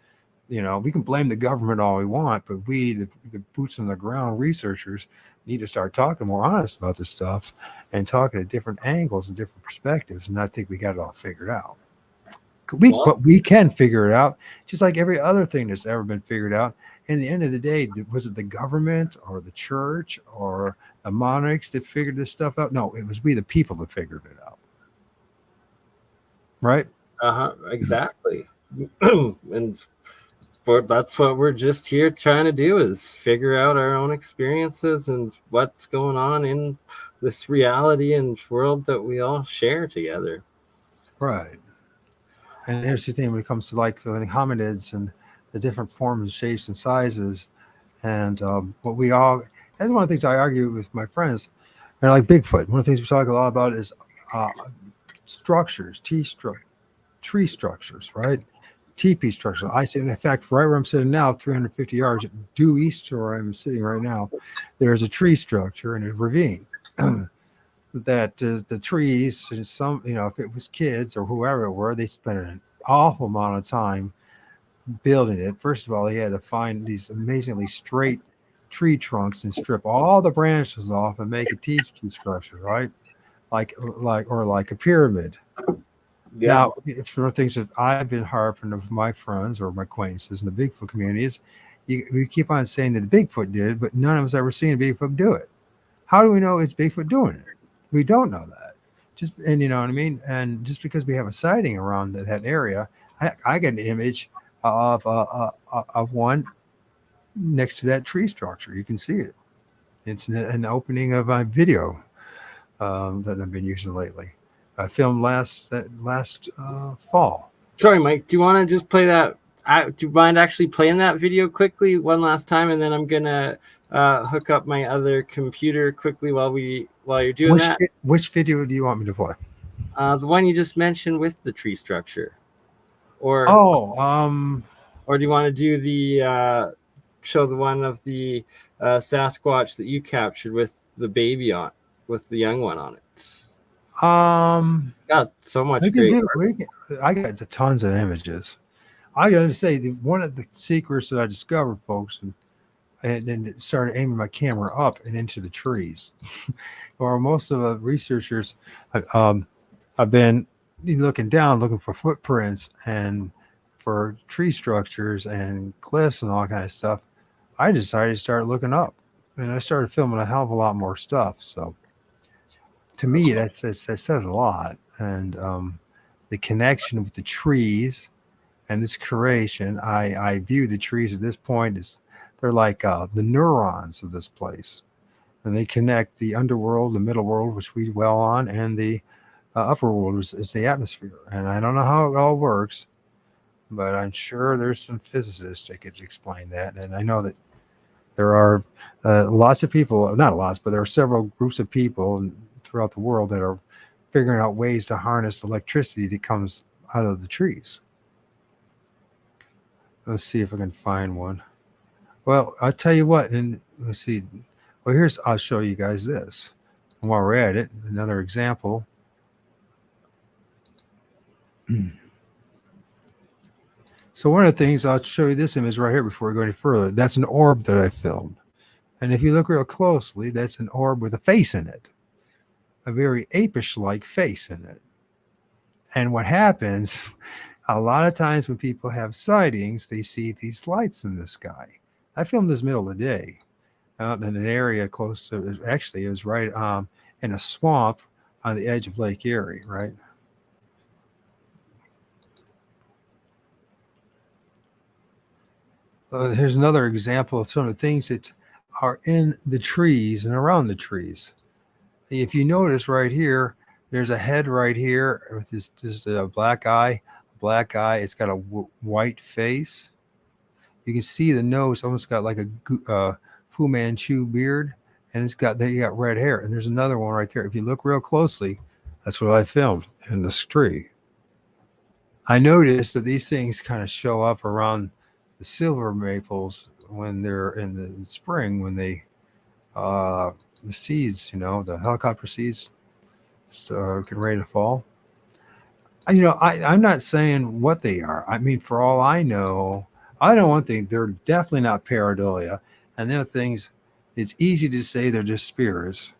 You know, we can blame the government all we want, but we, the boots on the ground researchers, need to start talking more honest about this stuff and talking at different angles and different perspectives. And I think we got it all figured out. But we can figure it out, just like every other thing that's ever been figured out. In the end of the day, was it the government or the church or the monarchs that figured this stuff out? No, it was we, the people, that figured it out. Right? Exactly. And that's what we're just here trying to do, is figure out our own experiences and what's going on in this reality and world that we all share together. Right. And here's the thing: when it comes to like the hominids and the different forms and shapes and sizes, and what we all, that's one of the things I argue with my friends. And like Bigfoot, one of the things we talk a lot about is structures, tree structures, right? TP structures. I say, in fact, right where I'm sitting now, 350 yards due east to where I'm sitting right now, there's a tree structure and a ravine. That the trees, and some, you know, if it was kids or whoever it were, they spent an awful amount of time building it. First of all, they had to find these amazingly straight tree trunks and strip all the branches off and make a T structure, right? Like a pyramid. Yeah. Now, if there are things that I've been harping of my friends or my acquaintances in the Bigfoot communities, we keep on saying that the Bigfoot did it, but none of us ever seen Bigfoot do it. How do we know it's Bigfoot doing it? We don't know that. And you know what I mean? And just because we have a sighting around that area, I get an image of one next to that tree structure. You can see it. It's an opening of a video that I've been using lately. I filmed last fall. Sorry, Mike. Do you want to just play that? Do you mind actually playing that video quickly one last time, and then I'm gonna hook up my other computer quickly while you're doing that. Which video do you want me to play? The one you just mentioned with the tree structure, or or do you want to do the show the one of the Sasquatch that you captured with the baby on, with the young one on it? Got so much great. I got the tons of images. I got to say, one of the secrets that I discovered, folks, and then started aiming my camera up and into the trees. Or most of the researchers, I've been looking down, looking for footprints and for tree structures and cliffs and all kind of stuff. I decided to start looking up, and I started filming a hell of a lot more stuff. So, to me, that says a lot. And the connection with the trees and this creation, I view the trees at this point as they're like the neurons of this place, and they connect the underworld, the middle world, which we dwell on, and the upper world is the atmosphere. And I don't know how it all works, but I'm sure there's some physicists that could explain that. And I know that there are lots of people, not lots, but there are several groups of people throughout the world that are figuring out ways to harness electricity that comes out of the trees. Let's see if I can find one. Well, I'll tell you what, and let's see. Well, I'll show you guys this. And while we're at it, another example. So one of the things, I'll show you this image right here before we go any further. That's an orb that I filmed. And if you look real closely, that's an orb with a face in it. A very apish-like face in it. And what happens, a lot of times when people have sightings, they see these lights in the sky. I filmed this middle of the day out in an area close to, actually it was right in a swamp on the edge of Lake Erie, right? Here's another example of some of the things that are in the trees and around the trees. If you notice right here, there's a head right here with this black eye. It's got a white face. You can see the nose almost got like a Fu Manchu beard, and you got red hair. And there's another one right there. If you look real closely, that's what I filmed in this tree. I noticed that these things kind of show up around the silver maples when they're in the spring, when they the seeds, the helicopter seeds getting ready to fall. I'm not saying what they are. I mean, for all I know one thing, they're definitely not pareidolia. And the other things, it's easy to say they're just spirits.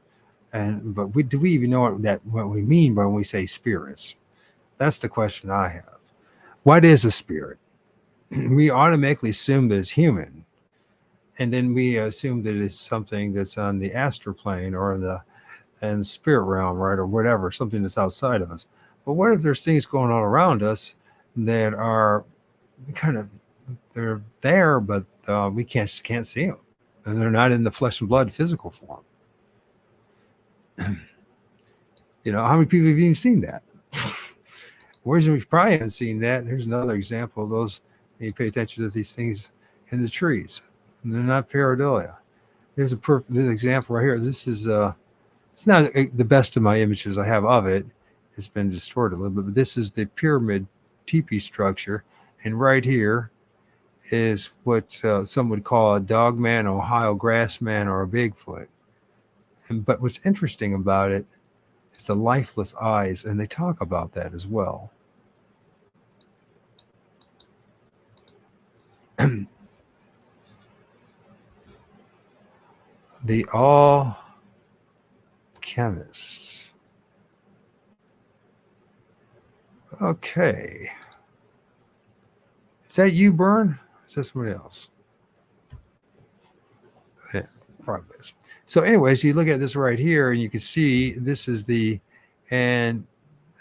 But do we even know what we mean when we say spirits? That's the question I have. What is a spirit? We automatically assume that it's human. And then we assume that it's something that's on the astral plane or the spirit realm, right? Or whatever, something that's outside of us. But what if there's things going on around us that are they're there, but we can't see them, and they're not in the flesh and blood physical form. How many people have even seen that? Whereas we probably haven't seen that. There's another example of those. You pay attention to these things in the trees. And they're not pareidolia. Here's a perfect example right here. This is it's not the best of my images I have of it. It's been distorted a little bit, but this is the pyramid teepee structure. And right here is what some would call a dogman, Ohio grassman, or a Bigfoot. But what's interesting about it is the lifeless eyes, and they talk about that as well. The Alchemist. Okay. Is that you, Burn? Is that somebody else? Yeah, probably is. So anyways, you look at this right here and you can see this is and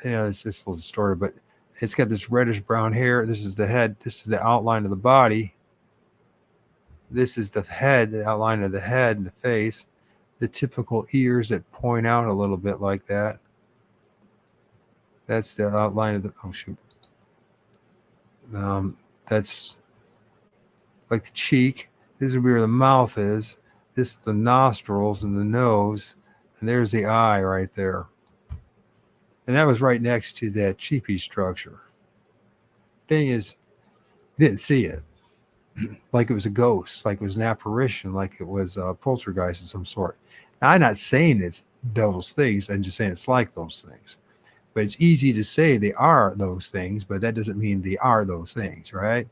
it's just a little distorted, but it's got this reddish brown hair. This is the head. This is the outline of the body. This is the head, the outline of the head and the face. The typical ears that point out a little bit like that. That's the outline of the, oh shoot. That's like the cheek. This is where the mouth is. This is the nostrils and the nose. And there's the eye right there. And that was right next to that cheepee structure. Thing is, you didn't see it. Like it was a ghost, like it was an apparition, like it was a poltergeist of some sort. Now, I'm not saying it's those things. I'm just saying it's like those things. But it's easy to say they are those things, but that doesn't mean they are those things, right?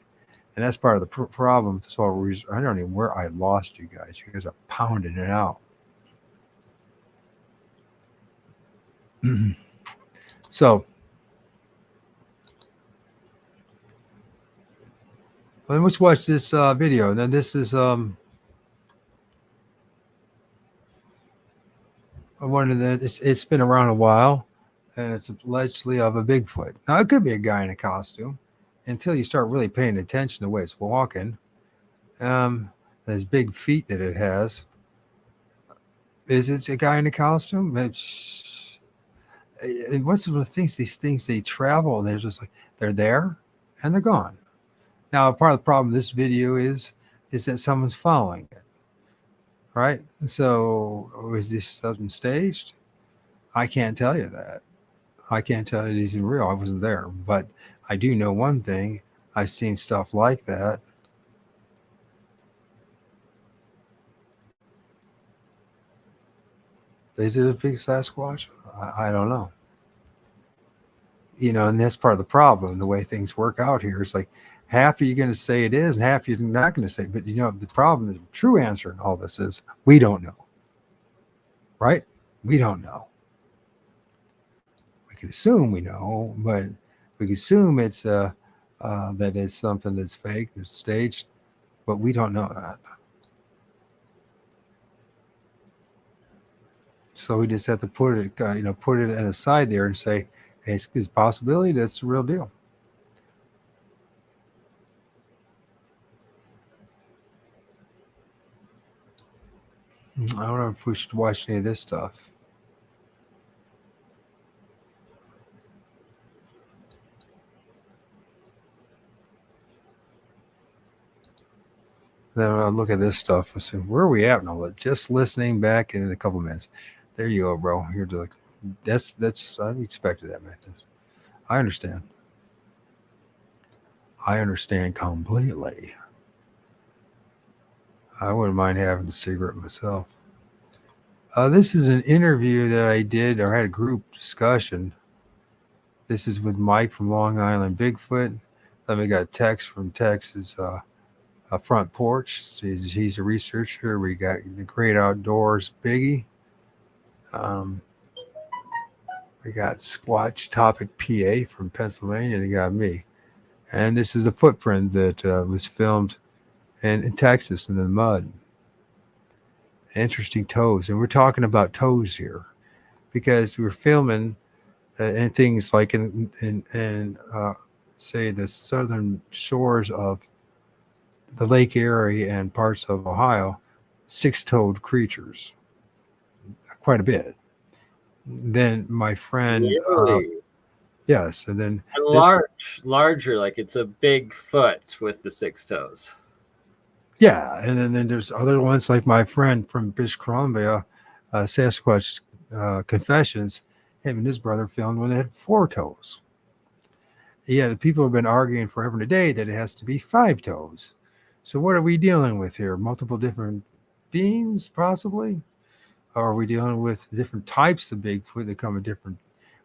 And that's part of the problem. So I don't know where I lost you guys. You guys are pounding it out. So, let's watch this video. And then this is one of the. It's been around a while, and it's allegedly of a Bigfoot. Now it could be a guy in a costume, until you start really paying attention to the way it's walking. Those big feet that it has. Is it a guy in a costume? What's the things? These things, they travel. They're just like they're there and they're gone. Now, part of the problem with this video is that someone's following it, right? So, is this something staged? I can't tell you that. I can't tell you it's real. I wasn't there, but I do know one thing. I've seen stuff like that. Is it a big Sasquatch? I don't know. And that's part of the problem. The way things work out here is like half of you going to say it is and half you're not going to say. But the problem, the true answer in all this is we don't know. Right? We don't know. We can assume we know, but we can assume it's that it's something that's fake, it's staged, but we don't know that. So we just have to put it aside there and say, hey, it's a possibility that's the real deal. I don't know if we should watch any of this stuff. Then I'll look at this stuff and say, where are we at now? Just listening back in a couple minutes. There you go, bro. You're like, that's I expected that, man. I understand. I understand completely. I wouldn't mind having a cigarette myself. This is an interview that I did or had a group discussion. This is with Mike from Long Island Bigfoot. Then we got Tex from Texas Front Porch. He's a researcher. We got the Great Outdoors Biggie. Um, we got Squatch Topic PA from Pennsylvania. They got me. And this is a footprint that was filmed in Texas in the mud. Interesting toes. And we're talking about toes here because we were filming and things like in say the southern shores of the Lake Erie and parts of Ohio, six-toed creatures, quite a bit. Then my friend, Really? yes, and then And this, larger, like it's a big foot with the 6 toes. yeah, and then there's other ones like my friend from British Columbia, Sasquatch Confessions. Him and his brother filmed when they had 4 toes. Yeah, people have been arguing forever and a day that it has to be 5 toes. So what are we dealing with here? Multiple different beings, possibly? Or are we dealing with different types of Bigfoot that come in different?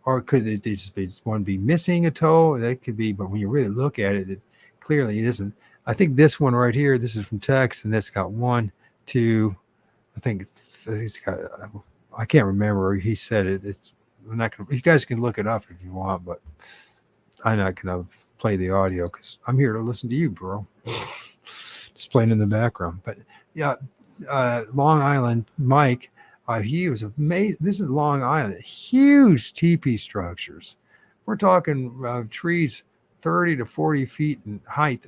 Or could it just be one be missing a toe? That could be, but when you really look at it, it clearly isn't. I think this one right here, this is from Tex, and that's got 1, 2. I think it's got. I can't remember. He said it. It's. I'm not gonna. You guys can look it up if you want, but I'm not gonna play the audio because I'm here to listen to you, bro. Just playing in the background. But yeah, Long Island Mike, he was amazing. This is Long Island, huge teepee structures. We're talking trees 30 to 40 feet in height,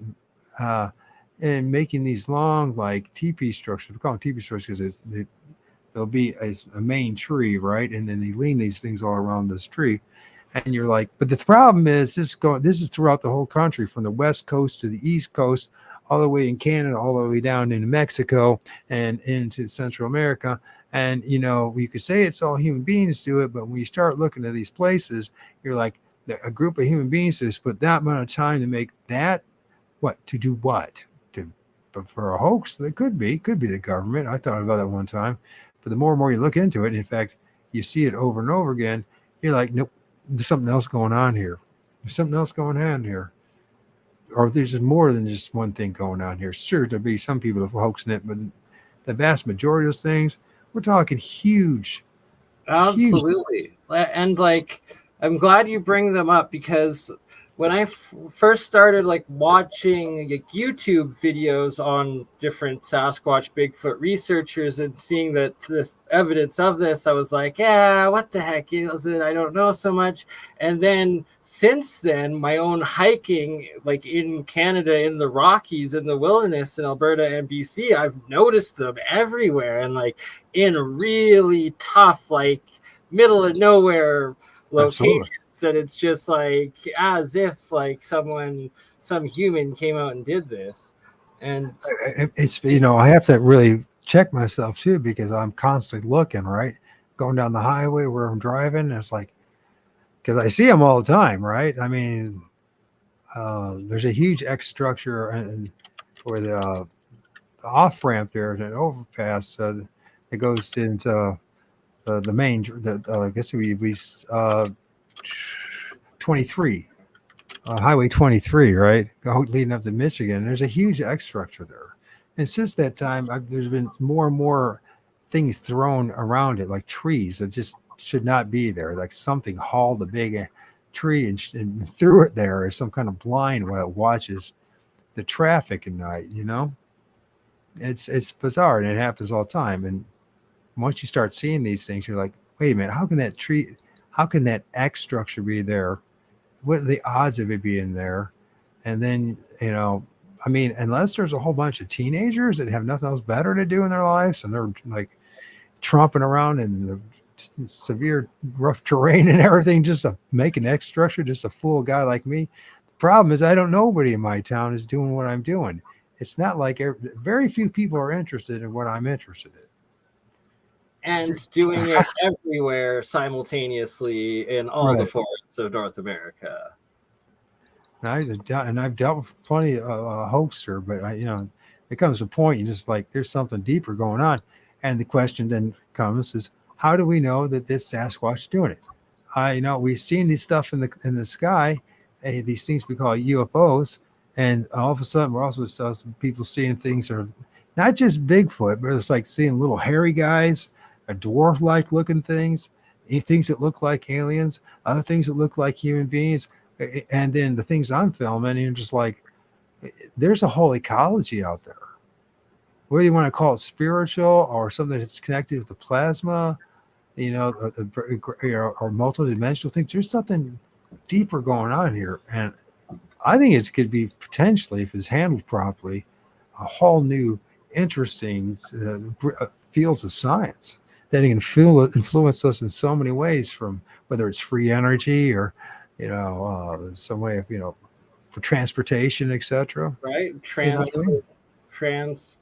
and making these long like teepee structures. We call them teepee structures because there'll be a main tree, right? And then they lean these things all around this tree. And you're like, but the problem is this is throughout the whole country, from the west coast to the east coast, all the way in Canada, all the way down into Mexico and into Central America. And you could say it's all human beings do it, but when you start looking at these places, you're like, a group of human beings has put that amount of time to make that to do what? But for a hoax, it could be the government. I thought about that one time, but the more and more you look into it, in fact, you see it over and over again. You're like, nope. There's something else going on here. There's something else going on here. Or there's just more than just one thing going on here. Sure, there'll be some people hoaxing it, but the vast majority of those things, we're talking huge. Absolutely. And like, I'm glad you bring them up because when I first started like watching like YouTube videos on different Sasquatch Bigfoot researchers and seeing that this evidence of this, I was like, yeah, what the heck is it? I don't know so much. And then since then, my own hiking, like in Canada, in the Rockies, in the wilderness, in Alberta and BC, I've noticed them everywhere and like in really tough, like middle of nowhere locations. Absolutely. That it's just like as if like some human came out and did this. And It's I have to really check myself too because I'm constantly looking, right, going down the highway where I'm driving. And it's like, because I see them all the time, right? I mean, there's a huge X structure and where the off ramp there, an overpass that goes into the main. I guess we 23, Highway 23, right, leading up to Michigan. There's a huge X structure there, and since that time, there's been more and more things thrown around it, like trees that just should not be there. Like something hauled a big tree and threw it there as some kind of blind while it watches the traffic at night. It's bizarre, and it happens all the time. And once you start seeing these things, you're like, wait a minute, how can that X structure be there? What are the odds of it being there? And then, I mean, unless there's a whole bunch of teenagers that have nothing else better to do in their lives and they're like tromping around in the severe rough terrain and everything just to make an X structure, just to fool a guy like me. The problem is I don't know nobody in my town is doing what I'm doing. It's not like very few people are interested in what I'm interested in. And doing it everywhere simultaneously in all the forests of North America. And I've dealt with plenty of hoaxer, but there comes a point you just like there's something deeper going on. And the question then comes is, how do we know that this Sasquatch is doing it? We've seen these stuff in the sky, these things we call UFOs, and all of a sudden we're also some people seeing things that are not just Bigfoot, but it's like seeing little hairy guys, a dwarf-like looking things, things that look like aliens, other things that look like human beings, and then the things I'm filming, and you're just like, there's a whole ecology out there. Whether you want to call it spiritual or something that's connected with the plasma, or multidimensional things. There's something deeper going on here, and I think it could be potentially, if it's handled properly, a whole new, interesting fields of science that can influence us in so many ways. From whether it's free energy or, some way of for transportation, etc. Right? You know what I mean? Trans.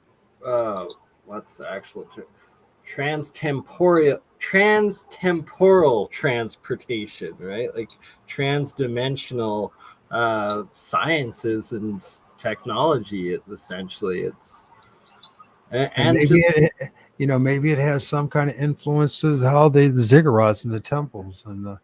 What's the actual term? Transtemporal transportation, right? Like transdimensional sciences and technology. Essentially, it's And maybe it has some kind of influence to how the ziggurats and the temples and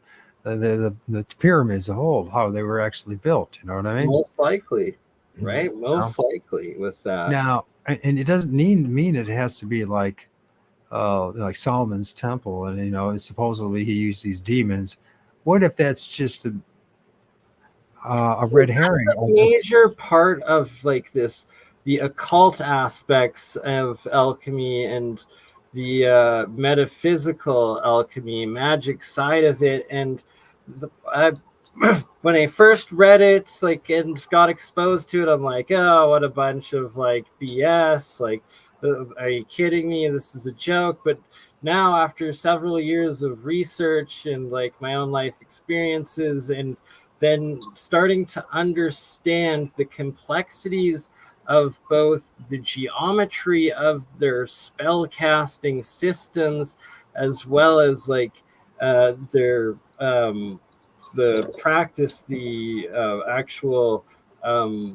the pyramids of old, how they were actually built. You know what I mean? most likely, right? Most likely with that. Now, and it doesn't mean it has to be like Solomon's temple, and it's supposedly he used these demons. What if that's just a red herring? A major part of like the occult aspects of alchemy and the metaphysical alchemy, magic side of it, and when I first read it, like, and got exposed to it, I'm like, oh, what a bunch of like BS! Like, are you kidding me? This is a joke. But now, after several years of research and like my own life experiences, and then starting to understand the complexities of both the geometry of their spell casting systems, as well as like their the practice, the actual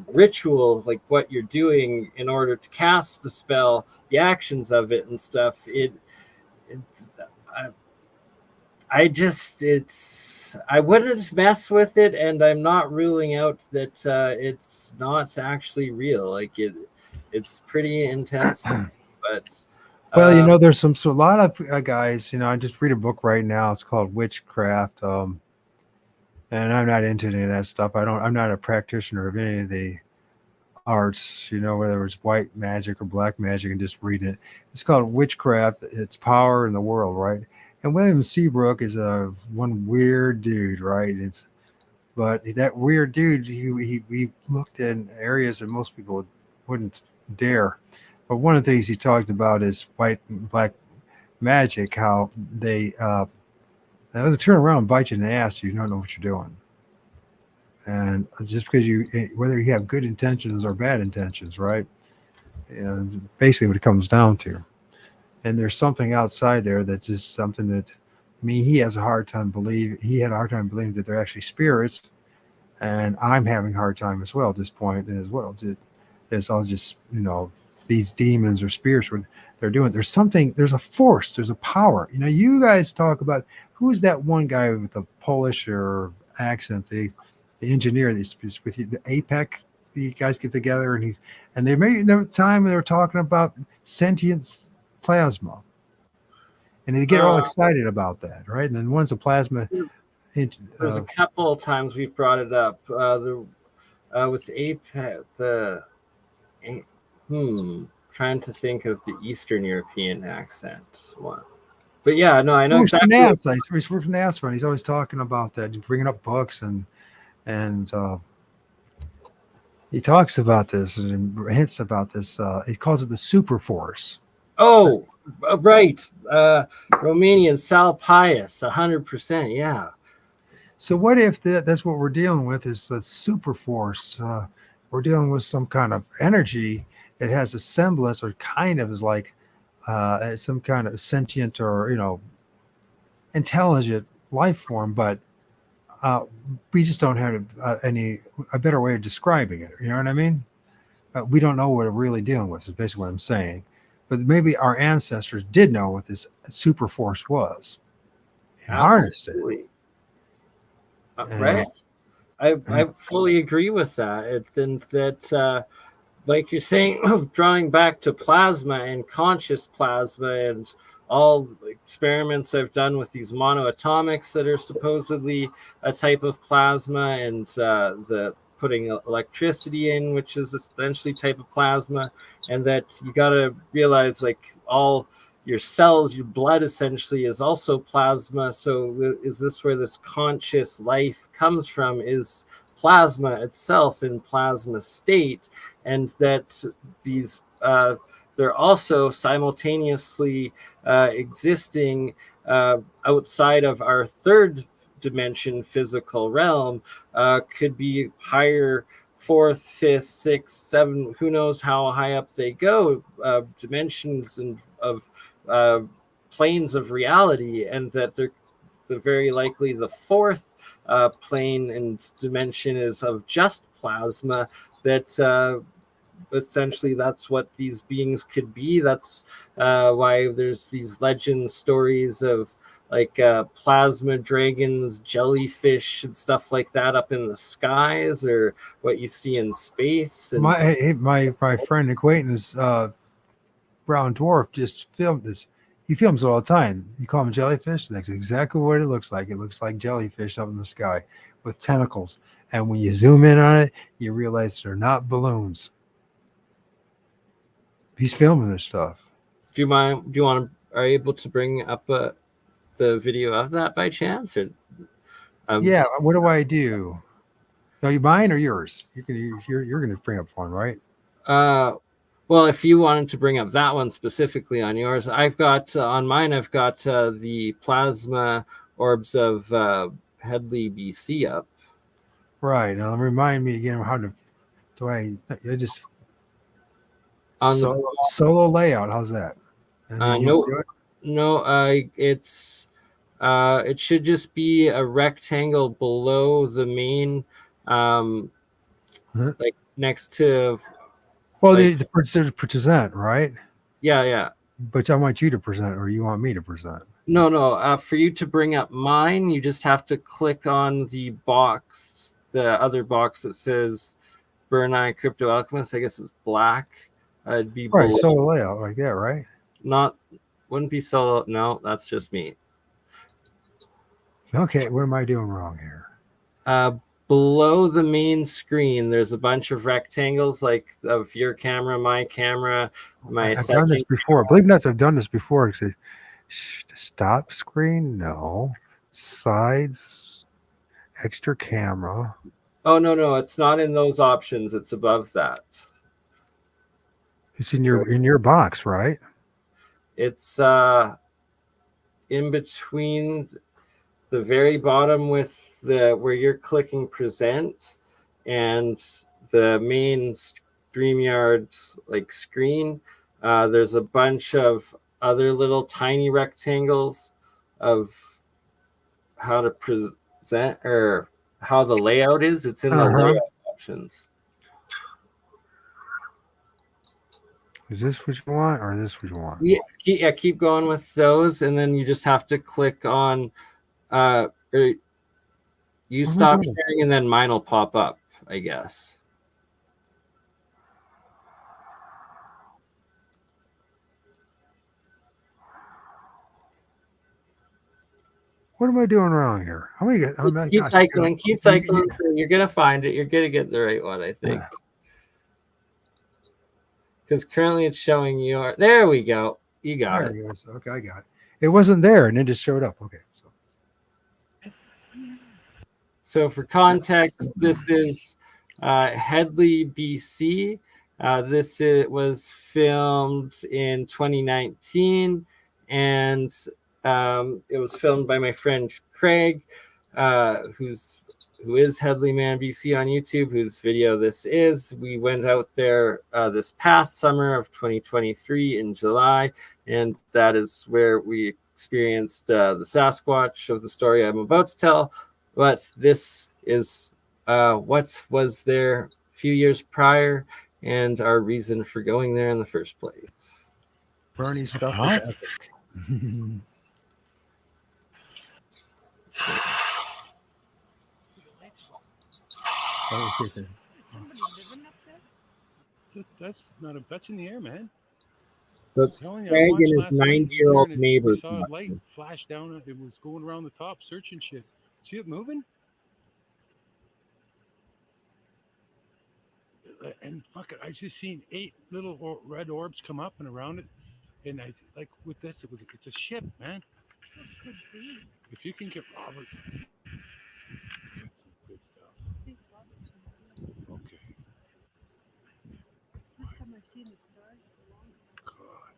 ritual, like what you're doing in order to cast the spell, the actions of it and stuff. I wouldn't mess with it, and I'm not ruling out that it's not actually real. Like it's pretty intense, but well, there's a lot of guys. I just read a book right now. It's called Witchcraft, and I'm not into any of that stuff. I'm not a practitioner of any of the arts. Whether it's white magic or black magic, and just read it. It's called Witchcraft. It's power in the world, right? And William Seabrook is one weird dude, right? But that weird dude, he looked in areas that most people wouldn't dare. But one of the things he talked about is white and black magic, how they turn around and bite you in the ass, you don't know what you're doing. And just because whether you have good intentions or bad intentions, right? And basically what it comes down to. And there's something outside there that's just something that, he had a hard time believing that they're actually spirits, and I'm having a hard time as well at this point as well. It's all just these demons or spirits. What they're doing. There's a force. There's a power. You guys talk about who's that one guy with the Polish or accent, the engineer that's with you, the APEC. You guys get together and they made a time when they were talking about sentient plasma, and they get all excited about that, right? And then once the plasma, there's a couple of times we've brought it up. With APEC, trying to think of the Eastern European accent one. But yeah, no, I know exactly. He's from NASA, and he's always talking about that. He's bringing up books and he talks about this and hints about this. He calls it the super force. Oh, right. Romanian Sal Pius, 100%. Yeah. So what if that's what we're dealing with is the super force? We're dealing with some kind of energy that has a semblance or kind of is like some kind of sentient or, intelligent life form, but we just don't have a better way of describing it. You know what I mean? We don't know what we're really dealing with is basically what I'm saying. but maybe our ancestors did know what this super force was and harnessed it. Absolutely. And, Right. I and fully agree with that. Like you're saying, drawing back to plasma and conscious plasma and all experiments I've done with these monoatomics that are supposedly a type of plasma, and the putting electricity in, which is essentially type of plasma, and that you got to realize like all your cells, your blood essentially is also plasma. So is this where this conscious life comes from? Is plasma itself in plasma state? And that these they're also simultaneously existing outside of our third dimension physical realm, could be higher, fourth, fifth, sixth, seventh, who knows how high up they go, dimensions and of planes of reality, and that they're very likely the fourth plane and dimension is of just plasma, that essentially that's what these beings could be. That's why there's these legend stories of like plasma dragons, jellyfish, and stuff like that up in the skies, or what you see in space. And my friend acquaintance, Brown Dwarf, just filmed this. He films it all the time. You call them jellyfish. That's exactly what it looks like. It looks like jellyfish up in the sky with tentacles. And when you zoom in on it, you realize they're not balloons. He's filming this stuff. do you mind? Do you want to? Are you able to bring up the video of that by chance? Or Yeah. What do I do? Are you mine or yours? You're gonna bring up one, right? Well, if you wanted to bring up that one specifically on yours, I've got on mine. I've got the plasma orbs of Headley, BC up. Right. Now remind me again how to. Do I just On solo layout? How's that? And then it's it should just be a rectangle below the main, like next to. Well, Like, the present, right? yeah. But I want you to present, or you want me to present? No. For you to bring up mine, you just have to click on the box, the other box that says BurnEye Crypto Alchemist. I guess it's black. It'd be Right, below. solo layout like that, right? Wouldn't be solo. No, that's just me. Okay, what am I doing wrong here? Below the main screen, there's a bunch of rectangles like of your camera, my camera, my I've done this before. Believe it or not, I've done this before. Stop screen, no. Sides, extra camera. Oh no, it's not in those options. It's above that. It's in your box, right? It's in between the very bottom with the where you're clicking present and the main StreamYard like screen. There's a bunch of other little tiny rectangles of how to present or how the layout is. It's in the layout options. Is this what you want, or this what you want? Yeah, keep going with those, and then you just have to click on or you stop sharing, and then mine will pop up, I guess. What am I doing wrong here? How many? Keep cycling. You're gonna find it. You're gonna get the right one, I think. Because currently it's showing your. There we go. You got it. Okay, I got it. It wasn't there, and it just showed up. Okay. So for context, this is Headley, BC. Was filmed in 2019, and it was filmed by my friend Craig, who is Headley Man BC on YouTube, whose video this is. We went out there this past summer of 2023 in July, and that is where we experienced the Sasquatch of the story I'm about to tell. But this is what was there a few years prior and our reason for going there in the first place. Bernie stuff is epic. Oh, okay. Somebody living up there? That's in the air, man. That's Telling you, I Craig watched and his last night. We were 90-year-old and neighbor. we saw a light flash down. It was going around the top, searching shit. See it moving? And fuck it, I just seen 8 little red orbs come up and around it. And I like with this, it's a ship, man. What could be? If you can get Robert, that's some good stuff. I think Robert's in the room. Okay. First time I've seen the stars in a long time. God.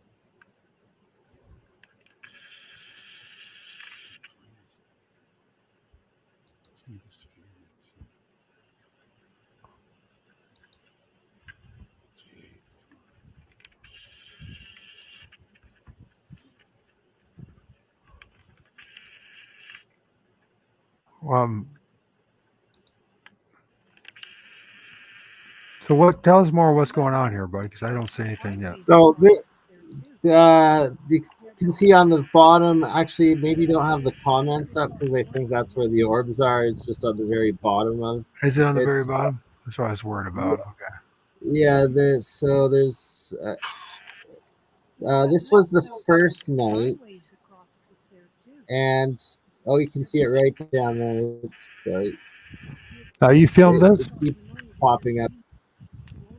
It's gonna disappear. So what? Tell us more. What's going on here, buddy? Because I don't see anything yet. So you can see on the bottom. Actually, maybe you don't have the comments up because I think that's where the orbs are. It's just on the very bottom of. Is it on the very bottom? That's what I was worried about. Okay. Yeah. There's. This was the first night, and you can see it right down there. Right. You filmed this? It keeps popping up.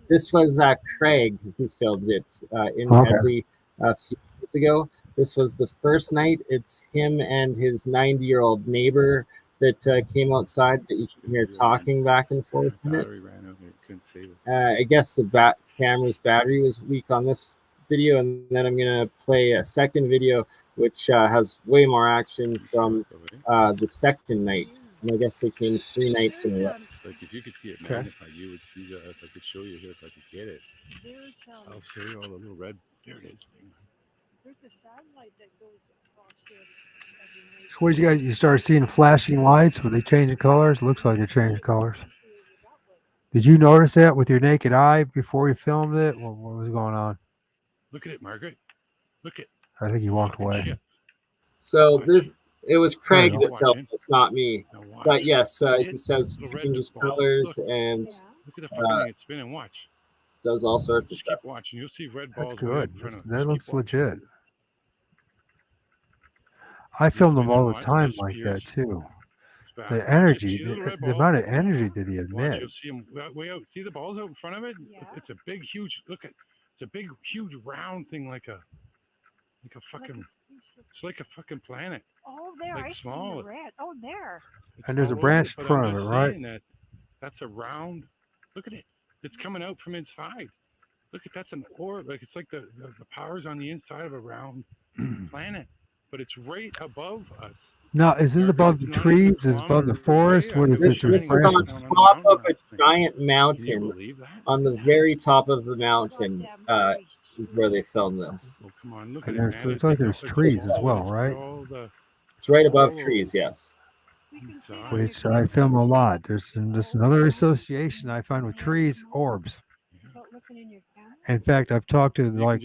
This was Craig who filmed it in Medley a few years ago. This was the first night. It's him and his 90-year-old neighbor that came outside that you can hear talking back and forth. I guess the camera's battery was weak on this video, and then I'm going to play a second video which has way more action from the second night. And I guess they came 3 nights in a row. Like if you could see it magnify, you would see that. If I could show you here, if I could get it, I'll show you all the little red. There it is. There's a satellite that goes across here every night. So what you start seeing flashing lights? Were they changing colors? Looks like they're changing colors. Did you notice that with your naked eye before you filmed it? What was going on? Look at it, Margaret. Look at. I think he walked away. Shit. So it was Craig that filmed it, not me. But yes, he says changes colors and look at the fucking thing. It's spinning. Watch. Does all sorts of stuff. Keep watching. You'll see red balls. That's good. Right That looks legit. I film them all the time like that too. The energy, the amount of energy that he emits. You'll see them way out. See the balls out in front of it? Yeah. It's a big, huge. Look at. It's a big, huge, round thing, like a fucking. It's like a fucking planet. Oh, there! Like I small. see the red. Oh, there. And there's a branch in front of it, right? That's a round. Look at it. It's coming out from inside. Look at that's an orb. Like it's like the power's on the inside of a round planet, but it's right above us. Now, is this above the trees? Is it above the forest? What is it? This is on top of a giant mountain. On the very top of the mountain is where they filmed this. Oh, come on, look and at it, looks like there's trees as well, right? It's right above trees, yes. Which I film a lot. There's another association I find with trees, orbs. In fact, I've talked to like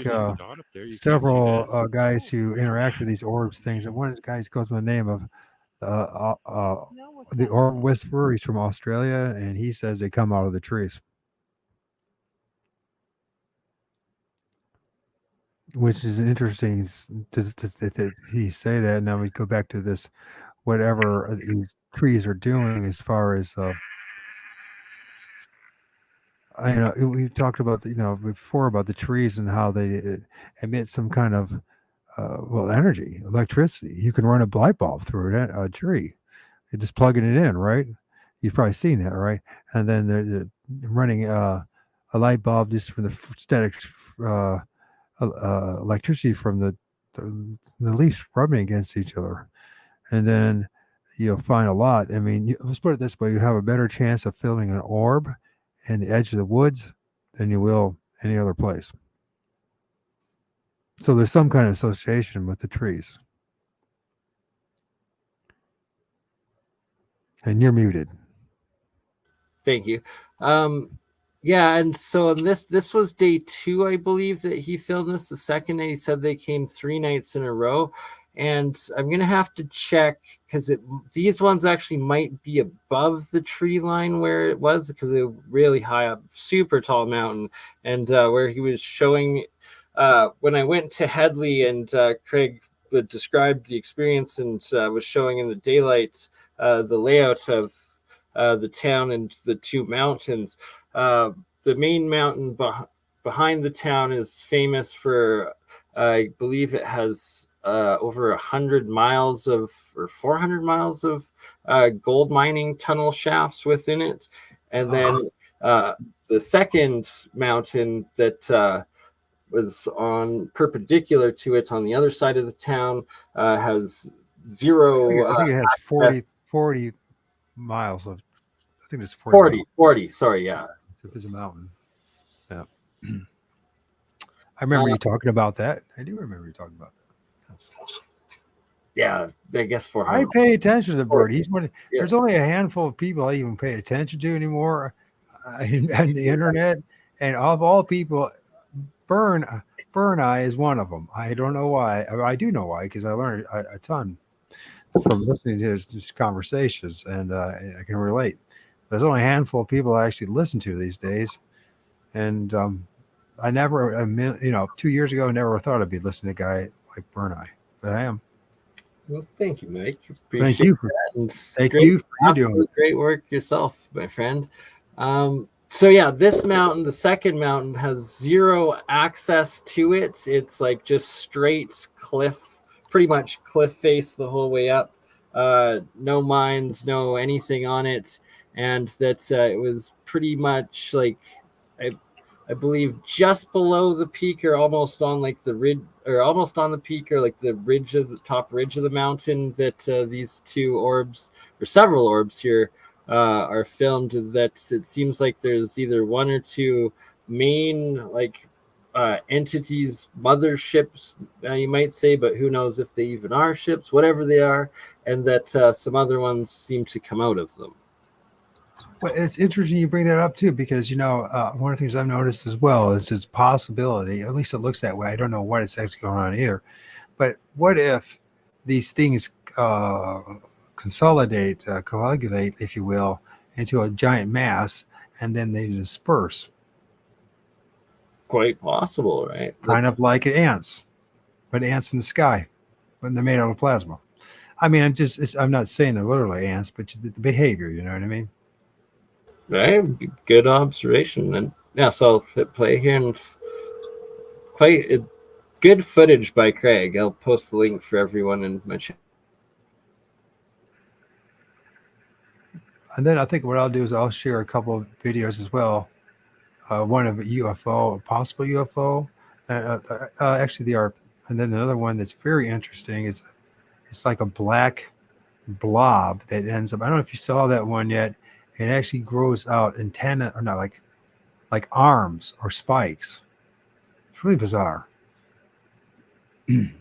several guys who interact with these orbs things, and one of the guys goes by the name of the Orb Whisperer. He's from Australia, and he says they come out of the trees, which is interesting that he say that. Now we go back to this, whatever these trees are doing as far as. We talked about before about the trees and how they emit some kind of energy, electricity. You can run a light bulb through a tree. You're just plugging it in, right? You've probably seen that, right? And then they're running a light bulb just from the static electricity from the leaves rubbing against each other, and then you'll find a lot. I mean, let's put it this way: you have a better chance of filming an orb in the edge of the woods than you will any other place. So there's some kind of association with the trees. And you're muted. Thank you. Yeah, and so this was day 2, I believe, that he filmed this. The second night, he said they came 3 nights in a row, and I'm gonna have to check because these ones actually might be above the tree line where it was, because they were really high up, super tall mountain, and where he was showing. When I went to Headley and Craig described the experience and was showing in the daylight the layout of the town and the 2 mountains. The main mountain behind the town is famous for, I believe it has over 100 miles of, or 400 miles of gold mining tunnel shafts within it. And then the second mountain that was on perpendicular to it on the other side of the town has zero I think it has access. 40 miles of. I think it's 40 40, miles. 40, sorry, yeah. If it's a mountain. Yeah. I remember you talking about that. I do remember you talking about that. Yeah, I guess I 400. pay attention to Bird. He's one. Yeah. There's only a handful of people I even pay attention to anymore on the internet, and of all people, BurnEye is one of them. I don't know why. I do know why, because I learned a ton from listening to his conversations, and I can relate. There's only a handful of people I actually listen to these days, and I never, 2 years ago, I never thought I'd be listening to a guy like BurnEye, but I am. Well, thank you, Mike. Thank Appreciate you for that. And thank great, you for you doing absolute it. great work yourself, my friend. So yeah, this mountain, the second mountain, has zero access to it. It's like just straight cliff, pretty much cliff face the whole way up. No mines, no anything on it, and that it was pretty much like I I believe just below the peak, or almost on like the ridge, or almost on the peak, or like the ridge of the top ridge of the mountain, that these 2 orbs, or several orbs here, are filmed. That it seems like there's either 1 or 2 main like entities, motherships, you might say, but who knows if they even are ships, whatever they are, and that some other ones seem to come out of them. Well, it's interesting you bring that up too, because one of the things I've noticed as well is its possibility. At least it looks that way. I don't know what it's actually going on here, but what if these things coagulate, if you will, into a giant mass, and then they disperse, Quite possible, right? kind of like ants, but ants in the sky, when they're made out of plasma. I mean, I'm not saying they're literally ants, but the behavior, you know what I mean? Right, good observation. And yeah, so I'll hit play here, and quite good footage by Craig. I'll post the link for everyone in my chat. And then I think what I'll do is I'll share a couple of videos as well. One of a UFO, a possible UFO. Actually, they are. And then another one that's very interesting is it's like a black blob that ends up. I don't know if you saw that one yet. It actually grows out antenna, or not, like arms or spikes. It's really bizarre. That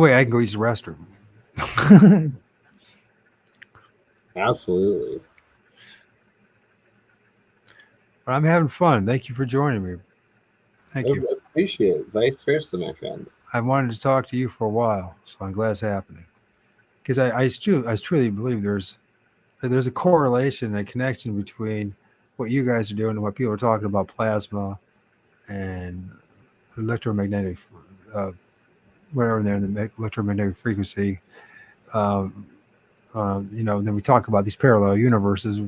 way I can go use the restroom. Absolutely. But I'm having fun. Thank you for joining me. Thank you. I appreciate it. Vice versa, my friend. I wanted to talk to you for a while, so I'm glad it's happening. Because I truly believe there's a correlation and a connection between what you guys are doing and what people are talking about plasma and electromagnetic, whatever they're in the electromagnetic frequency. Then we talk about these parallel universes,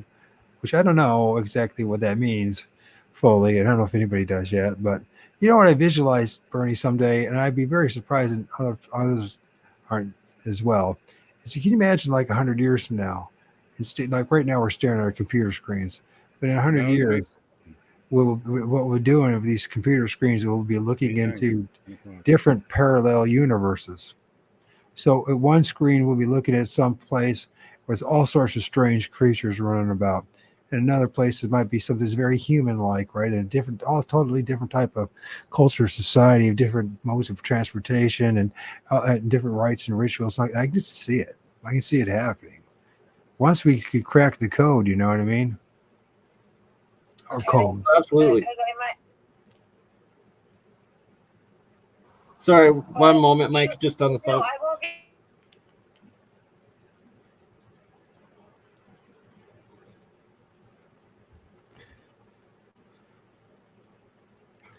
which I don't know exactly what that means fully. I don't know if anybody does yet, but you know what I visualized, Bernie, someday, and I'd be very surprised, and others aren't as well. Is, can you imagine like 100 years from now? Like right now, we're staring at our computer screens, but in 100 years, what we're doing with these computer screens, we'll be looking into different parallel universes. So at one screen, we'll be looking at some place with all sorts of strange creatures running about. In another place, it might be something that's very human-like, right? And totally different type of culture, society, of different modes of transportation, and different rites and rituals. I can just see it. I can see it happening. Once we could crack the code, you know what I mean? or codes. Absolutely. Sorry, one moment, Mike, just on the phone.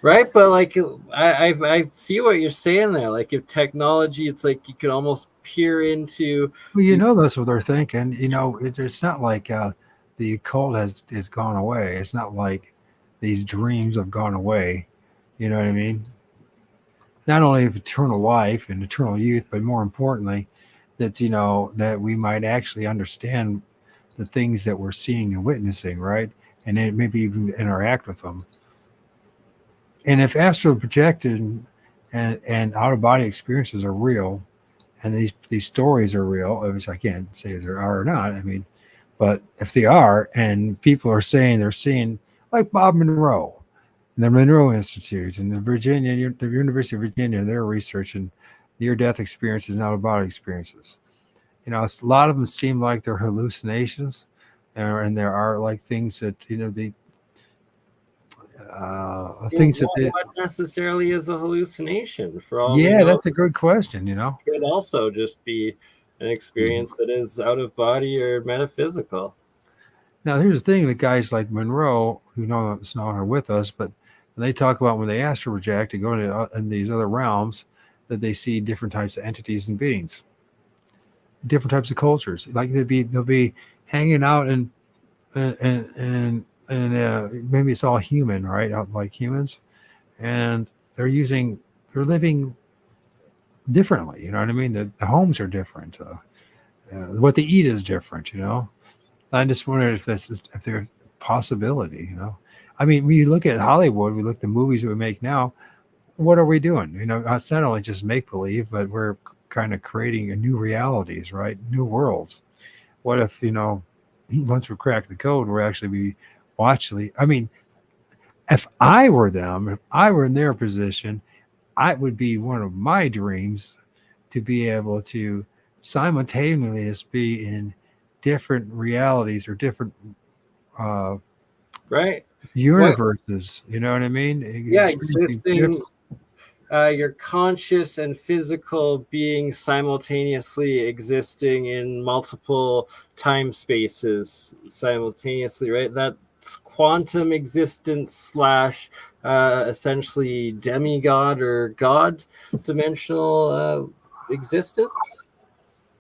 Right, but like I see what you're saying there. Like if technology, it's like you could almost peer into. Well, that's what they're thinking. It's not like the occult has gone away. It's not like these dreams have gone away. You know what I mean? Not only of eternal life and eternal youth, but more importantly, that that we might actually understand the things that we're seeing and witnessing, right? And then maybe even interact with them. And if astral projected and out of body experiences are real, and these stories are real, which I can't say if they are or not. I mean, but if they are, and people are saying they're seeing, like Bob Monroe and the Monroe Institute and the University of Virginia, they're researching near-death experiences and out-of-body experiences. A lot of them seem like they're hallucinations, and there are like things that the things that they, what necessarily is a hallucination? For all we yeah, know, that's a good question. it could also just be an experience that is out of body or metaphysical. Now, here's the thing: the guys like Monroe, who know it's not are with us, but they talk about when they astral project and go into in these other realms, that they see different types of entities and beings, different types of cultures. Like they'll be hanging out and maybe it's all human, right? Like humans, and they're living differently. You know what I mean? The homes are different. What they eat is different. I just wondered if there's a possibility. I mean, when you look at Hollywood, we look at the movies that we make now. What are we doing? It's not only just make believe, but we're kind of creating a new realities, right? New worlds. What if once we crack the code, we're actually be watching? I mean, if I were them, if I were in their position, I would be one of my dreams to be able to simultaneously be in different realities or different Right. universes. You know what I mean? Yeah, existing your conscious and physical being simultaneously existing in multiple time spaces simultaneously, right? That's quantum existence slash essentially demigod or god dimensional existence.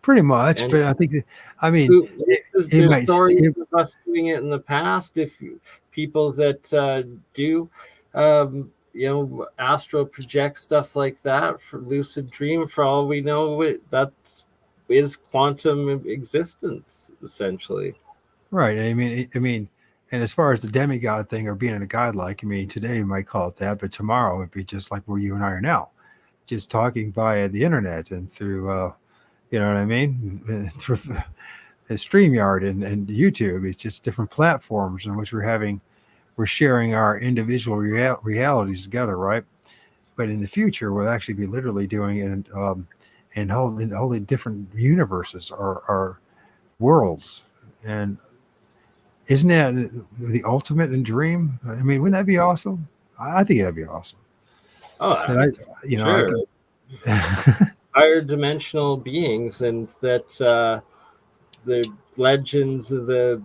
Pretty much, And but I think, I mean, it there's might. stories of us doing it in the past. If people that do, astral project stuff like that for lucid dream, for all we know, that is quantum existence essentially. Right. I mean, and as far as the demigod thing or being a godlike, I mean, today you might call it that, but tomorrow it'd be just like where you and I are now, just talking via the internet and through, you know what I mean, through StreamYard and YouTube. It's just different platforms in which we're sharing our individual realities together, right? But in the future, we'll actually be literally doing it and holding different universes or worlds. And isn't that the ultimate in dream? I mean, wouldn't that be awesome? I think that'd be awesome. Oh, sure. Higher dimensional beings, and that the legends of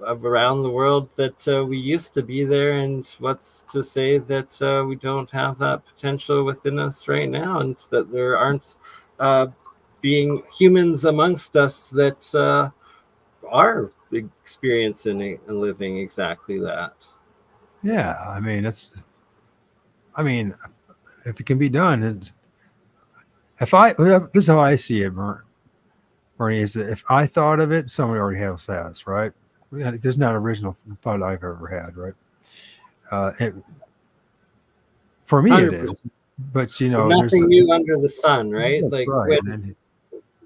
around the world that we used to be there, and what's to say that we don't have that potential within us right now, and that there aren't being humans amongst us that are experiencing and living exactly that. Yeah, I mean, if it can be done, this is how I see it, Bernie, is that if I thought of it, somebody already has, right? There's not original thought I've ever had, right? For me, 100%. It is, but there's nothing new under the sun, right? Like right.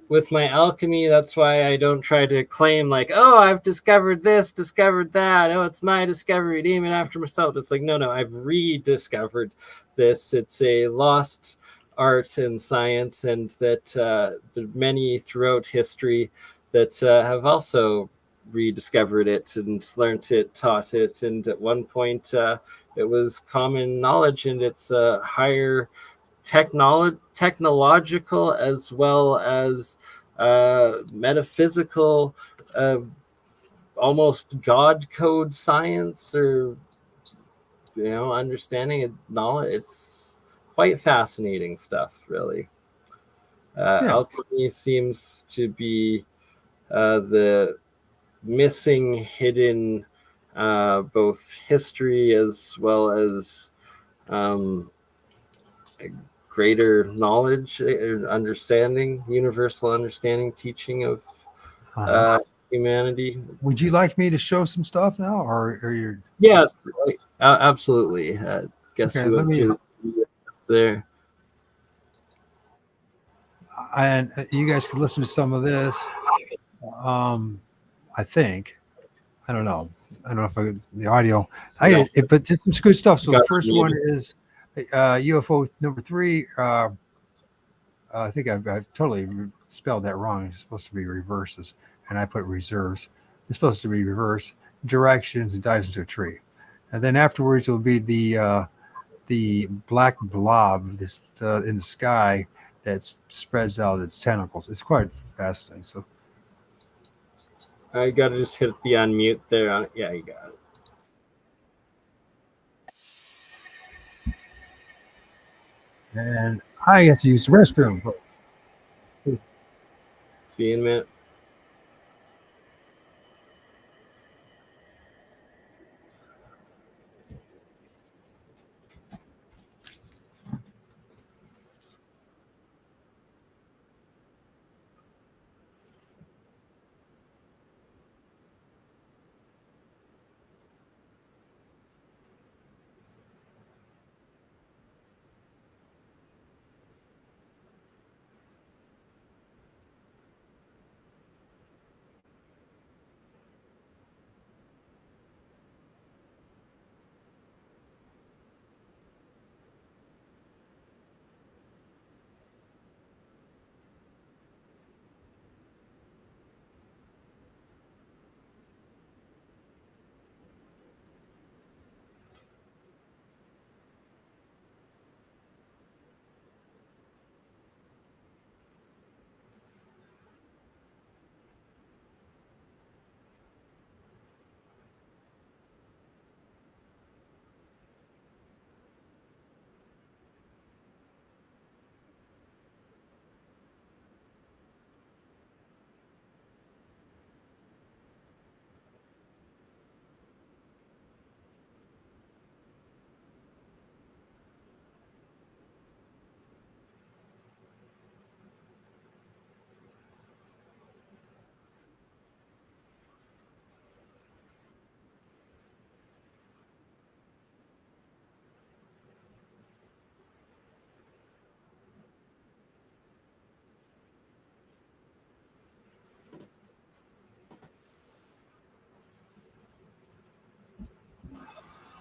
With my alchemy, that's why I don't try to claim like, oh, I've discovered this, discovered that. Oh, it's my discovery, name it after myself. It's like, no, I've rediscovered this. It's a lost art and science, and that there are many throughout history that have also rediscovered it and learned it, taught it, and at one point it was common knowledge, and it's a higher technological as well as metaphysical, almost God code science, or understanding and knowledge. It's quite fascinating stuff, really. Yeah. Alchemy seems to be the missing, hidden, both history as well as greater knowledge, understanding, universal understanding, teaching of humanity. Would you like me to show some stuff now, or you're? Yes, absolutely. Guess Okay, we let went me. through there. And you guys could listen to some of this. I think. I don't know. I don't know if the audio. But just some good stuff. So the first one is UFO number 3. I think I've totally spelled that wrong. It's supposed to be reverses, and I put reserves. It's supposed to be reverse directions and dives into a tree, and then afterwards will be the black blob this in the sky that spreads out its tentacles. It's quite fascinating. So I gotta just hit the unmute there. Yeah, you got it. and I have to use the restroom. See you in a minute.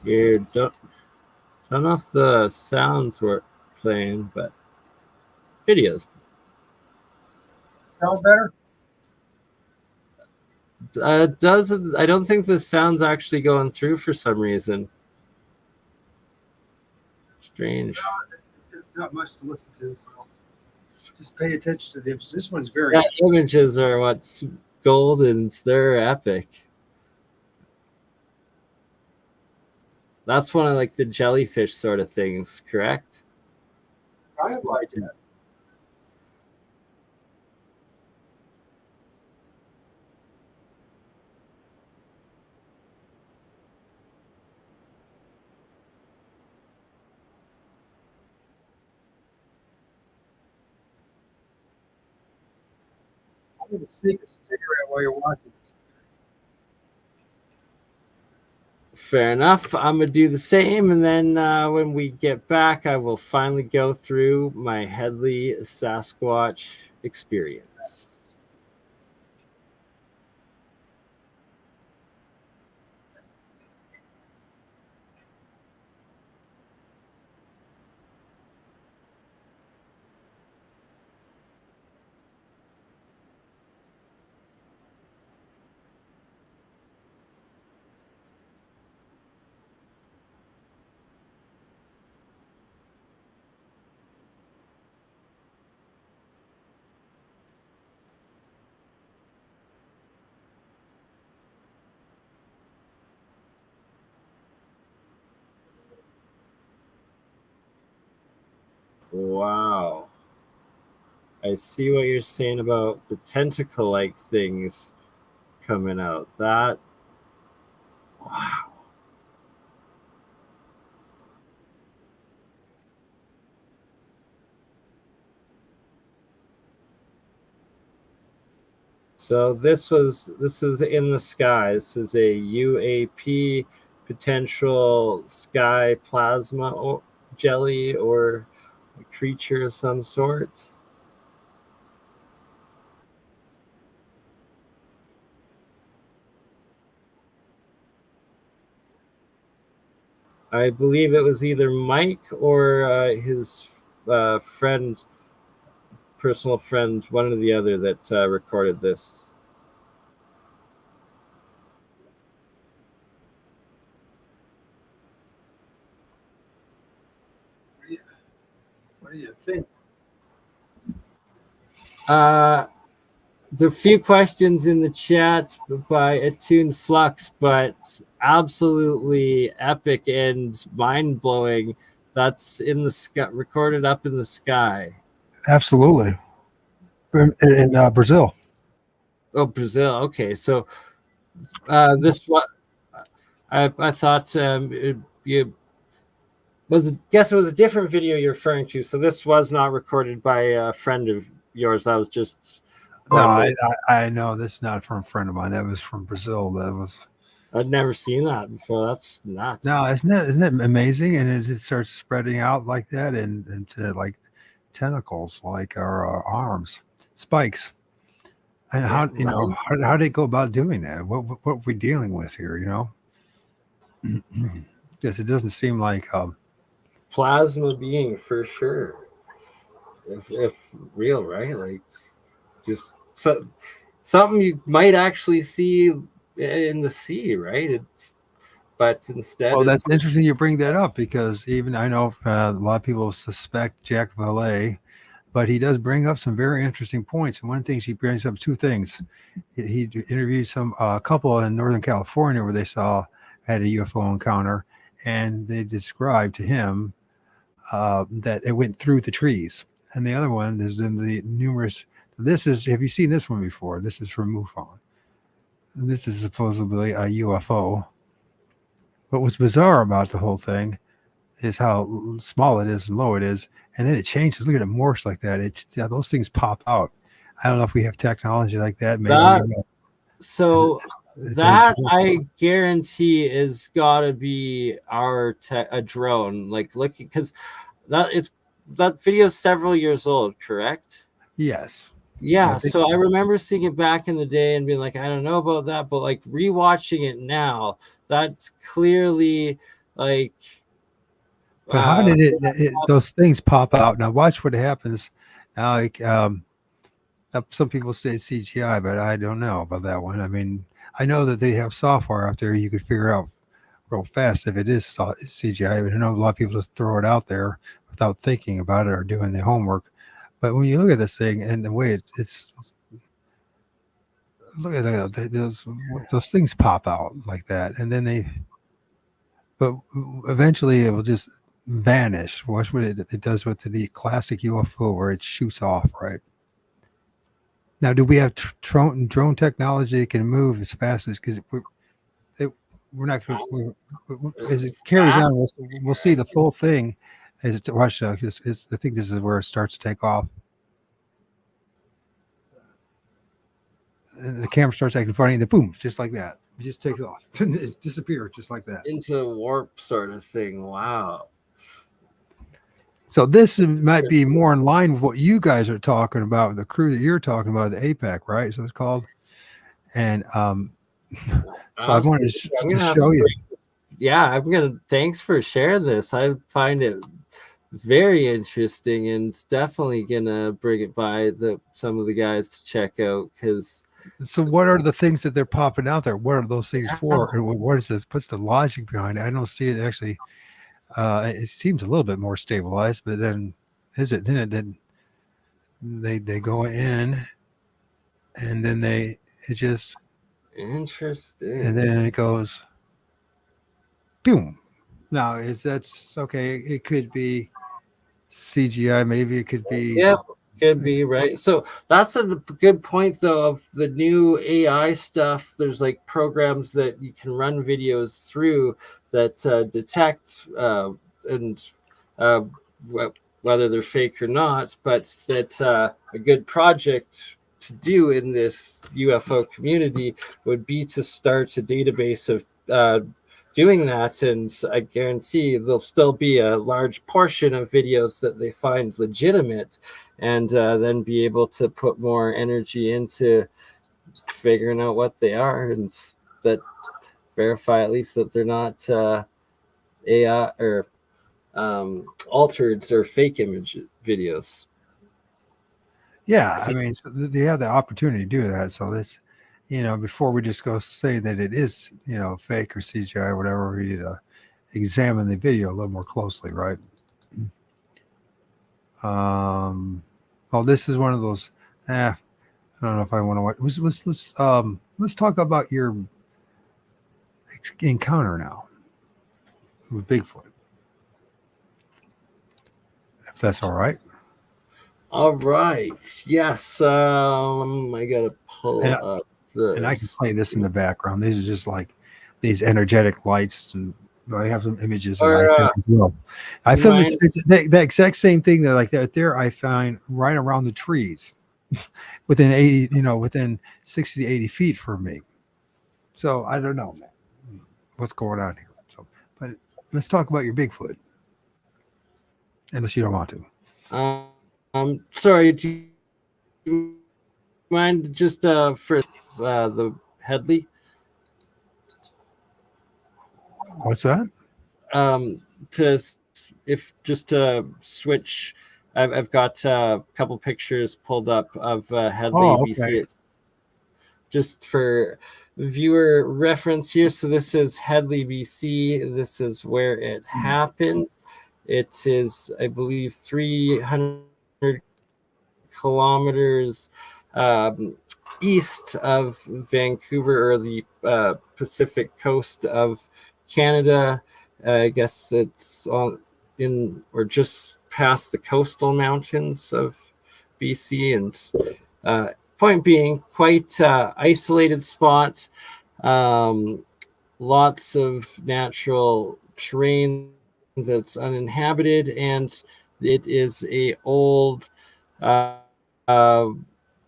You don't know if the sounds were playing, but videos. Sound better? Doesn't. I don't think the sound's actually going through for some reason. Strange. There's not much to listen to, so just pay attention to the. This one's very. Yeah, images are what's gold, and they're epic. That's one of like the jellyfish sort of things, correct? Kind of like that. I'm going to sneak a cigarette while you're watching. Fair enough. I'm gonna do the same, and then when we get back, I will finally go through my Headley Sasquatch experience. Wow. I see what you're saying about the tentacle-like things coming out. That, wow. So this is in the sky. This is a UAP, potential sky plasma jelly or a creature of some sort. I believe it was either Mike or his friend, personal friend, one or the other, that recorded this. What do you think? The few questions in the chat by Attuned Flux, but absolutely epic and mind blowing. That's in the sky, recorded up in the sky. Absolutely. In Brazil. Oh, Brazil. Okay, so this what I thought you was. Guess it was a different video you're referring to. So this was not recorded by a friend of yours. That was just. No, I know this is not from a friend of mine. That was from Brazil. That was. I'd never seen that before. That's nuts. No, isn't it amazing? And it starts spreading out like that and into like tentacles, like our arms, spikes. And how how did it go about doing that? What are we dealing with here? Because it doesn't seem like plasma being for sure. If real, right? Like just something you might actually see in the sea, right? But instead, that's interesting you bring that up, because even I know a lot of people suspect Jack Valet, but he does bring up some very interesting points. And one thing he brings up, two things. He interviewed a couple in Northern California where they had a UFO encounter, and they described to him that it went through the trees. And the other one is in the numerous. Have you seen this one before? This is from MUFON. And this is supposedly a UFO. What was bizarre about the whole thing is how small it is and low it is, and then it changes. Look at it morphs like that. Those things pop out. I don't know if we have technology like that. Maybe. That I guarantee is got to be a drone. Like looking, because that video is several years old, correct? Yes. Yeah, so I remember seeing it back in the day and being like, I don't know about that, but like rewatching it now, that's clearly like. But how did those things pop out? Now watch what happens. Now, like, some people say CGI, but I don't know about that one. I mean, I know that they have software out there you could figure out real fast if it is CGI. But I know a lot of people just throw it out there without thinking about it or doing the homework. But when you look at this thing and the way it's look at those things pop out like that, and then but eventually it will just vanish. Watch what it does with the classic UFO, where it shoots off, right? Now, do we have drone technology that can move as fast as, because we're not as it carries on, we'll see the full thing as it watch. I think this is where it starts to take off. And the camera starts acting funny, and then boom, just like that, it just takes off. It disappears just like that into warp sort of thing. Wow. So this might be more in line with what you guys are talking about, the crew that you're talking about, the APAC, right? So it's called. And so I wanted to show you. Yeah, thanks for sharing this. I find it very interesting, and definitely gonna bring it by some of the guys to check out. So what are the things that they're popping out there? What are those things for? And what's the logic behind it? I don't see it actually. It seems a little bit more stabilized, but then then they go in, and then it just interesting, and then it goes boom. Now that's okay. It could be CGI. Maybe it could be. Yeah, could be right. So that's a good point, though, of the new AI stuff. There's like programs that you can run videos through that detect and uh, whether they're fake or not. But that a good project to do in this UFO community would be to start a database of doing that, and I guarantee there'll still be a large portion of videos that they find legitimate, and then be able to put more energy into figuring out what they are, and that verify at least that they're not AI or altered or fake image videos. Yeah, I mean, so they have the opportunity to do that. So that's, before we just go say that it is, fake or CGI or whatever, we need to examine the video a little more closely, right? Well, this is one of those. I don't know if I want to watch. Let's talk about your encounter now with Bigfoot, if that's all right. All right. Yes. I gotta pull up this. And I can play this in the background. These are just like these energetic lights. And I have some images that I found as well. I found the exact same thing that like that there. I find right around the trees, within 80, within 60 to 80 feet from me. So I don't know, man, what's going on here. So, but let's talk about your Bigfoot, unless you don't want to. Sorry, do you mind just for the Headley? What's that? To switch, I've got a couple pictures pulled up of Headley, okay. BC. It's just for viewer reference here. So this is Headley, BC. This is where it happened. It is, I believe, 300 kilometers east of Vancouver, or the Pacific coast of Canada. I guess it's in or just past the coastal mountains of BC, and point being, quite isolated spot. Lots of natural terrain that's uninhabited, and it is a old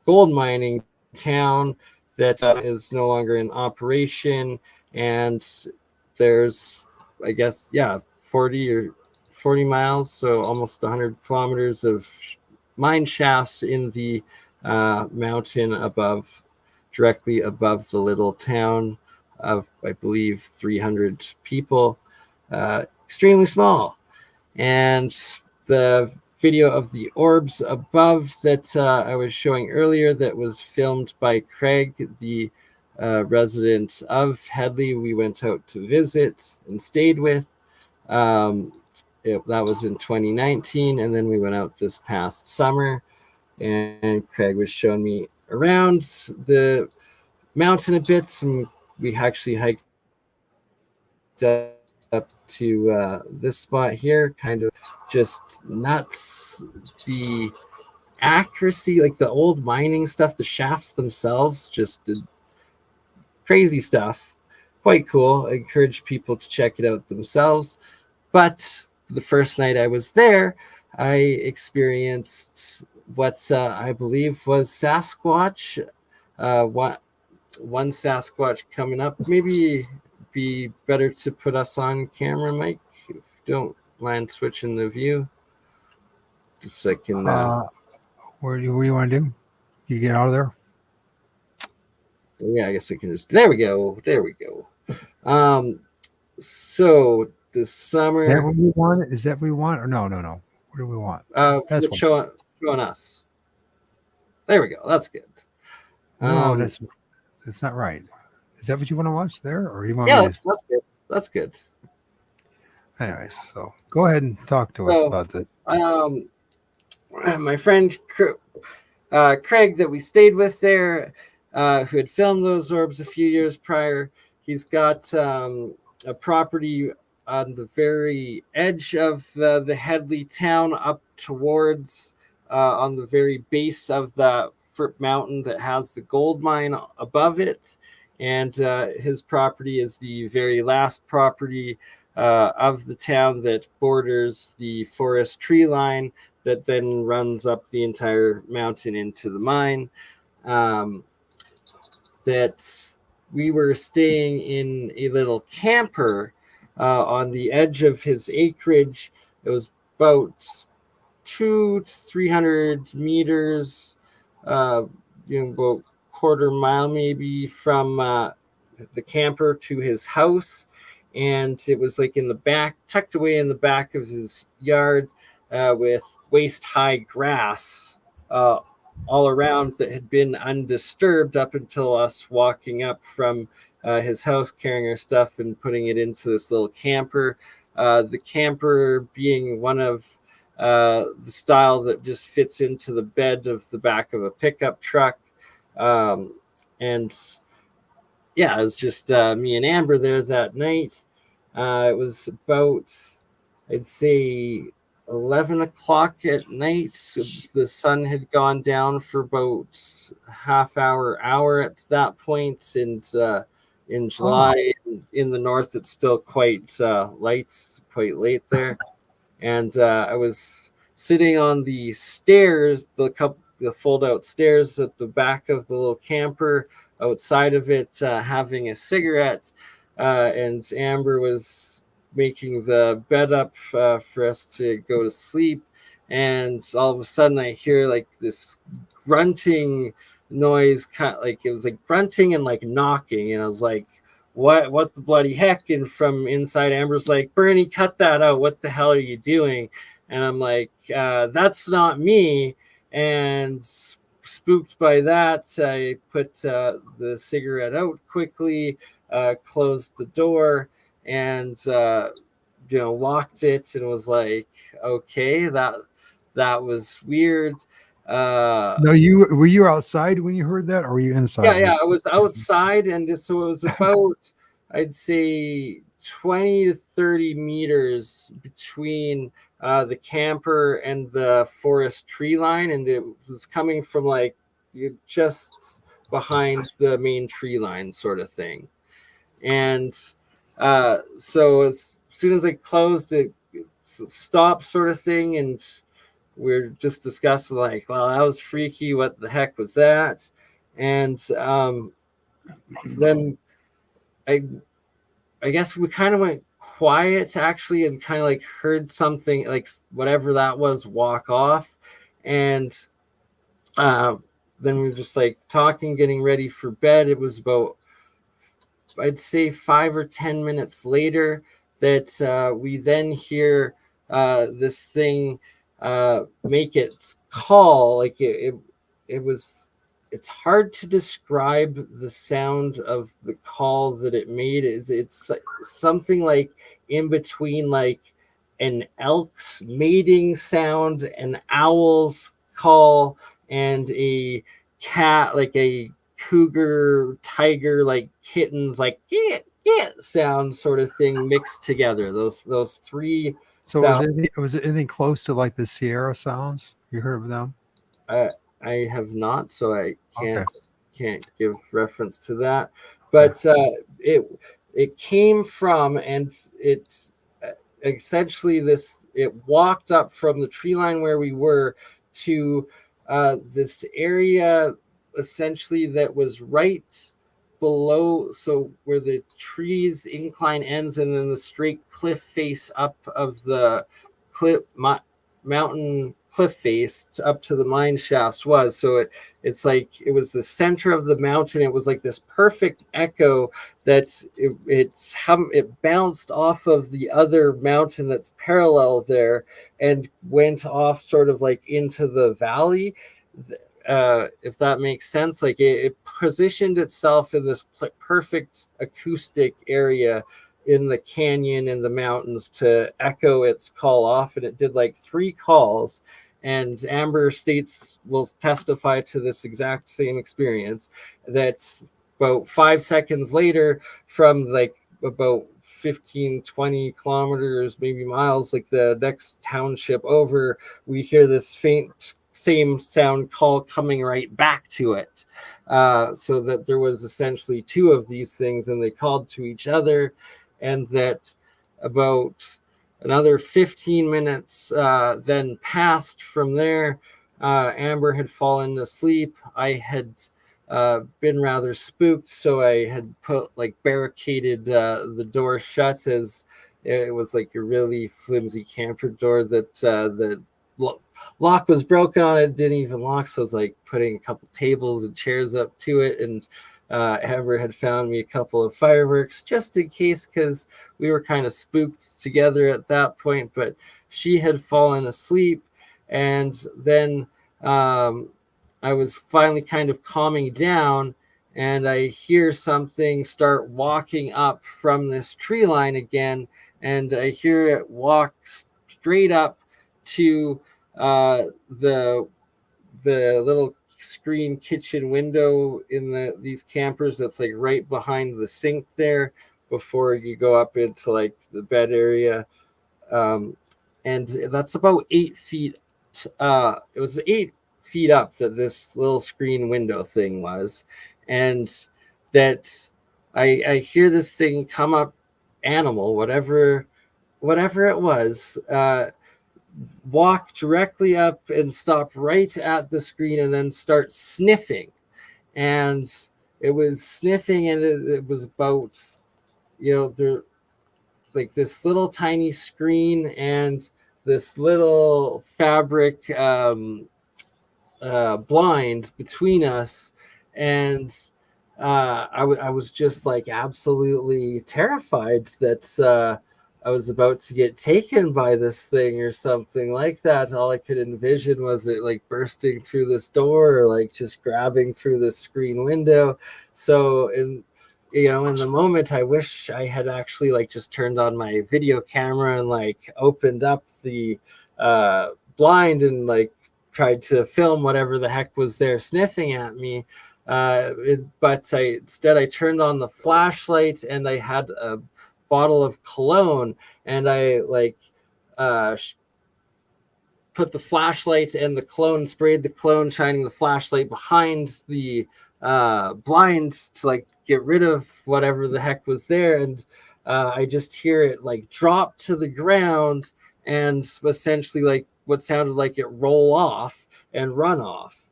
gold mining town that is no longer in operation, and there's, I guess, 40 miles, so almost 100 kilometers of mine shafts in the mountain above, directly above the little town of, I believe, 300 people. Extremely small. And the video of the orbs above that I was showing earlier, that was filmed by Craig, the resident of Headley, we went out to visit and stayed with. That was in 2019, and then we went out this past summer, and Craig was showing me around the mountain a bit, and we actually hiked up to this spot here. Kind of just nuts. The accuracy, like the old mining stuff, the shafts themselves, just did crazy stuff. Quite cool. I encourage people to check it out themselves. But the first night I was there, I experienced what I believe was Sasquatch. One Sasquatch coming up. Maybe be better to put us on camera, Mike, if you don't mind switching the view. Just so I can. What do you want to do? You get out of there? Yeah, I guess I can just. There we go. There we go. So this summer. Is that what we want? Is that what we want? Or no. What do we want? That's showing us. There we go. That's good. No, that's not right. Is that what you want to watch there, or you want? Yeah, me that's good. That's good. Anyways, so go ahead and talk to us about this. My friend Craig that we stayed with there, who had filmed those orbs a few years prior, he's got a property on the very edge of the Headley town, up towards on the very base of the mountain that has the gold mine above it. And his property is the very last property of the town that borders the forest tree line that then runs up the entire mountain into the mine. That we were staying in a little camper on the edge of his acreage. It was about 200 to 300 meters, about quarter mile maybe from the camper to his house. And it was like in the back, tucked away in the back of his yard with waist high grass all around that had been undisturbed up until us walking up from his house, carrying our stuff and putting it into this little camper. The camper being one of the style that just fits into the bed of the back of a pickup truck. And yeah, it was just me and Amber there that night. It was about, I'd say, 11 o'clock at night. The sun had gone down for about half hour at that point. And in July, in the north, it's still quite light, quite late there. And I was sitting on the stairs, the fold-out stairs at the back of the little camper, outside of it, having a cigarette. And Amber was making the bed up for us to go to sleep. And all of a sudden I hear like this grunting noise, kind of like it was like grunting and like knocking. And I was like, what the bloody heck? And from inside, Amber's like, Bernie, cut that out. What the hell are you doing? And I'm like, that's not me. And spooked by that, I put the cigarette out quickly, closed the door, and locked it, and was like, okay, that was weird. No, were you outside when you heard that, or were you inside? Yeah, I was outside, and so it was about, I'd say, 20 to 30 meters between the camper and the forest tree line, and it was coming from like just behind the main tree line sort of thing. And so as soon as I closed it, stopped sort of thing, and we're just discussing like, well, that was freaky. What the heck was that? And then I guess we kind of went quiet actually, and kind of like heard something like whatever that was walk off. And then we were just like talking, getting ready for bed. It was about, I'd say, 5 or 10 minutes later that we then hear this thing make its call. Like it's hard to describe the sound of the call that it made. It's something like in between like an elk's mating sound, an owl's call, and a cat, like a cougar, tiger, like kittens, like yeah sound sort of thing mixed together. Those three. So was it anything close to like the Sierra sounds? You heard of them? I have not, so I can't give reference to that. But it came from, and it's essentially this. It walked up from the tree line where we were to this area, essentially that was right below, so where the trees incline ends, and then the straight cliff face up of the mountain cliff face up to the mine shafts was. So it's like it was the center of the mountain. It was like this perfect echo that it bounced off of the other mountain that's parallel there and went off sort of like into the valley. If that makes sense, like it positioned itself in this perfect acoustic area in the canyon and the mountains to echo its call off. And it did like 3 calls. And Amber will testify to this exact same experience, that about 5 seconds later, from like about 15, 20 kilometers, maybe miles, like the next township over, we hear this faint same sound call coming right back to it. So that there was essentially two of these things, and they called to each other, and that about another 15 minutes then passed from there. Amber had fallen asleep. I had been rather spooked, so I had barricaded the door shut, as it was like a really flimsy camper door that the lock was broken on it, didn't even lock, so I was like putting a couple tables and chairs up to it, and Amber had found me a couple of fireworks just in case, because we were kind of spooked together at that point. But she had fallen asleep, and then I was finally kind of calming down, and I hear something start walking up from this tree line again, and I hear it walk straight up to the little screen kitchen window in these campers that's like right behind the sink there before you go up into like the bed area. And that's about 8 feet. It was 8 feet up that this little screen window thing was, and that I hear this thing come up, animal, whatever it was, walk directly up and stop right at the screen and then start sniffing. And it was sniffing, and it was about, there like this little tiny screen and this little fabric blind between us. And I was just like absolutely terrified that I was about to get taken by this thing or something like that. All I could envision was it like bursting through this door, or like just grabbing through the screen window. So in the moment, I wish I had actually like just turned on my video camera and like opened up the blind and like tried to film whatever the heck was there sniffing at me. But instead I turned on the flashlight, and I had a bottle of cologne, and I put the flashlight and the cologne, sprayed the cologne, shining the flashlight behind the blind to like get rid of whatever the heck was there. And I just hear it like drop to the ground, and essentially like what sounded like it roll off and run off.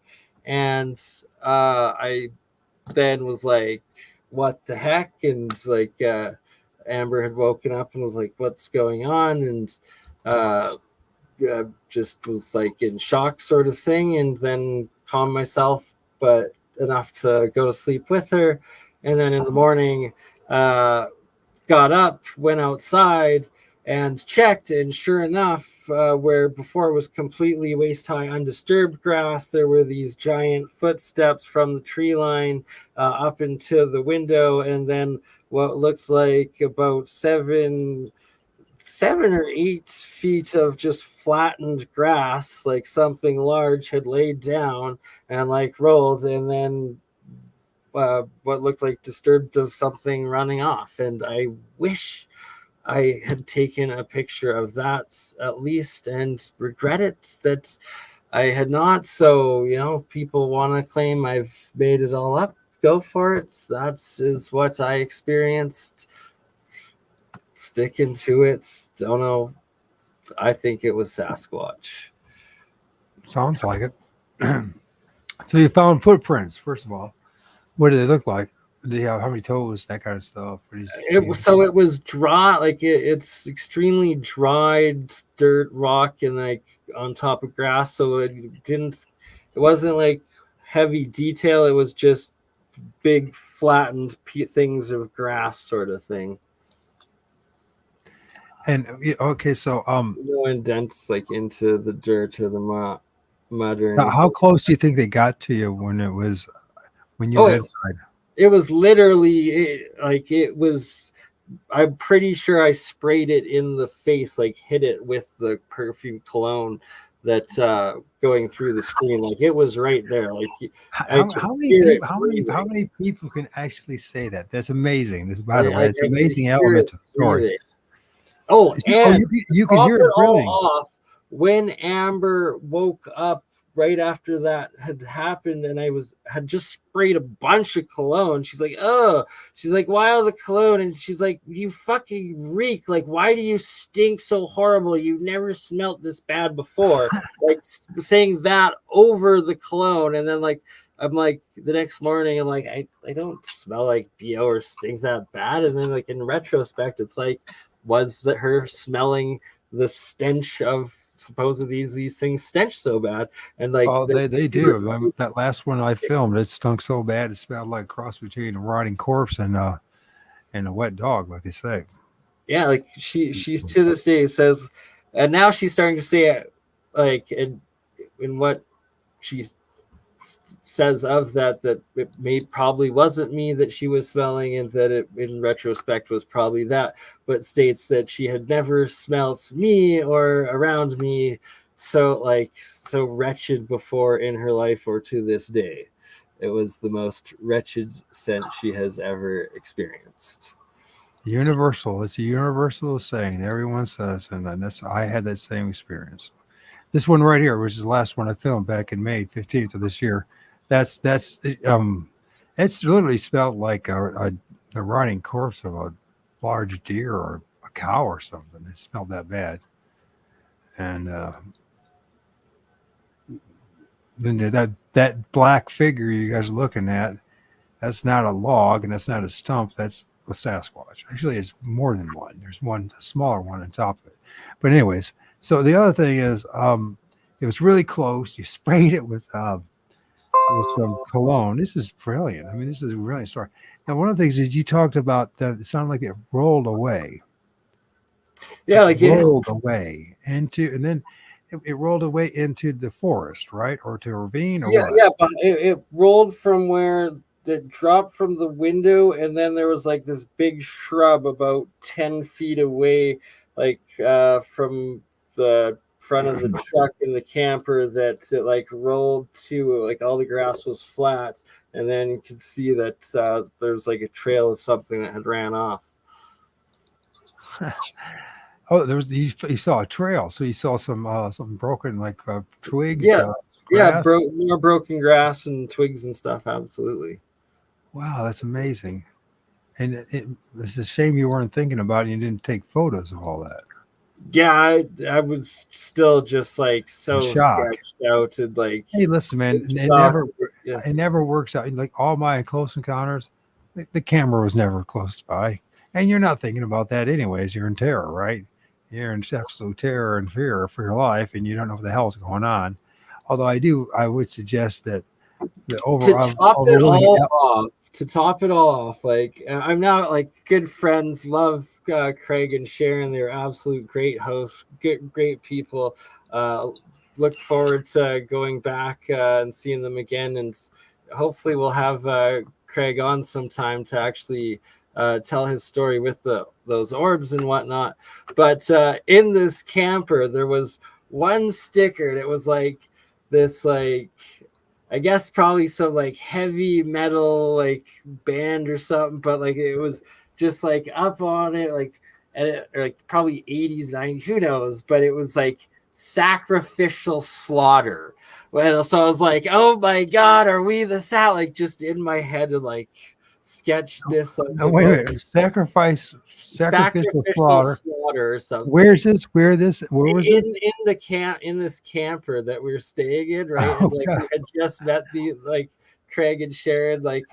And I then was like, what the heck? And like Amber had woken up and was like, what's going on? And just was like in shock sort of thing, and then calmed myself, but enough to go to sleep with her. And then in the morning, got up, went outside and checked, and sure enough, where before it was completely waist-high undisturbed grass, there were these giant footsteps from the tree line up into the window, and then what looked like about 7 or 8 feet of just flattened grass, like something large had laid down and like rolled, and then what looked like disturbed of something running off. And I wish I had taken a picture of that at least, and regret it that I had not. So, people want to claim I've made it all up. Go for it. That is what I experienced. Sticking to it. Don't know. I think it was Sasquatch. Sounds like it. So you found footprints, first of all. What did they look like? Did they have how many toes? That kind of stuff. It was dry, like it's extremely dried dirt, rock, and like on top of grass. So it wasn't like heavy detail. It was just big flattened things of grass, sort of thing. And okay, so no indents like into the dirt or the mud or anything. How close do you think they got to you when you were inside? It was literally it was. I'm pretty sure I sprayed it in the face, like hit it with the perfume cologne that going through the screen. Like it was right there. Like I could How many hear it people? breathing. How many people can actually say that? That's amazing. This, by I, the way, I, it's I an could amazing hear element it to the story. breathing. Oh, Oh, and you can top hear it it breathing. all off, when Amber woke up right after that had happened, and I had just sprayed a bunch of cologne. She's like, "Oh," she's like, "Why all the cologne?" And she's like, "You fucking reek! Like, why do you stink so horrible? You've never smelt this bad before." Like saying that over the cologne, and then like I'm like the next morning, I'm like, I don't smell like BO or stink that bad. And then like in retrospect, it's like, was that her smelling the stench of supposedly these things stench so bad? And like Oh, they do. That last one I filmed, it stunk so bad it smelled like a cross between a rotting corpse and a wet dog, like they say. yeah, like she's to this day says, and now she's starting to say it like in what she's says of that it probably wasn't me that she was smelling, and that it in retrospect was probably that, but states that she had never smelt me or around me so wretched before in her life or to this day. It was the most wretched scent she has ever experienced. Universal. It's a universal saying. Everyone says, and that's I had that same experience. This one right here, which is the last one I filmed back in May 15th of this year, that's it's literally smelled like the rotting corpse of a large deer or a cow or something. It smelled that bad. And then that black figure you guys are looking at, that's not a log and that's not a stump. That's a Sasquatch. Actually, it's more than one. There's one, a smaller one on top of it. But anyways, so the other thing is, it was really close. You sprayed it with some cologne. This is brilliant. I mean, this is a brilliant story. Now, one of the things is you talked about that it sounded like it rolled away. Yeah, like Rolled away into, and then it rolled away into the forest, right, or to a ravine, or what? yeah, but it rolled from where it dropped from the window, and then there was like this big shrub about 10 feet away, like from the front of the truck in the camper, that it like rolled to, like all the grass was flat, and then you could see that there's like a trail of something that had ran off. Oh, there was you saw a trail, so you saw some broken like twigs, Yeah, grass. more broken grass and twigs and stuff. Absolutely. Wow, that's amazing. And it's a shame you weren't thinking about it and you didn't take photos of all that. Yeah, I was still just like In so shock. sketched out and like Hey, listen, man, yeah. it never works out. Like all my close encounters, the camera was never close by, and you're not thinking about that anyways. You're in terror, right? You're in absolute terror and fear for your life, and you don't know what the hell's going on. Although I would suggest that the overwhelming. To top it all off, like I'm now like good friends, love Craig and Sharon. They're absolute great hosts, great people. Look forward to going back and seeing them again, and hopefully we'll have Craig on sometime to actually tell his story with those orbs and whatnot. But in this camper, there was one sticker that was like this, like I guess probably some like heavy metal like band or something, but like it was just like up on it, like or like probably 80s, 90s, who knows? But it was like sacrificial slaughter. Well, so I was like, oh my god, are we the like just in my head and like sketched this up. No, wait a minute. Sacrificial slaughter. Slaughter or something. Where's this? Where was it? In this camper that we were staying in, right? Oh, And like we had just met the like Craig and Sharon, like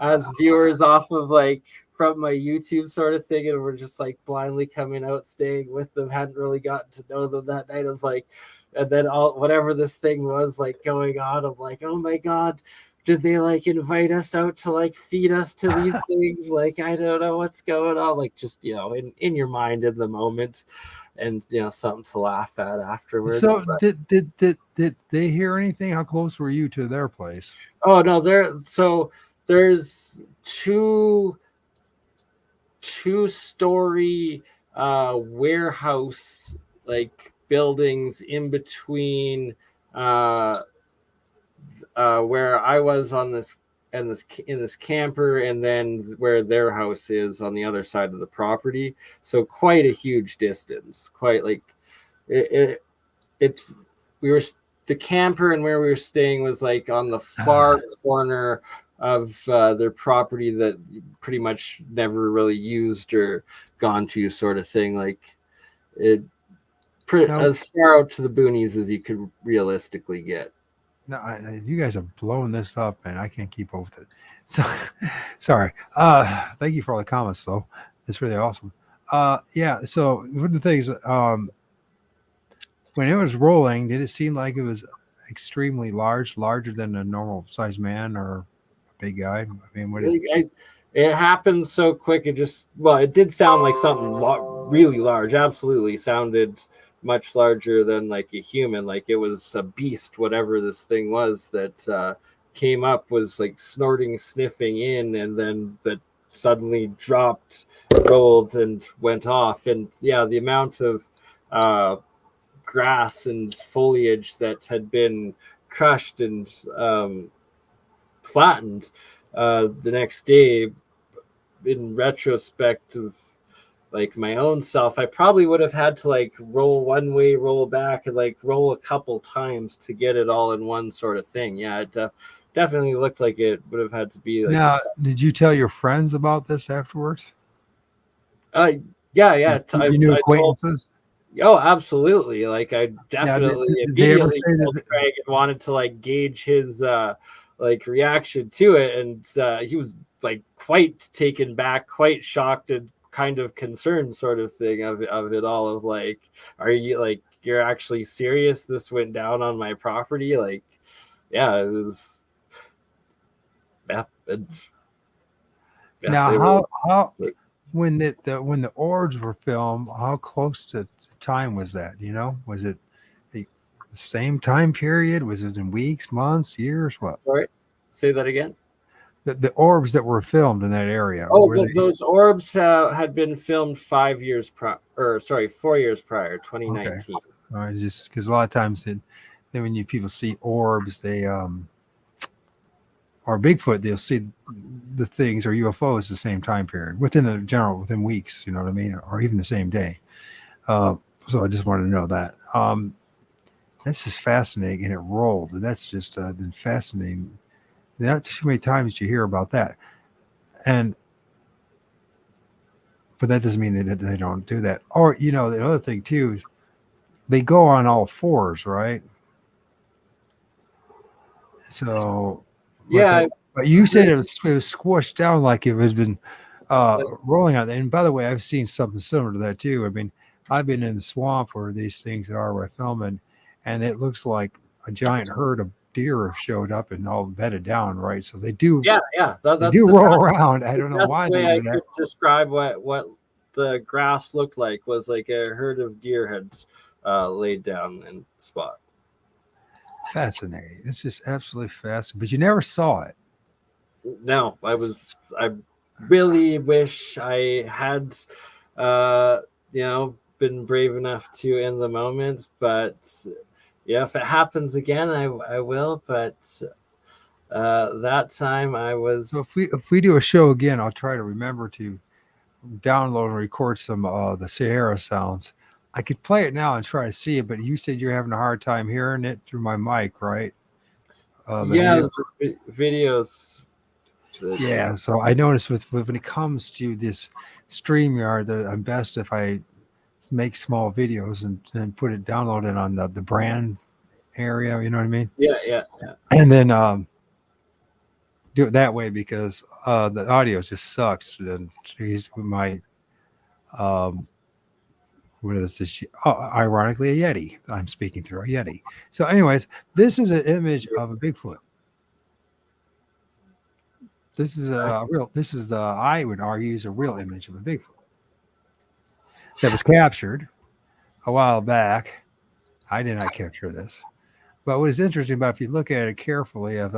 as viewers off of like from my YouTube sort of thing, and we're just like blindly coming out, staying with them, hadn't really gotten to know them that night. I was like, and then all whatever this thing was like going on, I'm like, oh my god, did they like invite us out to like feed us to these things? Like, I don't know what's going on. Like, just, you know, in your mind in the moment, and, you know, something to laugh at afterwards. So did they hear anything? How close were you to their place? Oh no, there's two-story warehouse like buildings in between where I was on this and this in this camper, and then where their house is on the other side of the property. So quite a huge distance. Quite like it's we were the camper and where we were staying was like on the far corner of their property that pretty much never really used or gone to, sort of thing. Like it as far out to the boonies as you could realistically get. No, you guys are blowing this up, and I can't keep up with it. So, sorry. Thank you for all the comments, though. It's really awesome. Yeah. So one of the things, when it was rolling, did it seem like it was extremely larger than a normal sized man or a big guy? I mean, what is it happened so quick. It just, well, it did sound like something really large. Absolutely sounded much larger than like a human. Like it was a beast, whatever this thing was that came up, was like snorting, sniffing in, and then that suddenly dropped, rolled, and went off. And yeah, the amount of grass and foliage that had been crushed and flattened the next day, in retrospect of like my own self, I probably would have had to like roll one way, roll back, and like roll a couple times to get it all in one sort of thing. Yeah, it definitely looked like it would have had to be like. Now, did you tell your friends about this afterwards? Yeah. You knew acquaintances? Oh, absolutely. Like I definitely immediately told Craig and wanted to like gauge his like reaction to it, and he was like quite taken back, quite shocked, and kind of concerned, sort of thing of it all. Of like, are you like, you're actually serious? This went down on my property? Like, yeah, it was. Yeah. Now, how when the ORDs were filmed, how close to time was that? You know, was it the same time period? Was it in weeks, months, years? What? Sorry, say that again. The orbs that were filmed in that area. Oh, those orbs had been filmed 4 years prior, 2019. Okay. Just because a lot of times then when people see orbs, they or Bigfoot, they'll see the things or UFOs the same time period within weeks. You know what I mean, or even the same day. So I just wanted to know that. That's just fascinating, and it rolled. And that's just been fascinating. Not too many times you hear about that, but that doesn't mean that they don't do that. Or the other thing too is they go on all fours, right? So yeah, but you said it was squished down like it has been rolling out. And by the way, I've seen something similar to that too. I mean, I've been in the swamp where these things are where I film, and it looks like a giant herd of deer have showed up and all bedded down, right? So they do. Yeah. They do roll around. I don't know why they do I that. could describe what the grass looked like was like a herd of deer had laid down in the spot. Fascinating. It's just absolutely fascinating. But you never saw it. No, I really wish I had, been brave enough to in the moment. But yeah, if it happens again, I will. But that time I was. So if we do a show again, I'll try to remember to download and record some the Sahara sounds. I could play it now and try to see it, but you said you're having a hard time hearing it through my mic, right? Videos. Yeah, so I noticed with when it comes to this StreamYard that I'm best if I make small videos and put it, download it on the brand area, you know what I mean? Yeah. And then do it that way because the audio just sucks. And geez, we might what is this? Ironically, a Yeti. I'm speaking through a Yeti. So, anyways, this is an image of a Bigfoot. This is I would argue, is a real image of a Bigfoot that was captured a while back. I did not capture this, but what is interesting about if you look at it carefully of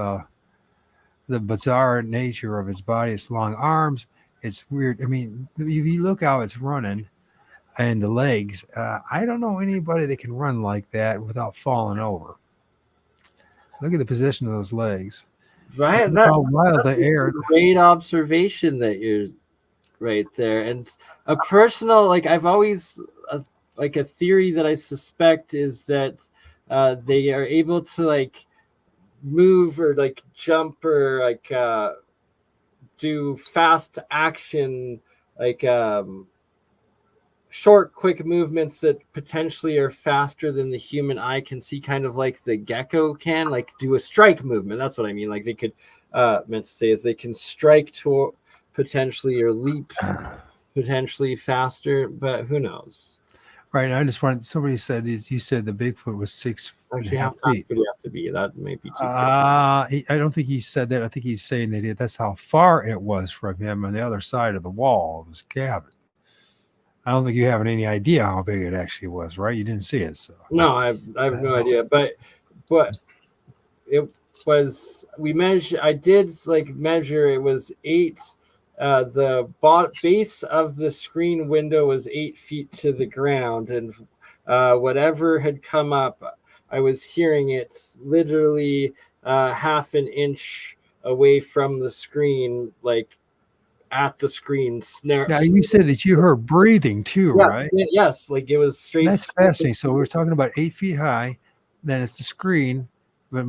the bizarre nature of its body, its long arms, it's weird. I mean, if you look how it's running, and the legs. I don't know anybody that can run like that without falling over. Look at the position of those legs. Right. Look how wild That's the a air. great observation that you're right there. And a personal, like I've always, like a theory that I suspect is that they are able to like move or like jump or like do fast action, like short, quick movements that potentially are faster than the human eye can see, kind of like the gecko can, like do a strike movement. That's what I mean. Like they could, meant to say is they can strike to potentially or leap potentially faster, but who knows? Right. I just wanted, somebody said, you said the Bigfoot was 6 and a Actually, how half fast feet. would you have to be? That may be too quick. I don't think he said that. I think he's saying that that's how far it was from him on the other side of the wall of his cabin. I don't think you have any idea how big it actually was, right? You didn't see it, so. No, I have no idea, but it was, we measure. I did like measure. It was 8. The base of the screen window was 8 feet to the ground, and whatever had come up, I was hearing it literally half an inch away from the screen, like at the screen. Now you said that you heard breathing too, Yes, right? yes, like it was straight. That's fascinating. So we're talking about 8 feet high. Then it's the screen, but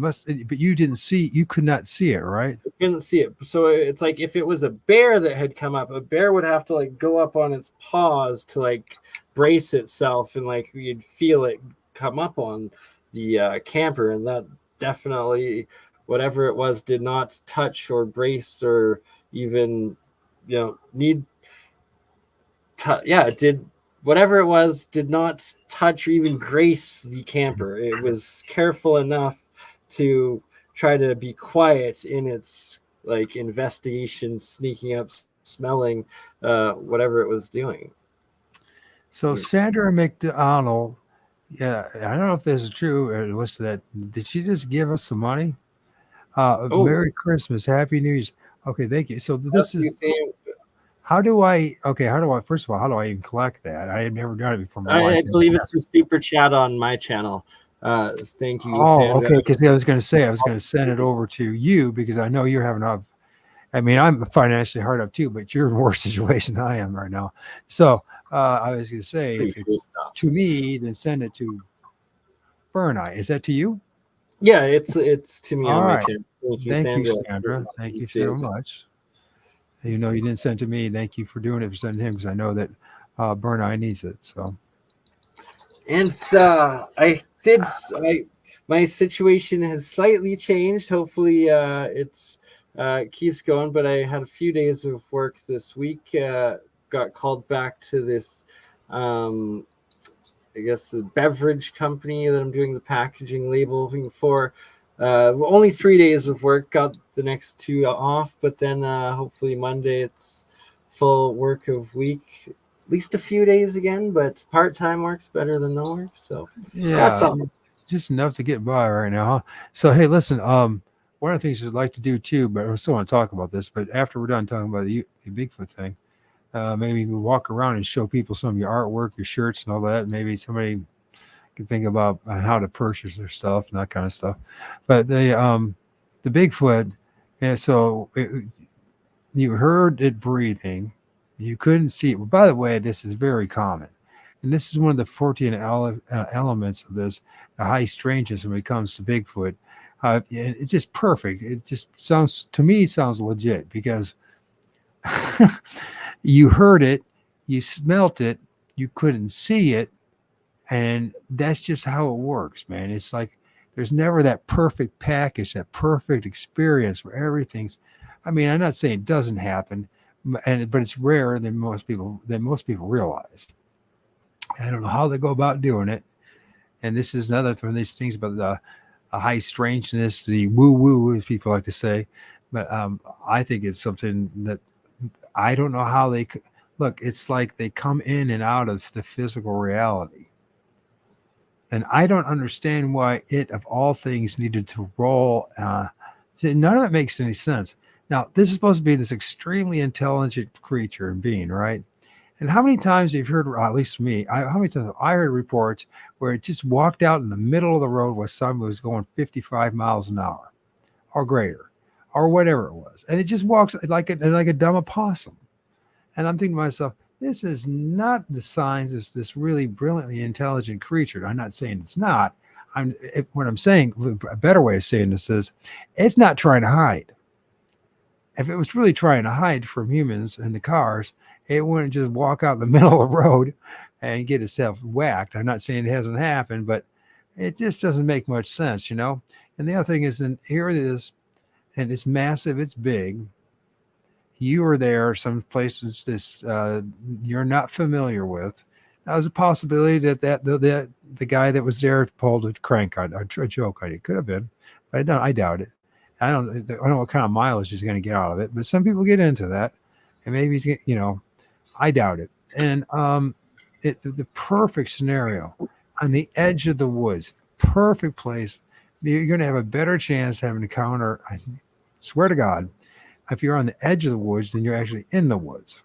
you didn't see. You could not see it, right? I couldn't see it. So it's like if it was a bear that had come up, a bear would have to like go up on its paws to like brace itself, and like you'd feel it come up on the camper, and that definitely, whatever it was, did not touch or brace or even, need. It did. Whatever it was did not touch or even grace the camper. It was careful enough to try to be quiet in its like investigation, sneaking up, smelling whatever it was doing. So Sandra McDonald, yeah, I don't know if this is true. What's that? Did she just give us some money? Merry Christmas, Happy New Year's. Okay, thank you. So this is. How do I? First of all, how do I even collect that? I have never done it before. I believe it's a super chat on my channel. Thank you. Oh, Sandra. okay. Because I was going to send it over to you because I know you're having a. I mean, I'm financially hard up too, but you're in a worse situation than I am right now. So I was going to say, if it's to me, then send it to BurnEye. Is that to you? Yeah, it's to me. All right. Thank you, Sandra. Thank you so much. You know, you didn't send to me. Thank you for doing it, for sending him, because I know that BurnEye needs it. So, and my situation has slightly changed. Hopefully, it's keeps going. But I had a few days of work this week. Got called back to this, I guess, the beverage company that I'm doing the packaging labeling for. Only 3 days of work, got the next 2 off, but then hopefully Monday it's full work of week, at least a few days again, but part-time work's better than no work. So yeah, just enough to get by right now. Huh? So, hey, listen, one of the things I'd like to do too, but I still want to talk about this, but after we're done talking about the Bigfoot thing, maybe you can walk around and show people some of your artwork, your shirts and all that. Maybe somebody can think about how to purchase their stuff and that kind of stuff. But the Bigfoot, and so you heard it breathing, you couldn't see it. Well, by the way, this is very common, and this is one of the 14 elements of this, the high strangeness when it comes to Bigfoot. It's just perfect. It just sounds to me, it sounds legit because you heard it, you smelt it, you couldn't see it. And that's just how it works, man. It's like there's never that perfect package, that perfect experience where everything's. I mean, I'm not saying it doesn't happen, but it's rarer than most people realize. I don't know how they go about doing it. And this is another one of these things about the high strangeness, the woo-woo, as people like to say. But I think it's something that I don't know how they look. It's like they come in and out of the physical reality. And I don't understand why it, of all things, needed to roll. None of that makes any sense. Now, this is supposed to be this extremely intelligent creature and being, right? And how many times have you heard, or at least me, how many times have I heard reports where it just walked out in the middle of the road where someone was going 55 miles an hour or greater or whatever it was. And it just walks like a dumb opossum. And I'm thinking to myself, this is not the signs of this really brilliantly intelligent creature. I'm not saying it's not. What I'm saying, a better way of saying this is, it's not trying to hide. If it was really trying to hide from humans and the cars, it wouldn't just walk out in the middle of the road and get itself whacked. I'm not saying it hasn't happened, but it just doesn't make much sense, you know? And the other thing is, and here it is, and it's massive, it's big. You are there, some places you're not familiar with. Now, there's a possibility that the guy that was there pulled a crank on a joke on it. Could have been, but I doubt it. I don't know what kind of mileage he's going to get out of it, but some people get into that, and maybe he's, you know, I doubt it. And the perfect scenario on the edge of the woods, perfect place. You're going to have a better chance having an encounter. I swear to God, if you're on the edge of the woods than you're actually in the woods.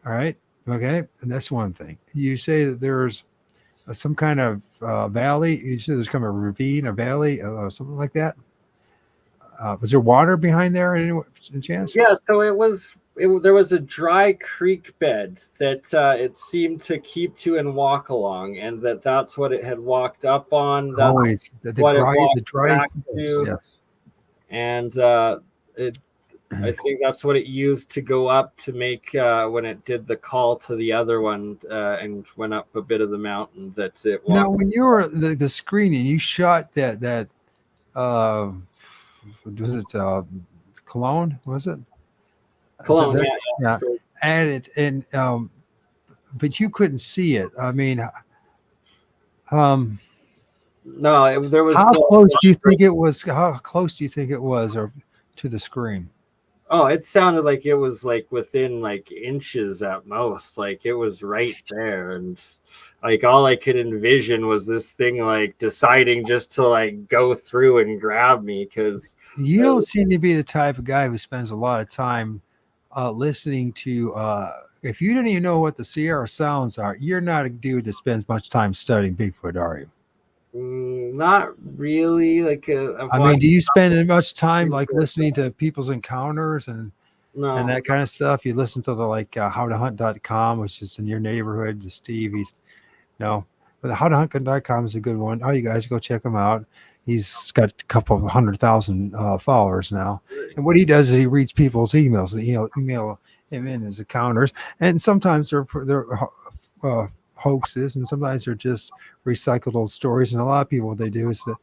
All right. Okay. And that's one thing. You say that there's some kind of valley. You say there's kind of a ravine, a valley, something like that. Was there water behind there? Any chance? Yeah. So there was a dry creek bed that it seemed to keep to and walk along, and that's what it had walked up on. That's Always the dry back to. Yes. And I think that's what it used to go up to make when it did the call to the other one and went up a bit of the mountain. That it walked. Now, when you were the screening, you shot that was it Cologne? Was it Cologne? Yeah. And but you couldn't see it. I mean, no, there was. How close do you think it was? How close do you think it was, or to the screen? Oh, it sounded like it was like within like inches at most. Like it was right there, and like all I could envision was this thing like deciding just to like go through and grab me. Because you don't seem to be the type of guy who spends a lot of time listening to. If you don't even know what the Sierra sounds are, you're not a dude that spends much time studying Bigfoot, are you? Not really. Like I mean, do you spend much time like listening to people's encounters and that kind of stuff? You listen to the like howtohunt.com, which is in your neighborhood. To Steve, but the howtohunt.com is a good one. Oh, you guys go check him out. He's got a couple of 100,000 followers now. And what he does is he reads people's emails and he'll email him in his encounters. And sometimes they're hoaxes, and sometimes they're just recycled old stories. And a lot of people, what they do is that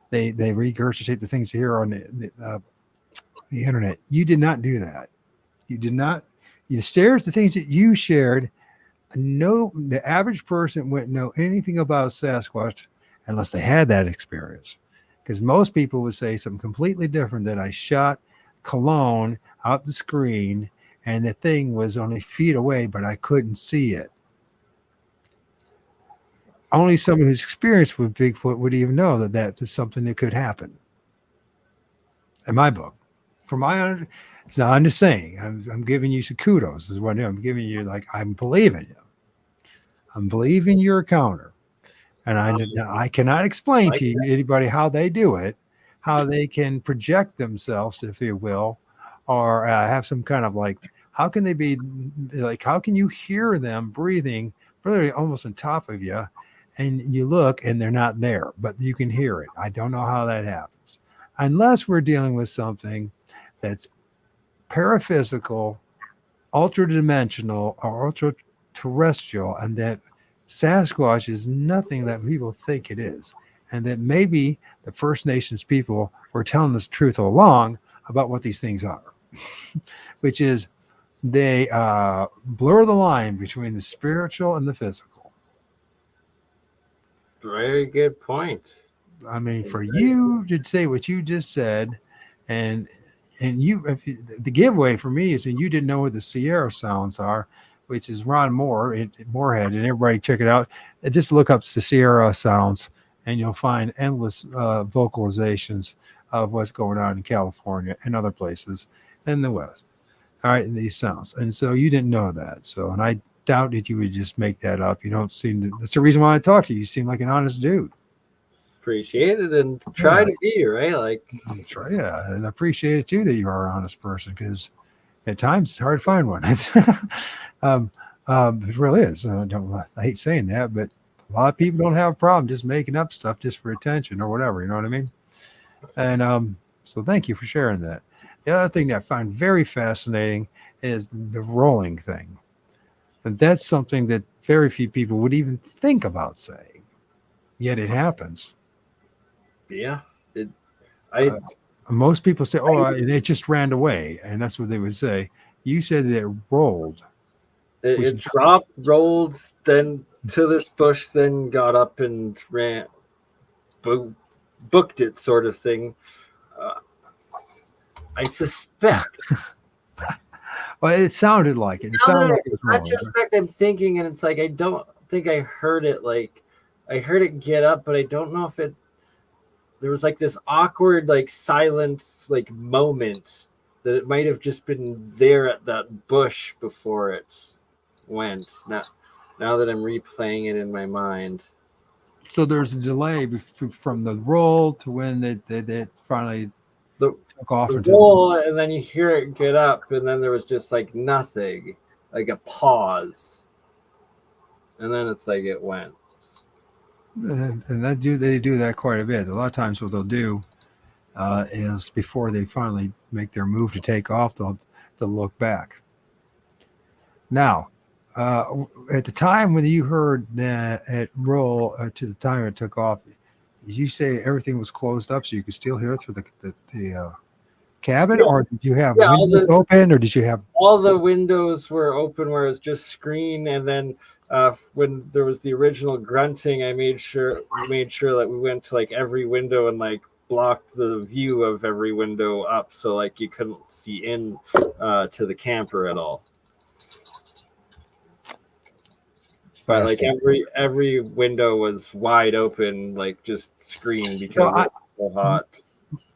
they regurgitate the things you hear on the internet. You did not do that. You did not. You shared the things that you shared. The average person wouldn't know anything about Sasquatch unless they had that experience, because most people would say something completely different. That I shot Cologne out the screen and the thing was only feet away, but I couldn't see it. Only someone who's experienced with Bigfoot would even know that that's something that could happen. In my book, now I'm just saying, I'm giving you some kudos. This is what I'm doing. I'm giving you I'm believing you. I'm believing your encounter, and I cannot explain to you anybody how they do it, how they can project themselves, if you will, or have some kind of how can they be how can you hear them breathing literally almost on top of you? And you look and they're not there, but you can hear it. I don't know how that happens. Unless we're dealing with something that's paraphysical, ultra-dimensional, or ultra-terrestrial, and that Sasquatch is nothing that people think it is. And that maybe the First Nations people were telling us the truth all along about what these things are, which is they blur the line between the spiritual and the physical. Very good point. I mean, for you to say what you just said, and the giveaway for me is that you didn't know what the Sierra sounds are, which is Ron Moore at Moorhead, and everybody check it out. Just look up the Sierra sounds, and you'll find endless vocalizations of what's going on in California and other places in the West. All right, these sounds. And so you didn't know that. So, and I doubt that you would just make that up. You don't seem to, that's the reason why I talk to you. You seem like an honest dude. Appreciate it and try to be, right? Like, Yeah, and I appreciate it too that you are an honest person, because at times it's hard to find one. It's, it really is. I hate saying that, but a lot of people don't have a problem just making up stuff just for attention or whatever. You know what I mean? And so thank you for sharing that. The other thing that I find very fascinating is the rolling thing. And that's something that very few people would even think about saying, yet it happens. yeah, Most people say, "Oh, it just ran away," and that's what they would say. You said that it rolled. it dropped, rolled, then to this bush, then got up and ran, booked it, sort of thing. I suspect. Well, it sounded like it. It sounded like it was In rolling. retrospect, I'm thinking, and it's like I don't think I heard it. Like I heard it get up, but I don't know if it. There was like this awkward, like silent, like moment that it might have just been there at that bush before it went. Now that I'm replaying it in my mind. So there's a delay from the roll to when they finally The took off the into roll, and then you hear it get up, and then there was just like nothing, like a pause, and then it's like it went. and they do that quite a bit. A lot of times, what they'll do is before they finally make their move to take off, they'll look back. Now, at the time when you heard that it roll to the time it took off, did you say everything was closed up so you could still hear it through the cabin, Yeah. or did you have Yeah, windows open, or did you have? All the windows were open where it was just screen, and then when there was the original grunting, I made sure that we went to like every window and like blocked the view of every window up, so like you couldn't see in to the camper at all. But like every window was wide open, like just screen, because it was so hot.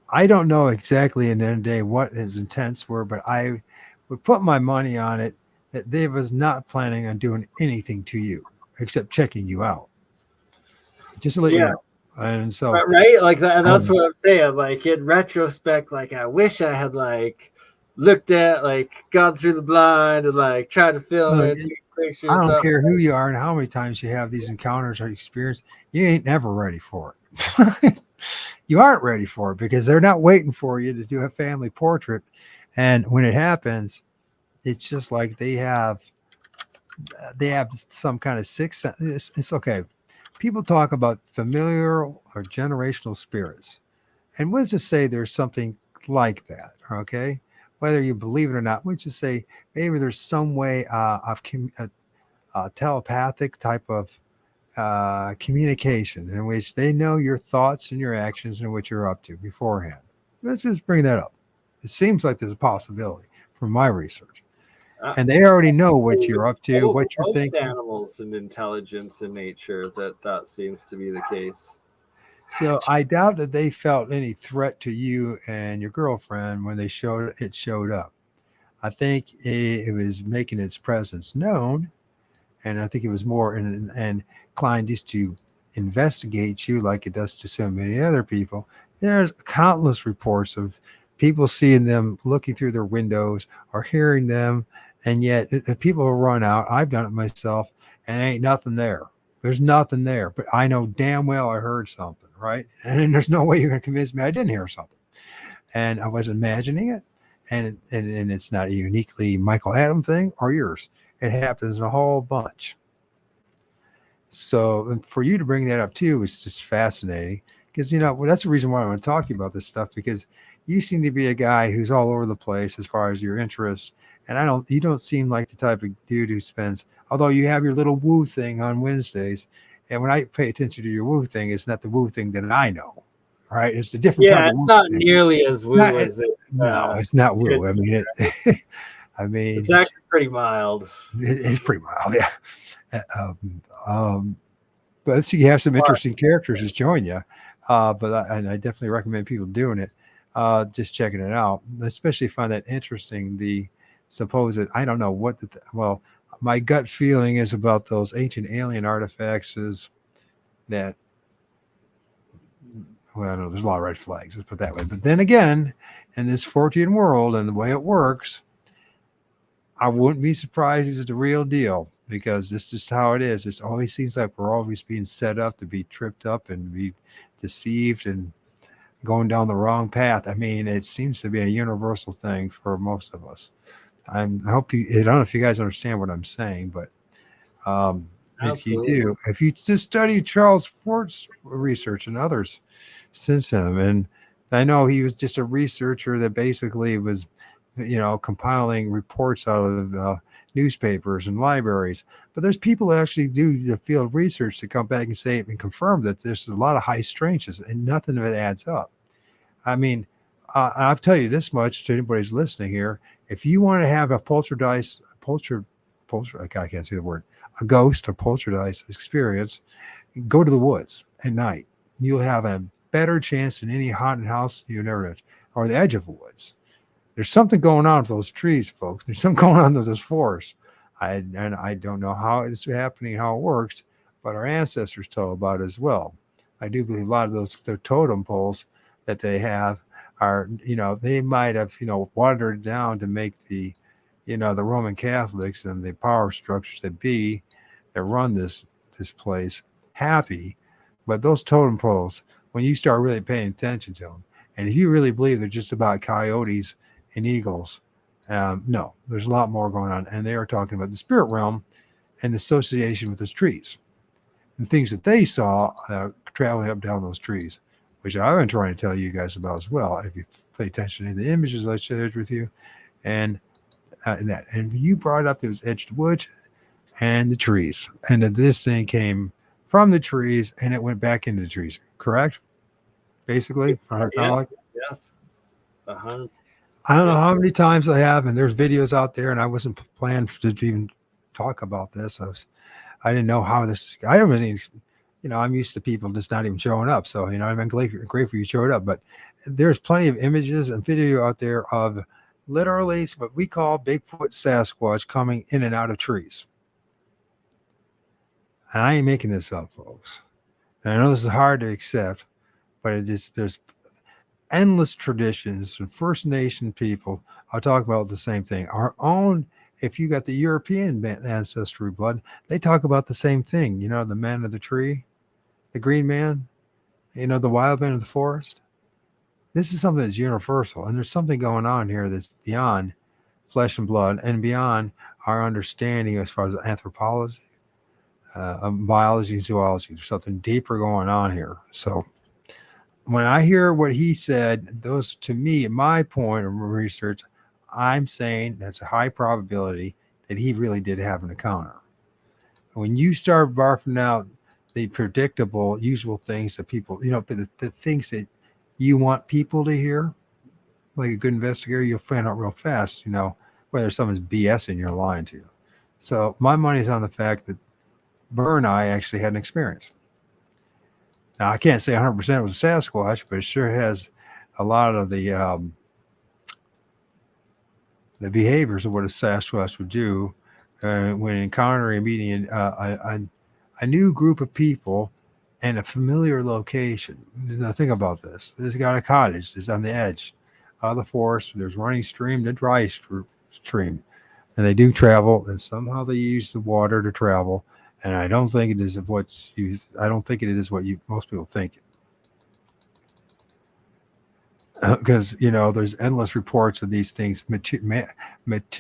I don't know exactly in the end of the day what his intents were, but I would put my money on it that they was not planning on doing anything to you except checking you out. Just to let you know. And so right, like that, and that's what I'm saying. Like in retrospect, like I wish I had like looked at, like gone through the blind and like tried to film it, take pictures. I don't care who you are and how many times you have these encounters or experience, you ain't never ready for it. You aren't ready for it because they're not waiting for you to do a family portrait. And when it happens, it's just like they have some kind of sixth sense. It's okay. People talk about familiar or generational spirits. And we'll just say there's something like that. Okay. Whether you believe it or not, we'll just say maybe there's some way of telepathic type of communication in which they know your thoughts and your actions and what you're up to beforehand. Let's just bring that up. It seems like there's a possibility from my research. And they already know what you're up to, what you're thinking. Animals and intelligence in nature, that seems to be the case. So I doubt that they felt any threat to you and your girlfriend when they showed up. I think it was making its presence known. And I think it was more inclined just to investigate you like it does to so many other people. There's countless reports of people seeing them looking through their windows or hearing them. And yet the people will run out. I've done it myself, and ain't nothing there. There's nothing there. But I know damn well I heard something, right? And there's no way you're going to convince me I didn't hear something. And I was imagining it. And it's not a uniquely Michael Adam thing or yours. It happens in a whole bunch. So for you to bring that up too is just fascinating because, that's the reason why I want to talk to you about this stuff, because you seem to be a guy who's all over the place as far as your interests. And you don't seem like the type of dude who spends, although you have your little woo thing on Wednesdays. And when I pay attention to your woo thing, it's not the woo thing that I know, right? It's the different type of woo it's not thing. nearly as woo as it. No, it's not woo. I mean, it's actually pretty mild. It's pretty mild, yeah. But you have some interesting characters that join you. But I definitely recommend people doing it, just checking it out. Especially find that interesting, the supposed, I don't know what well, my gut feeling is about those ancient alien artifacts is that, well, I don't know, there's a lot of red flags, let's put it that way. But then again, in this Fortean world and the way it works, I wouldn't be surprised if it's the real deal, because this is how it is. It always seems like we're always being set up to be tripped up and be deceived and going down the wrong path. I mean, it seems to be a universal thing for most of us. I hope you, I don't know if you guys understand what I'm saying, but if you Absolutely. do, if you just study Charles Fort's research and others since him, and I know he was just a researcher that basically was, compiling reports out of newspapers and libraries. But there's people who actually do the field research to come back and say and confirm that there's a lot of high strangeness and nothing of it adds up. I mean, I'll tell you this much to anybody who's listening here: if you want to have a I can't say the word, a ghost or poltergeist experience, go to the woods at night. You'll have a better chance than any haunted house you've never been, or the edge of the woods. There's something going on with those trees, folks. There's something going on with those forests. I don't know how it's happening, how it works, but our ancestors told about it as well. I do believe a lot of the totem poles that they have are, they might have, watered down to make the Roman Catholics and the power structures that run this place happy. But those totem poles, when you start really paying attention to them, and if you really believe they're just about coyotes and eagles, no, there's a lot more going on. And they are talking about the spirit realm and the association with those trees and things that they saw traveling up down those trees, which I've been trying to tell you guys about as well. If you pay attention to the images I shared with you, and you brought up those edged woods and the trees, and that this thing came from the trees and it went back into the trees, correct? Basically, Yes. Uh-huh. I don't know how many times I have, and there's videos out there, and I wasn't planned to even talk about this. I didn't know how this. I haven't even, I'm used to people just not even showing up. So I've been grateful you showed up. But there's plenty of images and video out there of literally what we call Bigfoot Sasquatch coming in and out of trees. And I ain't making this up, folks. And I know this is hard to accept, but there's endless traditions and First Nation people are talking about the same thing. Our own, if you got the European ancestry blood, they talk about the same thing. The man of the tree, the green man, the wild man of the forest. This is something that's universal, and there's something going on here that's beyond flesh and blood and beyond our understanding as far as anthropology, biology, and zoology. There's something deeper going on here. So when I hear what he said, those to me, in my point of research, I'm saying that's a high probability that he really did have an encounter. When you start barfing out the predictable, usual things that people, the things that you want people to hear, like a good investigator, you'll find out real fast, whether someone's BSing you're lying to you. So my money's on the fact that BurnEye actually had an experience. Now, I can't say 100% it was a Sasquatch, but it sure has a lot of the behaviors of what a Sasquatch would do when encountering and meeting a new group of people and a familiar location. Now, think about this. There's got a cottage that's on the edge of the forest. There's running stream, the dry stream. And they do travel, and somehow they use the water to travel. And I don't think it is what's used. I don't think it is what most people think. Because there's endless reports of these things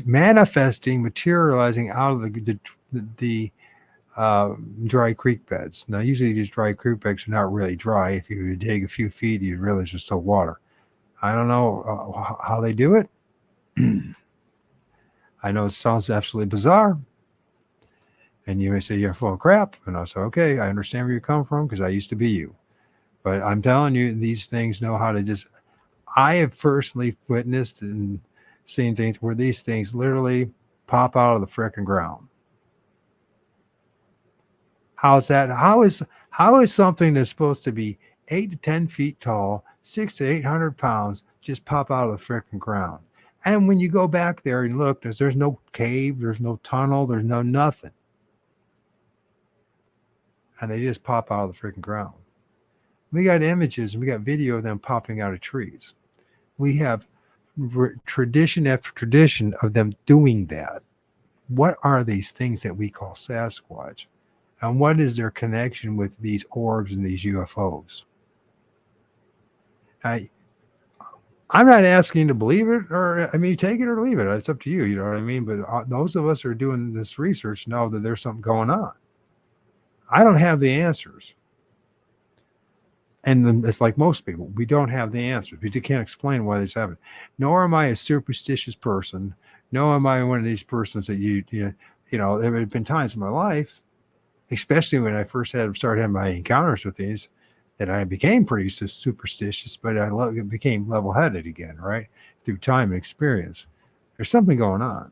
manifesting, materializing out of the dry creek beds. Now, usually these dry creek beds are not really dry. If you dig a few feet, you realize there's still water. I don't know how they do it. I know it sounds absolutely bizarre. And you may say you're full of crap. And I'll say, okay, I understand where you come from because I used to be you. But I'm telling you, these things know how to just. I have personally witnessed and seen things where these things literally pop out of the frickin' ground. How's that? How is something that's supposed to be 8 to 10 feet tall, 600 to 800 pounds, just pop out of the frickin' ground? And when you go back there and look, there's no cave, there's no tunnel, there's no nothing. And they just pop out of the freaking ground. We got images and we got video of them popping out of trees. We have tradition after tradition of them doing that. What are these things that we call Sasquatch? And what is their connection with these orbs and these UFOs? I'm not asking you to believe it, or I mean, take it or leave it. It's up to you. You know what I mean? But those of us who are doing this research know that there's something going on. I don't have the answers. And it's like most people, we don't have the answers. We can't explain why this happened. Nor am I a superstitious person. Nor am I one of these persons that you know, there have been times in my life, especially when I first started having my encounters with these, that I became pretty superstitious, but I became level-headed again, right? Through time and experience. There's something going on.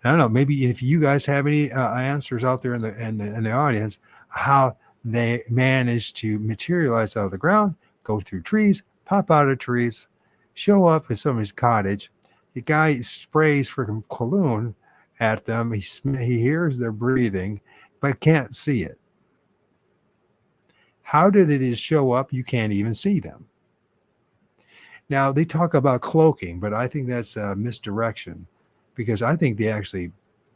I don't know, maybe if you guys have any answers out there in the audience, how they managed to materialize out of the ground, go through trees, pop out of trees, show up at somebody's cottage. The guy sprays freaking cologne at them. He hears their breathing, but can't see it. How did they just show up? You can't even see them. Now, they talk about cloaking, but I think that's a misdirection, because I think they actually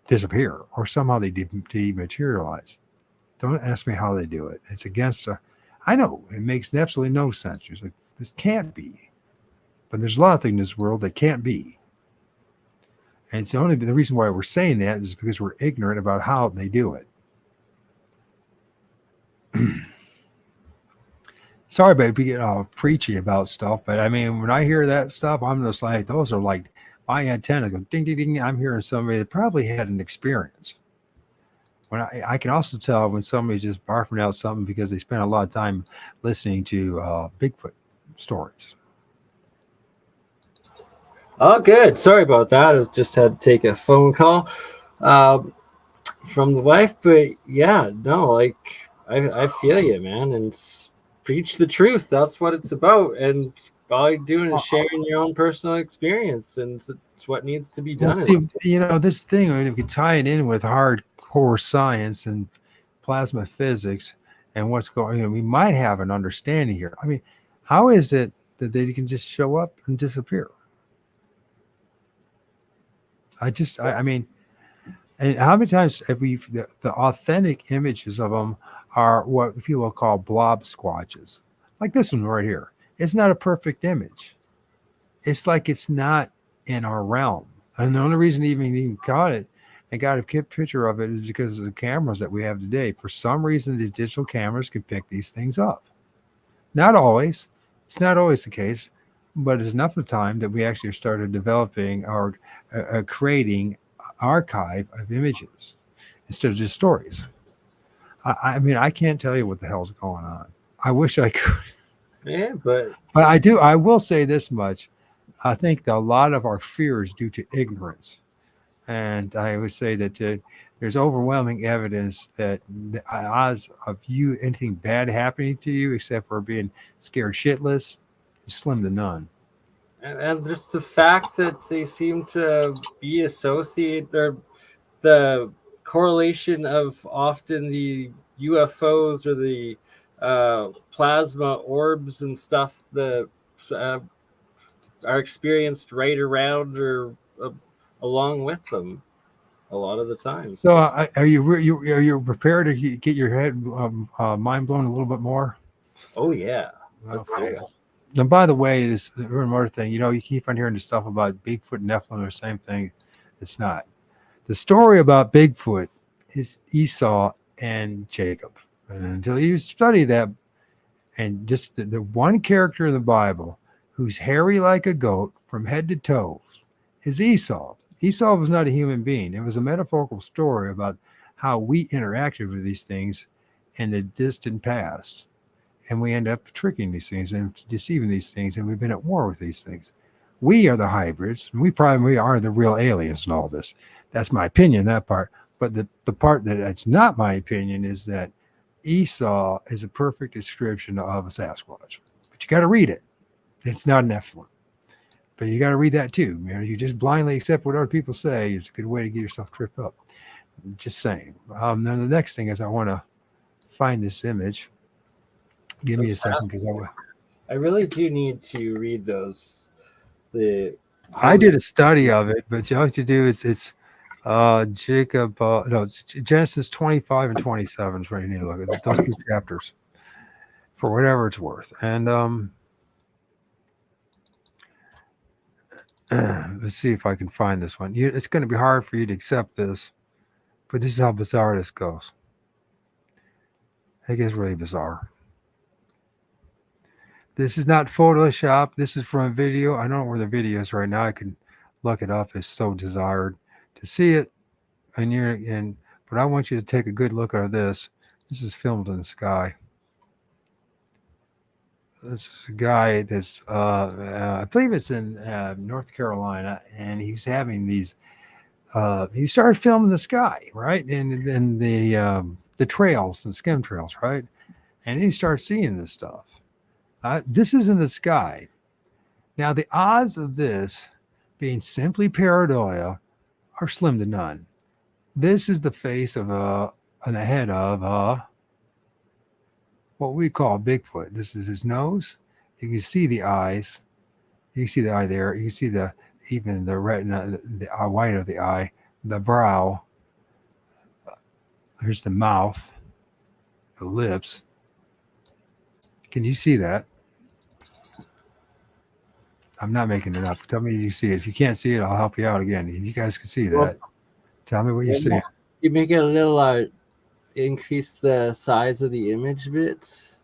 disappear or somehow they dematerialize. Don't ask me how they do it. It's against I know it makes absolutely no sense. You're like, this can't be. But there's a lot of things in this world that can't be. And it's only the reason why we're saying that is because we're ignorant about how they do it. Sorry about being all preachy about stuff, but I mean, when I hear that stuff, I'm just like, those are like my antenna go ding, ding, ding. I'm hearing somebody that probably had an experience. When I can also tell when somebody's just barfing out something because they spent a lot of time listening to Bigfoot stories. Oh, good. Sorry about that. I just had to take a phone call from the wife, but yeah, no, like I feel you, man, and preach the truth. That's what it's about, and all you're doing is sharing your own personal experience, and it's what needs to be done. Well, see, you know, this thing, I mean, if you tie it in with hardcore science and plasma physics and what's going on, we might have an understanding here. I mean, how is it that they can just show up and disappear? I mean, and how many times have the authentic images of them are what people call blob squatches, like this one right here. It's not a perfect image. It's like it's not in our realm. And the only reason even got it and got a picture of it is because of the cameras that we have today. For some reason, these digital cameras can pick these things up. Not always. It's not always the case, but it's enough of the time that we actually started developing or creating archive of images instead of just stories. I mean, I can't tell you what the hell's going on. I wish I could. Yeah, but I do. I will say this much. I think that a lot of our fear is due to ignorance. And I would say that there's overwhelming evidence that the odds of anything bad happening to you, except for being scared shitless, is slim to none. And just the fact that they seem to be associated, or the correlation of often the UFOs or the plasma orbs and stuff that are experienced right around or along with them a lot of the time. So are you prepared to get your head mind blown a little bit more? Oh yeah, let's do it. And by the way, this another thing, you know, you keep on hearing the stuff about Bigfoot and Nephilim, the same thing. It's not. The story about Bigfoot is Esau and Jacob. And until you study that, and just the one character in the Bible who's hairy like a goat from head to toe is Esau. Esau was not a human being. It was a metaphorical story about how we interacted with these things in the distant past. And we end up tricking these things and deceiving these things, and we've been at war with these things. We are the hybrids, and we probably are the real aliens in all this. That's my opinion, that part. But the part that's not my opinion is that Esau is a perfect description of a Sasquatch. But you got to read it. It's not an Nephilim. But you got to read that too. You know, you just blindly accept what other people say. It's a good way to get yourself tripped up. Just saying. Then the next thing is I want to find this image. Give me a second because I really do need to read those. I did a study of it, but all you have to do is it's Jacob. No, it's Genesis 25 and 27 is where you need to look at those two chapters for whatever it's worth. And let's see if I can find this one. It's going to be hard for you to accept this, but this is how bizarre this goes. It gets really bizarre. This is not Photoshop. This is from a video. I don't know where the video is right now. I can look it up. It's so desired to see it. But I want you to take a good look at this. This is filmed in the sky. This is a guy that's, I believe it's in North Carolina, and he's having these. He started filming the sky, right, and then the trails and skim trails, right, and then he started seeing this stuff. This is in the sky. Now, the odds of this being simply pareidolia are slim to none. This is the face of and the head of what we call Bigfoot. This is his nose. You can see the eyes. You can see the eye there. You can see even the retina, the white of the eye, the brow. There's the mouth, the lips. Can you see that? I'm not making it up. Tell me you see it. If you can't see it, I'll help you out again. If you guys can see that, tell me what you see. You make it a little increase the size of the image bits.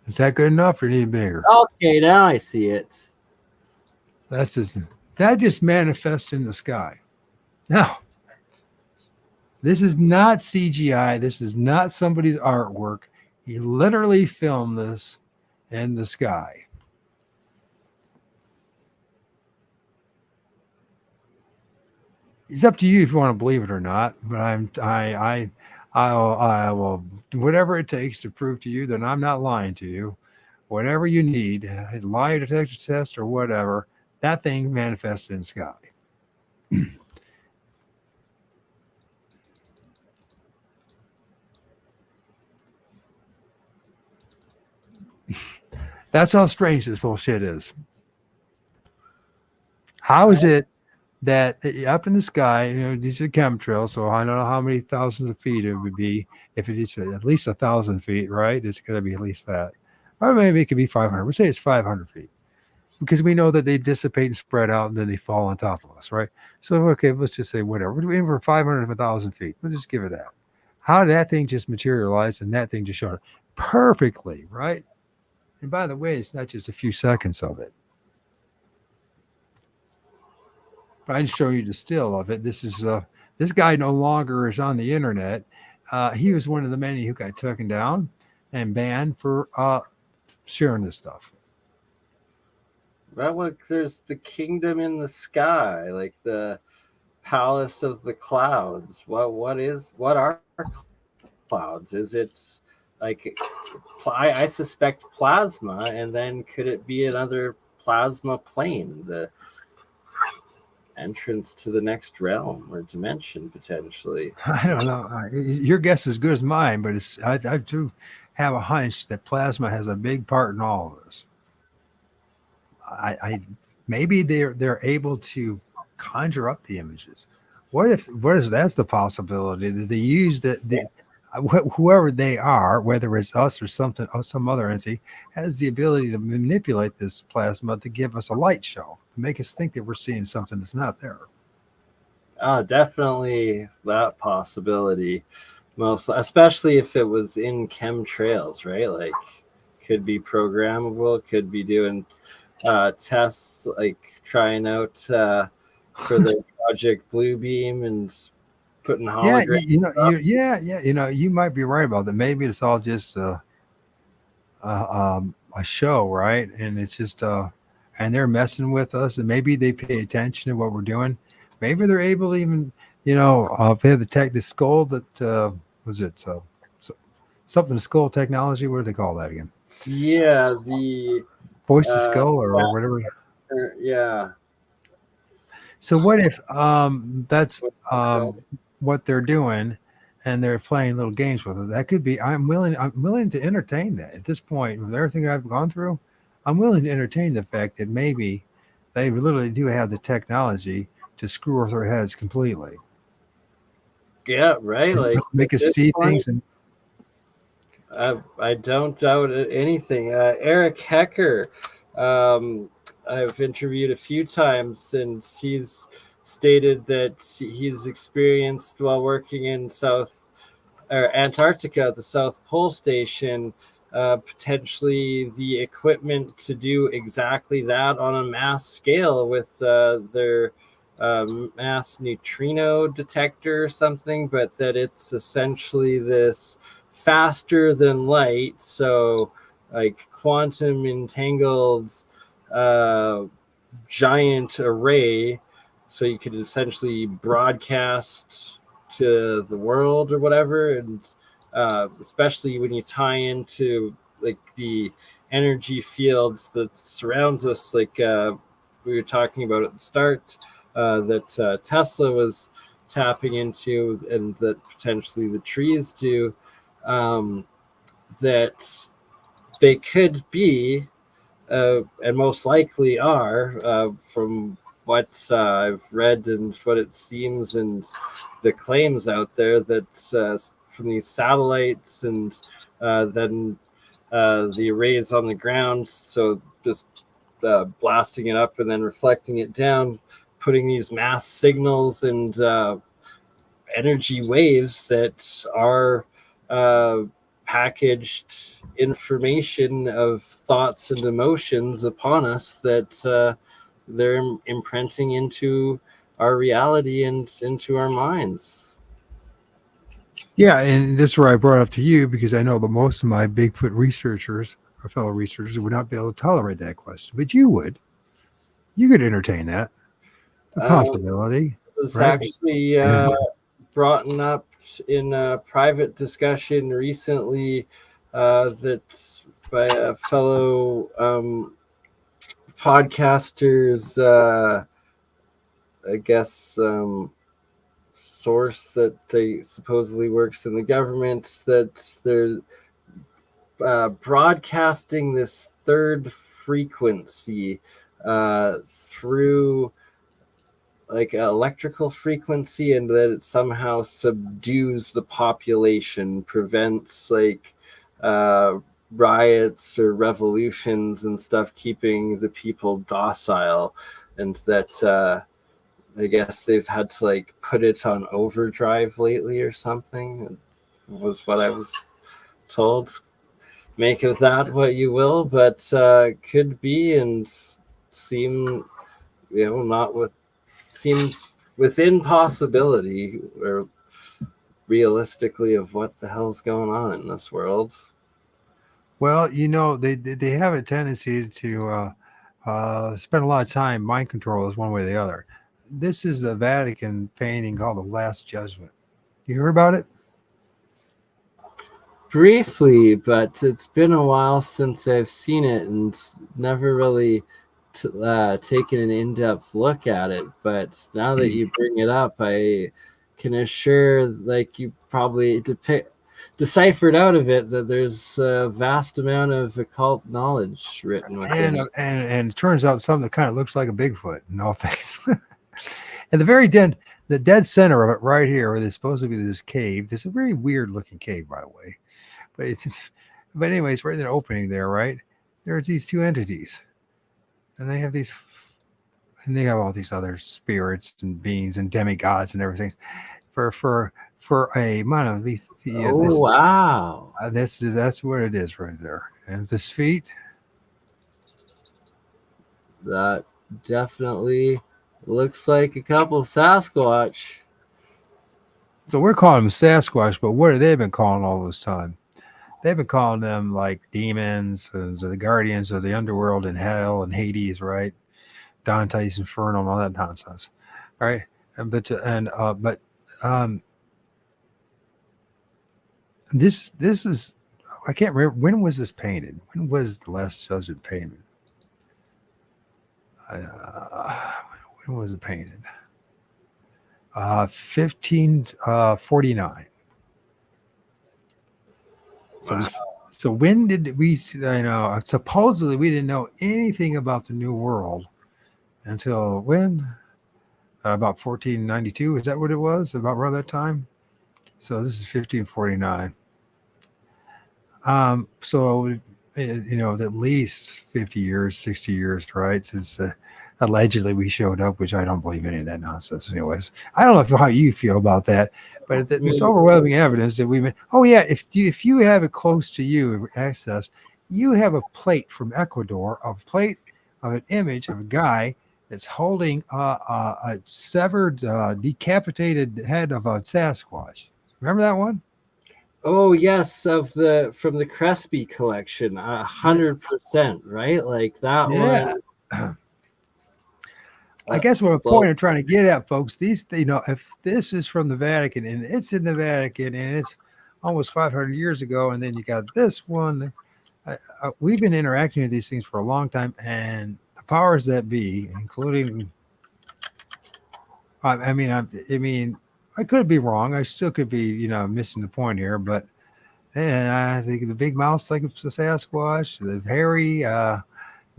Is that good enough or need bigger? Okay, now I see it. That just manifests in the sky. Now, this is not CGI. This is not somebody's artwork. He literally filmed this in the sky. It's up to you if you want to believe it or not. But I will do whatever it takes to prove to you that I'm not lying to you. Whatever you need, a lie detector test or whatever, that thing manifested in the sky. That's how strange this whole shit is. How is it that up in the sky, you know, these are chemtrails, so I don't know how many thousands of feet it would be. If it is at least 1,000 feet, right? It's going to be at least that. Or maybe it could be 500. We'll say it's 500 feet. Because we know that they dissipate and spread out and then they fall on top of us, right? So, okay, let's just say whatever. We're aiming for 500 to 1,000 feet. We'll just give it that. How did that thing just materialize and that thing just showed up perfectly, right? And by the way, it's not just a few seconds of it. But I can show you the still of it. This is this guy no longer is on the internet. He was one of the many who got taken down and banned for sharing this stuff. Well, look, there's the kingdom in the sky, like the palace of the clouds. What are clouds? Is it like I suspect plasma, and then could it be another plasma plane, the entrance to the next realm or dimension potentially? I don't know. Your guess is as good as mine, but I do have a hunch that plasma has a big part in all of this. Maybe they're able to conjure up the images. What if that's the possibility that they use whoever they are, whether it's us or something or some other entity, has the ability to manipulate this plasma to give us a light show, to make us think that we're seeing something that's not there. Definitely that possibility. Especially if it was in chemtrails, right? Like, could be programmable, could be doing tests, like trying out for the Project Bluebeam and putting holograms. You might be right about that. Maybe it's all just a show, right? And it's just and they're messing with us, and maybe they pay attention to what we're doing. Maybe they're able to even, if they have the skull that was it something skull technology. What do they call that again? Yeah, the voice of skull or whatever. Yeah, So what if that's what they're doing, and they're playing little games with it? That could be. I'm willing to entertain that at this point with everything I've gone through. I'm willing to entertain the fact that maybe they literally do have the technology to screw with their heads completely. Yeah, right. And Like make at us this see point, things. And I don't doubt anything. Eric Hecker, I've interviewed a few times, and he's stated that he's experienced while working in South or Antarctica at the South Pole Station, potentially the equipment to do exactly that on a mass scale with their mass neutrino detector or something, but that it's essentially this faster than light, so like quantum entangled uh, giant array, so you could essentially broadcast to the world or whatever, and especially when you tie into like the energy fields that surrounds us, like we were talking about at the start, that Tesla was tapping into, and that potentially the trees do, that they could be and most likely are, from what I've read and what it seems, and the claims out there that from these satellites, and then the arrays on the ground, so just blasting it up and then reflecting it down, putting these mass signals and energy waves that are packaged information of thoughts and emotions upon us, that they're imprinting into our reality and into our minds. yeah, and this is where I brought up to you because I know that most of my Bigfoot researchers or fellow researchers would not be able to tolerate that question, but you would. You could entertain that, the possibility, It was right? actually brought up in a private discussion recently, that's by a fellow podcasters, I guess, source that they supposedly works in the government, that they're broadcasting this third frequency through like electrical frequency, and that it somehow subdues the population, prevents like riots or revolutions and stuff, keeping the people docile, and that I guess they've had to like put it on overdrive lately or something, was what I was told. Make of that what you will, but could be, and seem, not with, seems within possibility, or realistically, of what the hell's going on in this world. Well, they have a tendency to spend a lot of time mind control is one way or the other. This is the Vatican painting called The Last Judgment. You heard about it? Briefly, but it's been a while since I've seen it, and never really taken an in-depth look at it. But now that you bring it up, I can assure, like, you probably deciphered out of it that there's a vast amount of occult knowledge written within it. And it turns out something that kind of looks like a Bigfoot. No thanks. And the dead center of it, right here, where there's supposed to be this cave. It's a very weird looking cave, by the way. But anyways, right in the opening there, right? There's these two entities, and they have all these other spirits and beings and demigods and everything. For a monolith. Wow! That's what it is right there. And this feet. That definitely looks like a couple Sasquatch. So we're calling them Sasquatch, but what have they been calling all this time? They've been calling them like demons and the guardians of the underworld and hell and Hades, right? Dante's Inferno and all that nonsense, right? But this is, I can't remember, when was this painted? When was The Last Judgment painted? when was it painted? 1549. So when did we? Supposedly we didn't know anything about the New World until when? About 1492. Is that what it was? About around that time. So this is 1549. So at least 50 years, 60 years, right? Since allegedly we showed up, which I don't believe any of that nonsense. Anyways, I don't know how you feel about that, but there's overwhelming evidence that we've been. Oh yeah, if you have it close to you, access, you have a plate from Ecuador, a plate of an image of a guy that's holding a severed, decapitated head of a Sasquatch. Remember that one? Oh yes, from the Crespi collection, 100%, right? Like that Yeah. one. I guess what I'm point I'm trying to get at, folks, these, if this is from the Vatican and it's in the Vatican and it's almost 500 years ago, and then you got this one, we've been interacting with these things for a long time, and the powers that be, including, I mean, I could be wrong. I still could be, missing the point here, but I think the big mouse like the Sasquatch, the hairy,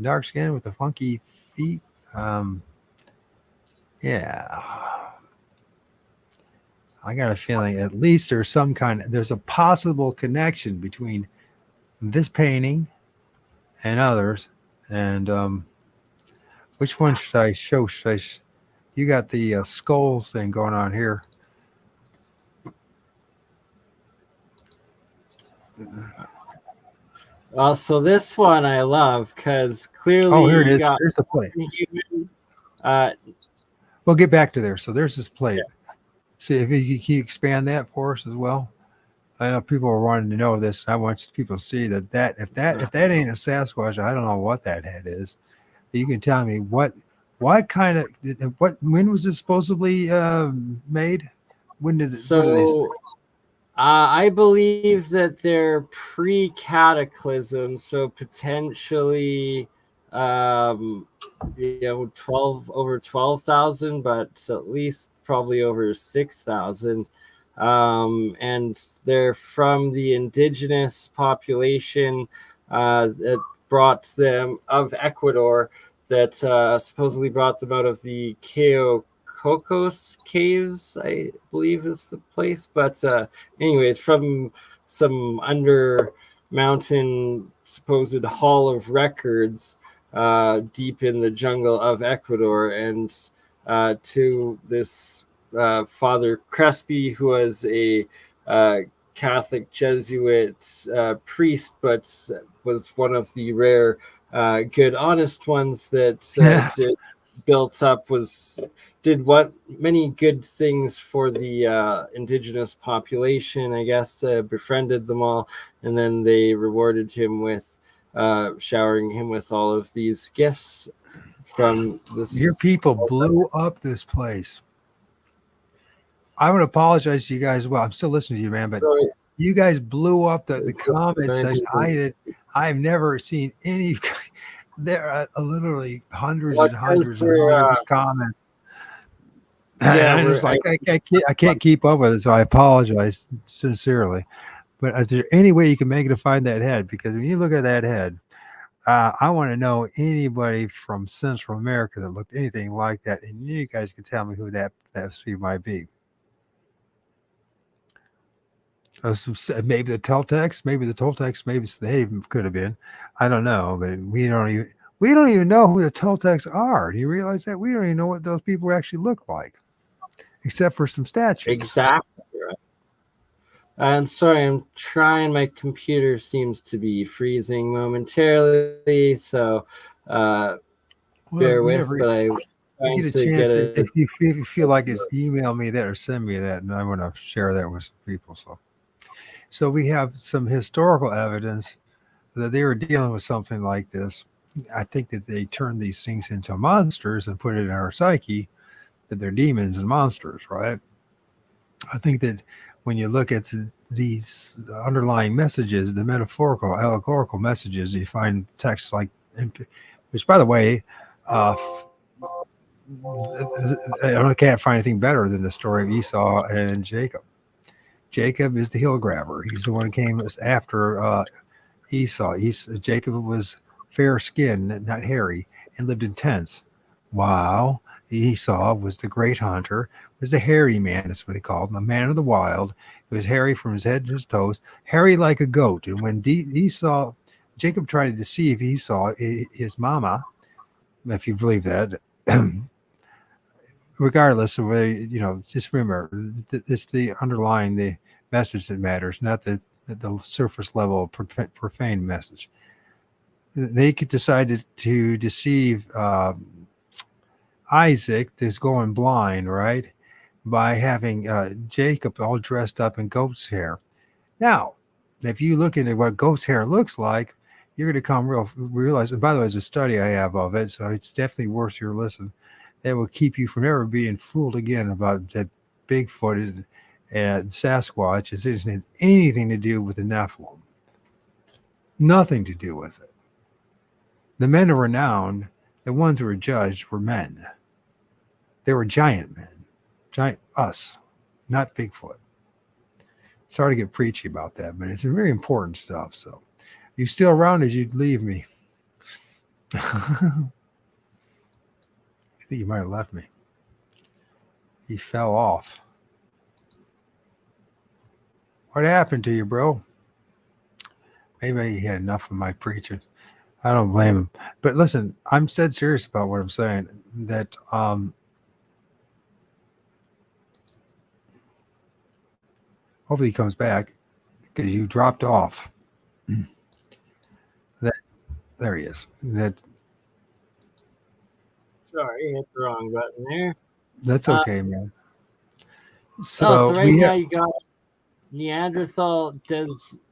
dark skin with the funky feet. Yeah, I got a feeling at least there's a possible connection between this painting and others. And which one should I show? You got the skulls thing going on here. So this one I love because clearly here it is. got There's the plate. Human, we'll get back to there. So there's this plate. Yeah. See if you can expand that for us as well. I know people are wanting to know this. I want people to see that if that ain't a Sasquatch, I don't know what that head is. You can tell me when was this supposedly made? When did it? So I believe that they're pre-cataclysm, so potentially 12,000, but at least probably over 6,000. And they're from the indigenous population that brought them of Ecuador, that supposedly brought them out of the Cocos Caves, I believe is the place. But anyways, from some under mountain supposed hall of records deep in the jungle of Ecuador, and to this Father Crespi, who was a Catholic Jesuit priest, but was one of the rare good, honest ones that did many good things for the indigenous population, I guess, befriended them all, and then they rewarded him with showering him with all of these gifts from this. Your people blew up this place. I want to apologize to you guys. Well, I'm still listening to you, man, but you guys blew up the comment section. I've never seen any. There are literally hundreds and hundreds of comments. Yeah, and it's like I can't keep up with it, so I apologize sincerely. But is there any way you can make it to find that head? Because when you look at that head, I want to know anybody from Central America that looked anything like that, and you guys can tell me who that Steve might be. Maybe the Toltecs, maybe they could have been. I don't know, but we don't even know who the Toltecs are. Do you realize that? We don't even know what those people actually look like, except for some statues. Exactly. Right. And sorry, I'm trying. My computer seems to be freezing momentarily, so bear with. But I get a chance. If you feel like it's, email me that or send me that, and I want to share that with some people. So we have some historical evidence that they were dealing with something like this. I think that they turned these things into monsters and put it in our psyche, that they're demons and monsters, right? I think that when you look at these underlying messages, the metaphorical, allegorical messages, you find texts like, which, by the way, I can't find anything better than the story of Esau and Jacob. Jacob is the hill grabber. He's the one who came after Esau. Jacob was fair skinned, not hairy, and lived in tents. Wow. Esau was the great hunter, was the hairy man, that's what they called him, a man of the wild. He was hairy from his head to his toes, hairy like a goat. And when Jacob tried to deceive Esau, his mama, if you believe that, regardless of whether, just remember, it's the underlying the message that matters, not the surface level profane message. They could decide to deceive Isaac, that's going blind, right, by having Jacob all dressed up in goat's hair. Now, if you look into what goat's hair looks like, you're going to realize, and by the way, there's a study I have of it, so it's definitely worth your listen. That will keep you from ever being fooled again about that Bigfoot and Sasquatch is anything to do with the Nephilim. Nothing to do with it. The men of renown, the ones who were judged, were men. They were giant men. Giant us, not Bigfoot. Sorry to get preachy about that, but it's very important stuff. So, you still around as you'd leave me? I think you might have left me. He fell off. What happened to you, bro? Maybe he had enough of my preaching. I don't blame him. But listen, I'm dead serious about what I'm saying. That hopefully he comes back because you dropped off. There he is. Sorry, hit the wrong button there. That's okay, man. So right now you got Neanderthal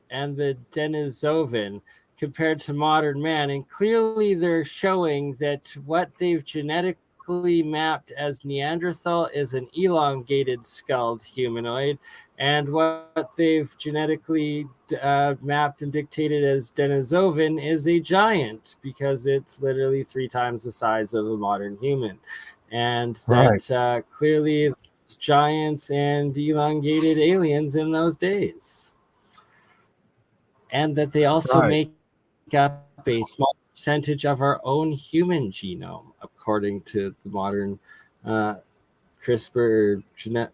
and the Denisovan compared to modern man, and clearly they're showing that what they've genetically mapped as Neanderthal is an elongated skulled humanoid, and what they've genetically mapped and dictated as Denisovan is a giant, because it's literally 3 times the size of a modern human. And that clearly giants and elongated aliens in those days, and that they also make up a small percentage of our own human genome, according to the modern CRISPR genetic.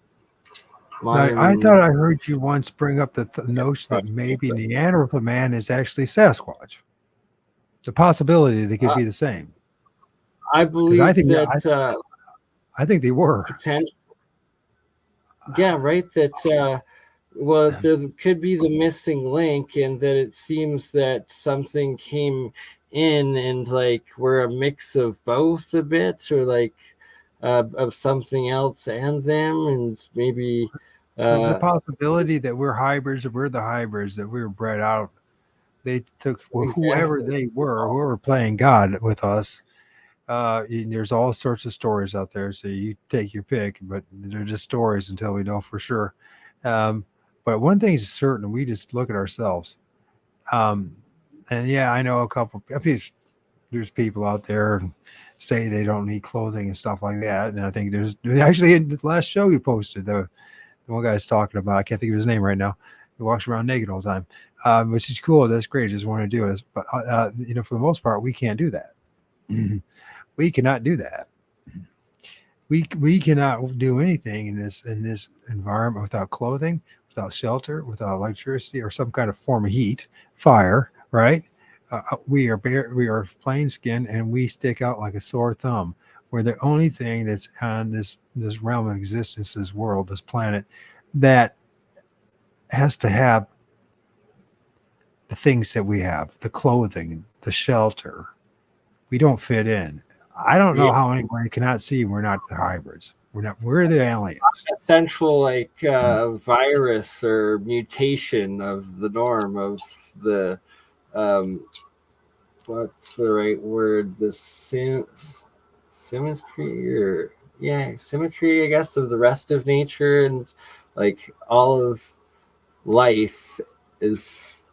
I thought I heard you once bring up the notion that maybe Neanderthal man is actually Sasquatch. The possibility they could be the same. I believe I think they were. Yeah, right. That well, there could be the missing link, and that it seems that something came in and like we're a mix of both a bit, or like of something else and them, and maybe there's a possibility that we're hybrids, that we're the hybrids, that we were bred out. They took whoever they were, whoever playing God with us. There's all sorts of stories out there, so you take your pick, but they're just stories until we know for sure. But one thing is certain, we just look at ourselves. And yeah, I know a couple, there's people out there say they don't need clothing and stuff like that. And I think there's actually in the last show you posted, the one guy's talking about, I can't think of his name right now. He walks around naked all the time, which is cool. That's great. I just want to do it. But, for the most part, we can't do that. We cannot do that. We cannot do anything in this environment without clothing, without shelter, without electricity, or some kind of form of heat, fire. Right? We are plain skin, and we stick out like a sore thumb. We're the only thing that's on this realm of existence, this world, this planet, that has to have the things that we have: the clothing, the shelter. We don't fit in. I don't know how anybody cannot see we're not the hybrids. We're the aliens. Essential like virus or mutation of the norm of the what's the right word? The symmetry, or symmetry, I guess, of the rest of nature, and like all of life is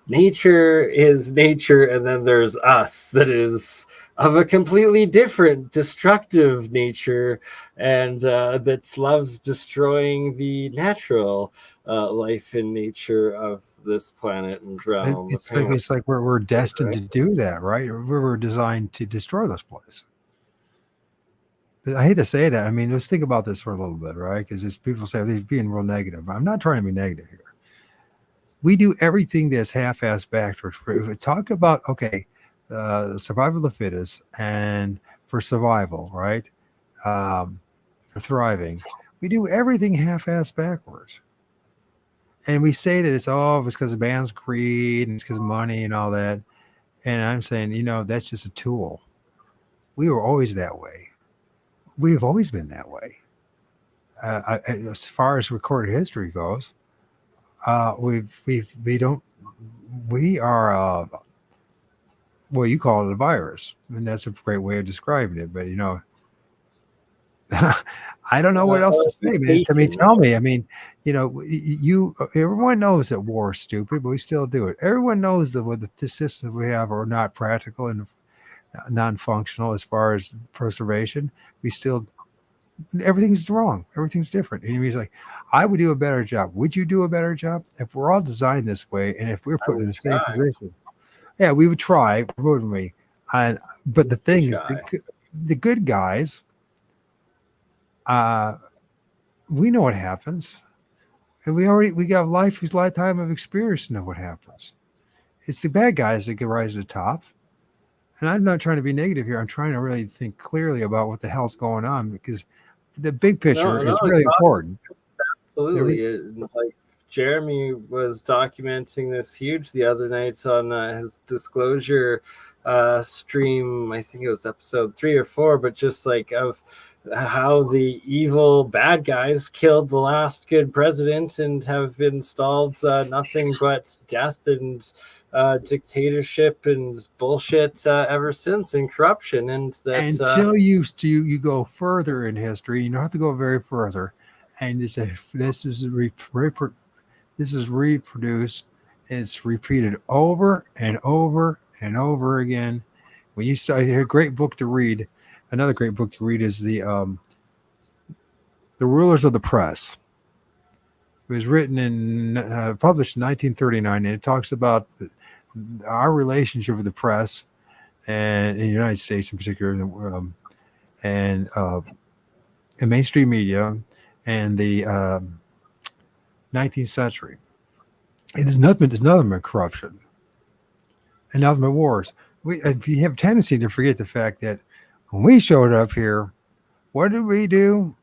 nature, and then there's us that is of a completely different destructive nature, and that loves destroying the natural life and nature of this planet and realm. It's like we're destined to do that, right? Or we were designed to destroy this place. I hate to say that. I mean, let's think about this for a little bit, right? Because people say they're being real negative. I'm not trying to be negative here. We do everything that's half-assed backwards. If we talk about, okay, survival of the fittest and for survival, right? For thriving, we do everything half-assed backwards. And we say that it's because of man's greed and it's because of money and all that. And I'm saying, that's just a tool. We were always that way. We've always been that way. As far as recorded history goes, we are well, you call it a virus, and that's a great way of describing it. But I don't know what else to say, man. Tell me. I mean, everyone knows that war is stupid, but we still do it. Everyone knows that the systems we have are not practical and non-functional as far as preservation. We still, everything's wrong. Everything's different. And he's like, I would do a better job. Would you do a better job if we're all designed this way? And if we're put in the same position, yeah, we would try, wouldn't we? But the thing is, the good guys, we know what happens, and we got lifetime of experience to know what happens. It's the bad guys that can rise to the top. And I'm not trying to be negative here. I'm trying to really think clearly about what the hell's going on, because the big picture is really important. Absolutely. Like Jeremy was documenting this huge the other night on his disclosure stream. I think it was episode 3 or 4, but just like of how the evil bad guys killed the last good president and have installed nothing but death and dictatorship and bullshit ever since, and corruption. And that until you go further in history, you don't have to go very further, and this is reproduced. It's repeated over and over and over again. When you start, a great book to read. Another great book to read is the Rulers of the Press. It was written published in 1939, and it talks about our relationship with the press, and in the United States in particular, and mainstream media, and the 19th century. There's nothing but corruption, and nothing but wars. We have a tendency to forget the fact that when we showed up here, what did we do?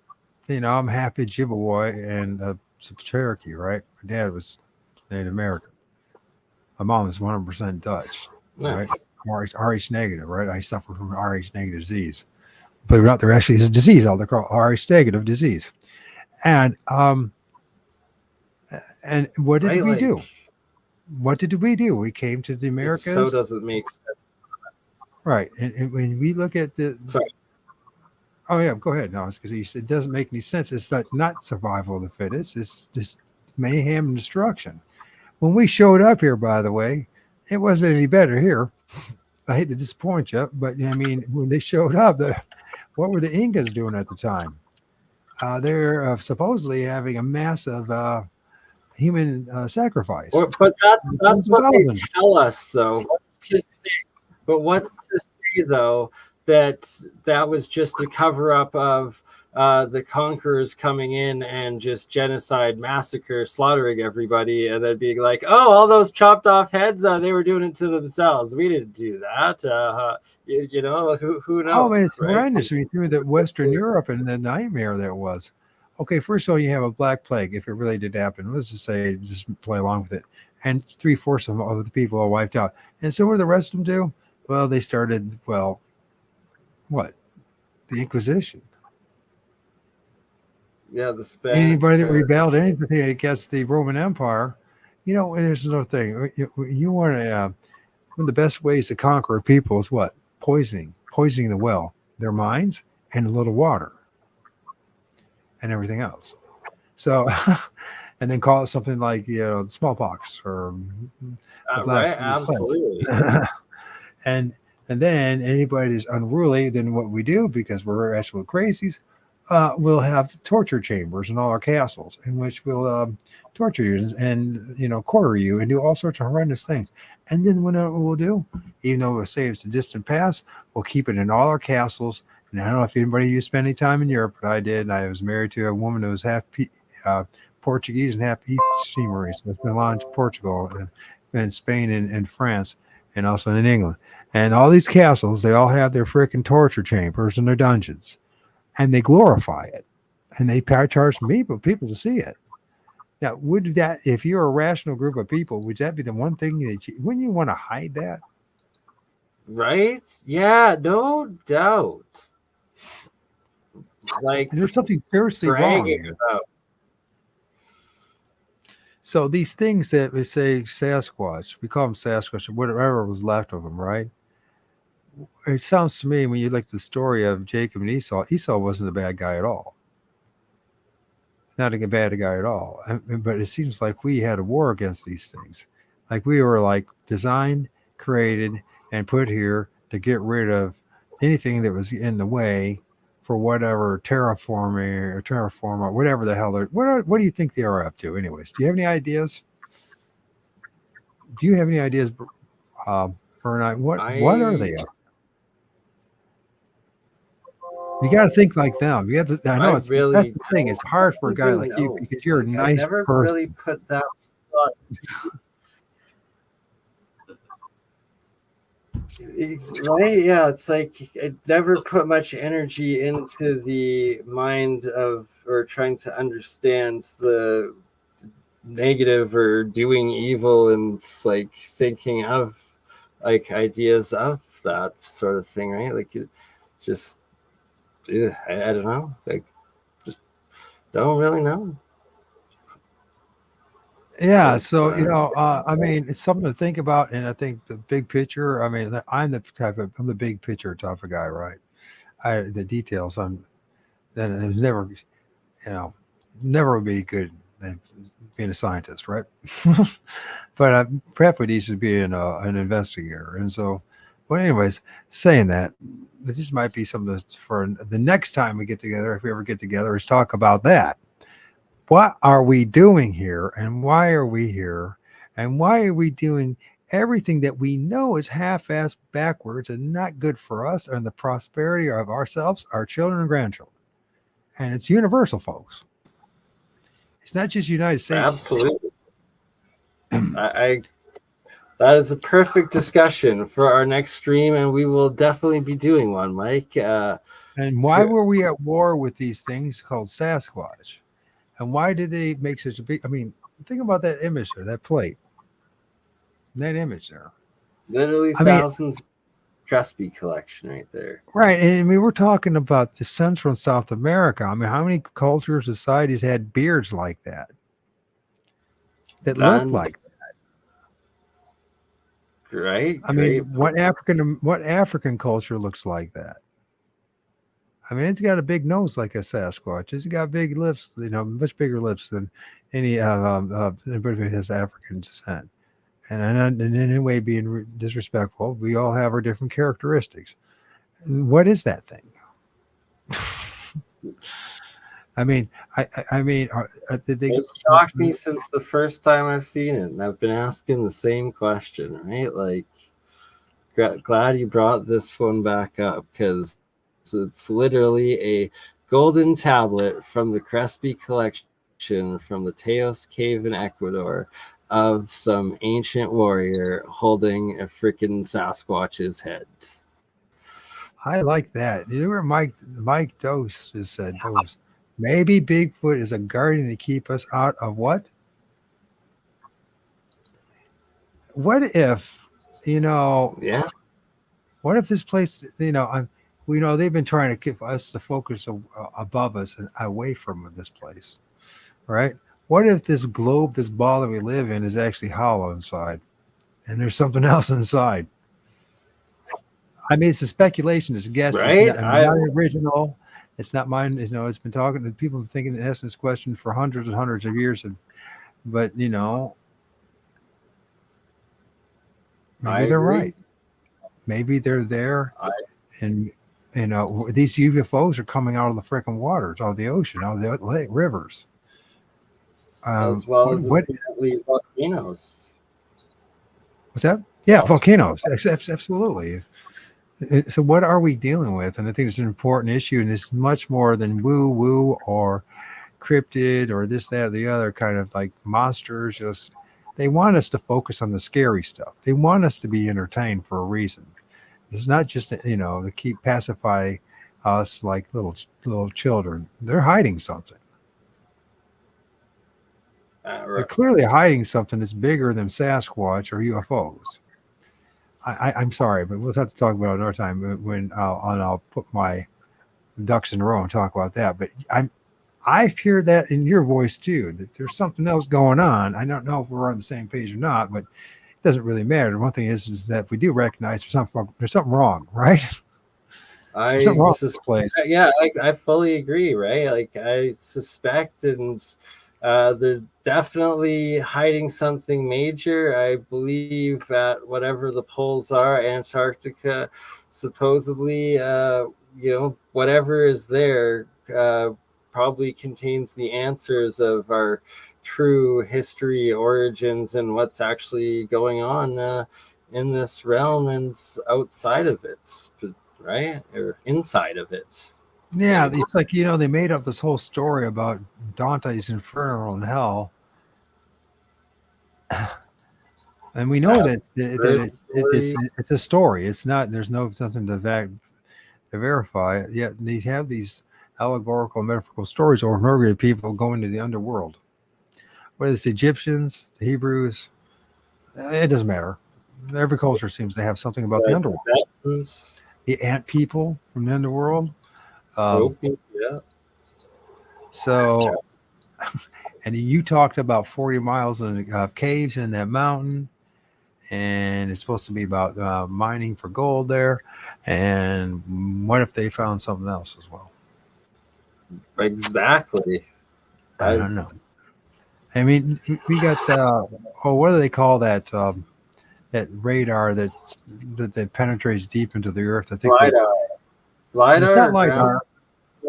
I'm half Ojibwe and some Cherokee, right? My dad was Native American. My mom was 100% Dutch, right? Rh negative, right? I suffer from Rh negative disease. Believe it or not, there actually is a disease out there called Rh negative disease. And what did we do? What did we do? We came to the Americans. So doesn't make sense. Right. And when we look at the... Sorry. Oh, yeah, go ahead. No, it's because it doesn't make any sense. It's not survival of the fittest. It's just mayhem and destruction. When we showed up here, by the way, it wasn't any better here. I hate to disappoint you, but I mean, when they showed up, what were the Incas doing at the time? They're supposedly having a massive human sacrifice. But that's what they tell us, though. What's to say, though, that was just a cover-up of the conquerors coming in and just genocide, massacre, slaughtering everybody, and then being like, oh, all those chopped off heads, they were doing it to themselves. We didn't do that. Who knows? Oh, man, it's horrendous. We threw that Western Europe and the nightmare that was. Okay, first of all, you have a black plague, if it really did happen. Let's just say, just play along with it. And 3/4 of the people are wiped out. And so what do the rest of them do? Well, they started, what? The Inquisition. Yeah, anybody that rebelled anything against the Roman Empire, and there's another thing. You want to one of the best ways to conquer a people is what? Poisoning the well, their minds, and a little water, and everything else. So, and then call it something like smallpox or right, absolutely. And And then anybody that's unruly, then what we do, because we're absolute crazies, we'll have torture chambers in all our castles in which we'll torture you and quarter you and do all sorts of horrendous things. And then what we'll do, even though we'll say it's a distant past, we'll keep it in all our castles. And I don't know if anybody you spend any time in Europe, but I did. And I was married to a woman who was half Portuguese and half East Timor. So it's been a lot in Portugal and Spain and France and also in England. And all these castles, they all have their freaking torture chambers and their dungeons. And they glorify it. And they charge people to see it. Now, would that, if you're a rational group of people, would that be the one thing that wouldn't you want to hide that? Right? Yeah, no doubt. Like, and there's something seriously wrong here. So these things that we say Sasquatch, we call them Sasquatch, or whatever was left of them, right? It sounds to me, when you look at the story of Jacob and Esau wasn't a bad guy at all. Not a bad guy at all. But it seems like we had a war against these things. Like we were like designed, created, and put here to get rid of anything that was in the way for whatever terraforming or whatever the hell they're. What do you think they are up to, anyways? Do you have any ideas? Burneye? What are they up? You got to think like them. You have to. I know that's the thing. It's hard for a guy like you because you're a nice person. I never really put that thought. Right? Yeah, it's like I never put much energy into the mind of or trying to understand the negative or doing evil and like thinking of like ideas of that sort of thing, right? Like it just I don't know. Like just don't really know. Yeah, so I mean, it's something to think about, and I think the big picture. I mean, I'm the big picture type of guy, right? The details. Then it was never, never would be good at being a scientist, right? But I'm preferably needs to be an investigator, and so. But anyways, saying that, this might be something for the next time we get together, if we ever get together, is talk about that. What are we doing here, and why are we here, and why are we doing everything that we know is half-assed backwards and not good for us and the prosperity of ourselves, our children, and grandchildren? And it's universal, folks. It's not just United States. Absolutely. That is a perfect discussion for our next stream, and we will definitely be doing one, Mike. And why were we at war with these things called Sasquatch? And why did they make such a big? I mean, think about that image there, that plate, that image there. Literally thousands of Crespi collection right there. Right, and we were talking about the Central and South America. I mean, how many cultures, societies had beards like that? That looked like that. Right. I mean, what African culture looks like that? I mean, it's got a big nose like a Sasquatch. It's got big lips, much bigger lips than any anybody who has African descent. And in any way being disrespectful, we all have our different characteristics. What is that thing? I mean, it's shocked me since the first time I've seen it, and I've been asking the same question, right? Like, glad you brought this one back up because it's literally a golden tablet from the Crespi collection from the Teos Cave in Ecuador of some ancient warrior holding a freaking Sasquatch's head. I like that. You know where Mike Dose just said, maybe Bigfoot is a guardian to keep us out of what? What if, what if this place, we know they've been trying to keep us to focus above us and away from this place, right? What if this globe, this ball that we live in is actually hollow inside and there's something else inside? I mean, it's a speculation, it's a guess. Right? It's not original. It's not mine. It's been talking to people thinking and asking this question for hundreds and hundreds of years. But maybe they're right. Maybe they're there, I, and these UFOs are coming out of the freaking waters, out of the ocean, out of the rivers. as well What as what apparently volcanoes. was that? Yeah, Also, volcanoes. Absolutely. So what are we dealing with? And I think it's an important issue, and it's much more than woo woo or cryptid or this, that, or the other kind of like monsters. Just they want us to focus on the scary stuff. They want us to be entertained for a reason. It's not just to keep pacify us like little children. They're hiding something. They're right. clearly hiding something that's bigger than Sasquatch or UFOs. I'm sorry, but we'll have to talk about it another time when I'll put my ducks in a row and talk about that. But I hear that in your voice too, that there's something else going on. I don't know if we're on the same page or not, but it doesn't really matter. One thing is that if we do recognize there's something wrong, right? There's something I wrong with sus- this place. yeah, I fully agree, right? Like I suspect, and they're definitely hiding something major. I believe that whatever the poles are, Antarctica, supposedly, whatever is there, probably contains the answers of our true history, origins, and what's actually going on in this realm and outside of it. Right? Or inside of it. Yeah, Maybe. it's like they made up this whole story about Dante's Inferno and hell, and we know that Bird it's story. it's a story. It's not. There's something to verify it. Yet they have these allegorical, metaphorical stories over and people going to the underworld. Whether it's the Egyptians, the Hebrews, it doesn't matter. Every culture seems to have something about the underworld. Tibetans. The ant people from the underworld. Hopi, yeah. So, and you talked about 40 miles of caves in that mountain, and it's supposed to be about mining for gold there. And what if they found something else as well? Exactly. I don't know. I mean, we got what do they call that? That radar that penetrates deep into the earth. I think LiDAR. it's not LiDAR, LiDAR.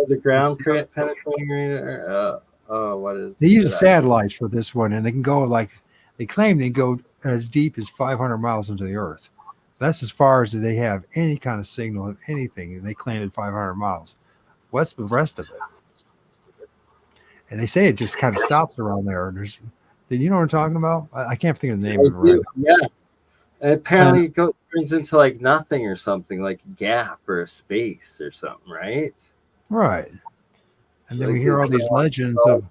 the It's, ground penetrating radar. What they is it use actually? satellites for this one, and they can go they claim they go as deep as 500 miles into the earth. That's as far as they have any kind of signal of anything. They claim at 500 miles. What's the rest of it? And they say it just kind of stops around there. Do you know what I'm talking about? I can't think of the name of it right Yeah. And now. apparently it turns into like nothing or something, like a gap or a space or something, right? Right. And then we Like hear all it's these legends of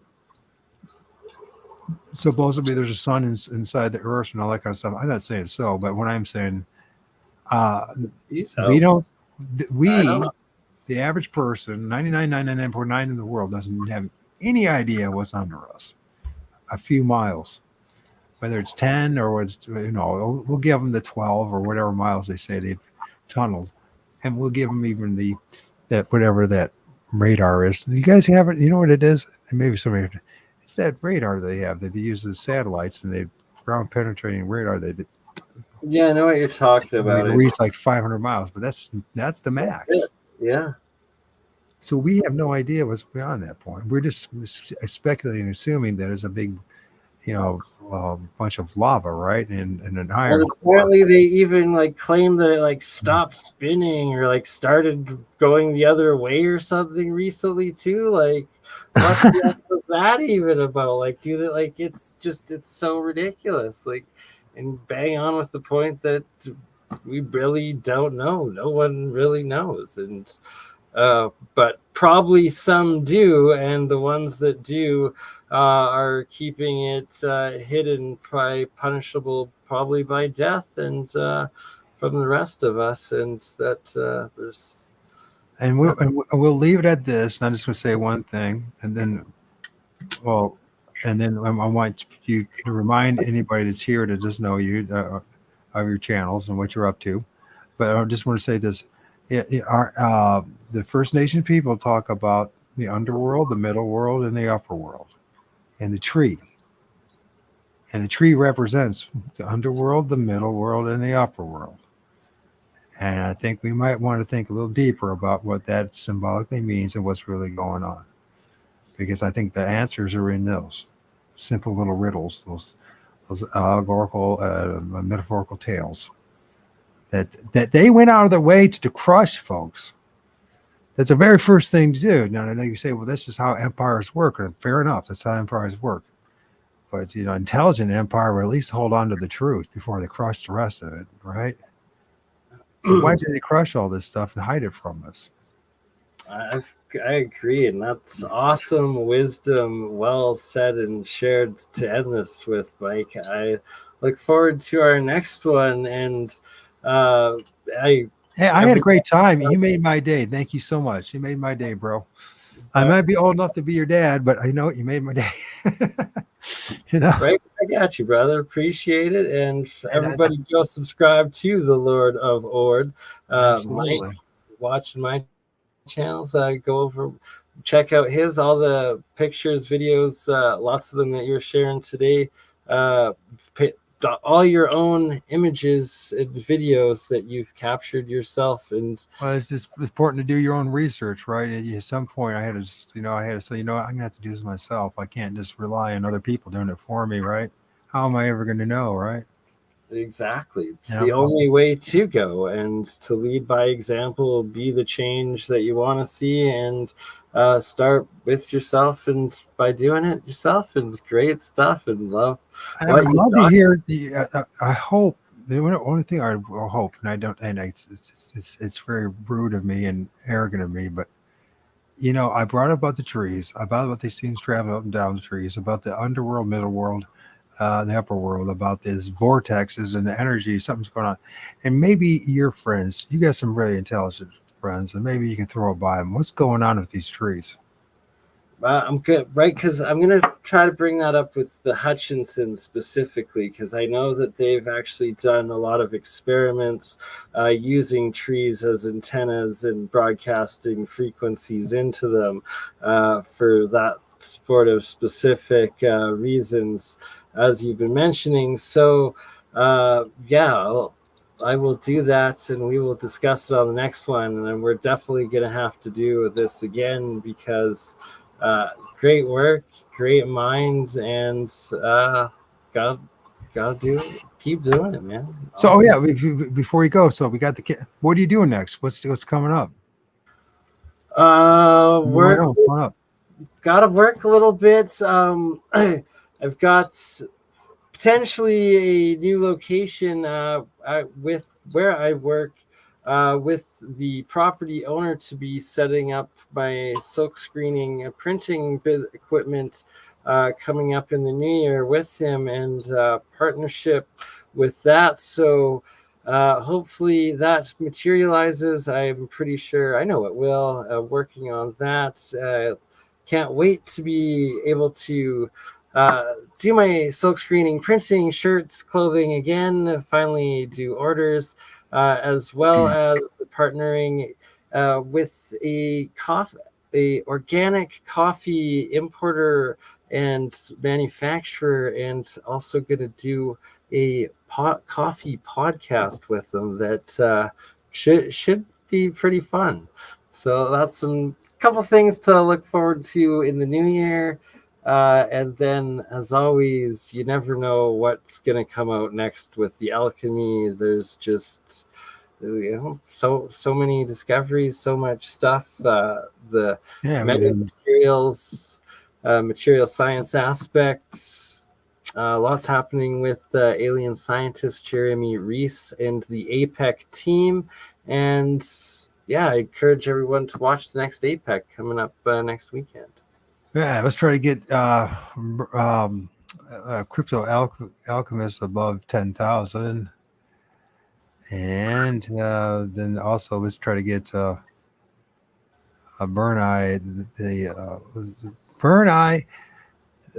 supposedly there's a sun inside the earth and all that kind of stuff. I'm not saying so, but what I'm saying, we don't, the average person, 99.999.9 in the world doesn't have any idea what's under us. A few miles, whether it's 10 or it's, we'll give them the 12 or whatever miles they say they've tunneled, and we'll give them even that whatever that radar is. You guys have it? You know what it is? And maybe somebody. It's that radar they have that they use as satellites, and they ground penetrating radar. Yeah, I know what you're talking They about. reach like 500 miles, but that's the max. Yeah. So we have no idea what's beyond that point. We're just speculating, assuming that it's a big, bunch of lava, right? And an iron. And apparently they even like claim that it like stopped spinning or like started going the other way or something recently too. Like what the heck was that even about? Like do that, like it's so ridiculous. Like and bang on with the point that we really don't know. No one really knows. And but probably some do, and the ones that do are keeping it hidden, punishable probably by death, and from the rest of us. And that there's And we'll leave it at this. And I'm just going to say one thing, and then, I want you to remind anybody that's here that doesn't know you of your channels and what you're up to. But I just want to say this: the First Nation people talk about the underworld, the middle world, and the upper world, and the tree. And the tree represents the underworld, the middle world, and the upper world. And I think we might want to think a little deeper about what that symbolically means and what's really going on. Because I think the answers are in those simple little riddles, those allegorical, metaphorical tales that they went out of their way to crush, folks. That's the very first thing to do. Now, I know you say, well, this is how empires work. And fair enough, that's how empires work. But, intelligent empire will at least hold on to the truth before they crush the rest of it, right? So why did they crush all this stuff and hide it from us? I agree, and that's awesome wisdom, well said and shared to end this with, Mike. I look forward to our next one, and I had a great time. You made my day. Thank you so much. You made my day, bro. I might be old enough to be your dad, but I know you made my day. Right, I got you, brother. Appreciate it, and everybody go subscribe to the Lord of O.R.D. Mike, watching my channels. Go over, check out all the pictures, videos, lots of them that you're sharing today. All your own images and videos that you've captured yourself. And it's just important to do your own research, right? At some point I had to say, I'm gonna have to do this myself. I can't just rely on other people doing it for me, right? How am I ever going to know, right? Exactly. It's the only way to go, and to lead by example, be the change that you want to see, and start with yourself, and by doing it yourself, and great stuff, and love. And I would love to hear I hope the only thing I will hope, and I don't, and it's very rude of me and arrogant of me, but I brought up about the trees, about what these things traveling up and down the trees, about the underworld, middle world, the upper world, about these vortexes and the energy, something's going on. And maybe your friends, you got some really intelligent friends, and maybe you can throw it by them. What's going on with these trees? I'm good, right? Because I'm going to try to bring that up with the Hutchinson specifically, because I know that they've actually done a lot of experiments using trees as antennas and broadcasting frequencies into them for that sort of specific reasons, as you've been mentioning. So, I will do that, and we will discuss it on the next one. And we're definitely going to have to do this again, because great work, great minds, and gotta do it. Keep doing it, man. Awesome. So before we go, so we got what are you doing next? What's coming up? Gotta work a little bit. I've got potentially a new location with where I work, with the property owner, to be setting up my silk screening printing equipment coming up in the new year with him, and partnership with that. So hopefully that materializes. I'm pretty sure, I know it will. Working on that. Can't wait to be able to do my silk screening printing, shirts, clothing again, finally do orders, as well as partnering with a organic coffee importer and manufacturer, and also going to do a coffee podcast with them that should be pretty fun. So that's some couple things to look forward to in the new year. And then, as always, you never know what's going to come out next with the alchemy. There's just, so many discoveries, so much stuff. The materials, material science aspects. Lots happening with alien scientist Jeremy Reese and the APEC team. And I encourage everyone to watch the next APEC coming up next weekend. Yeah, let's try to get crypto alchemist above 10,000, and then also let's try to get Burneye, the Burneye.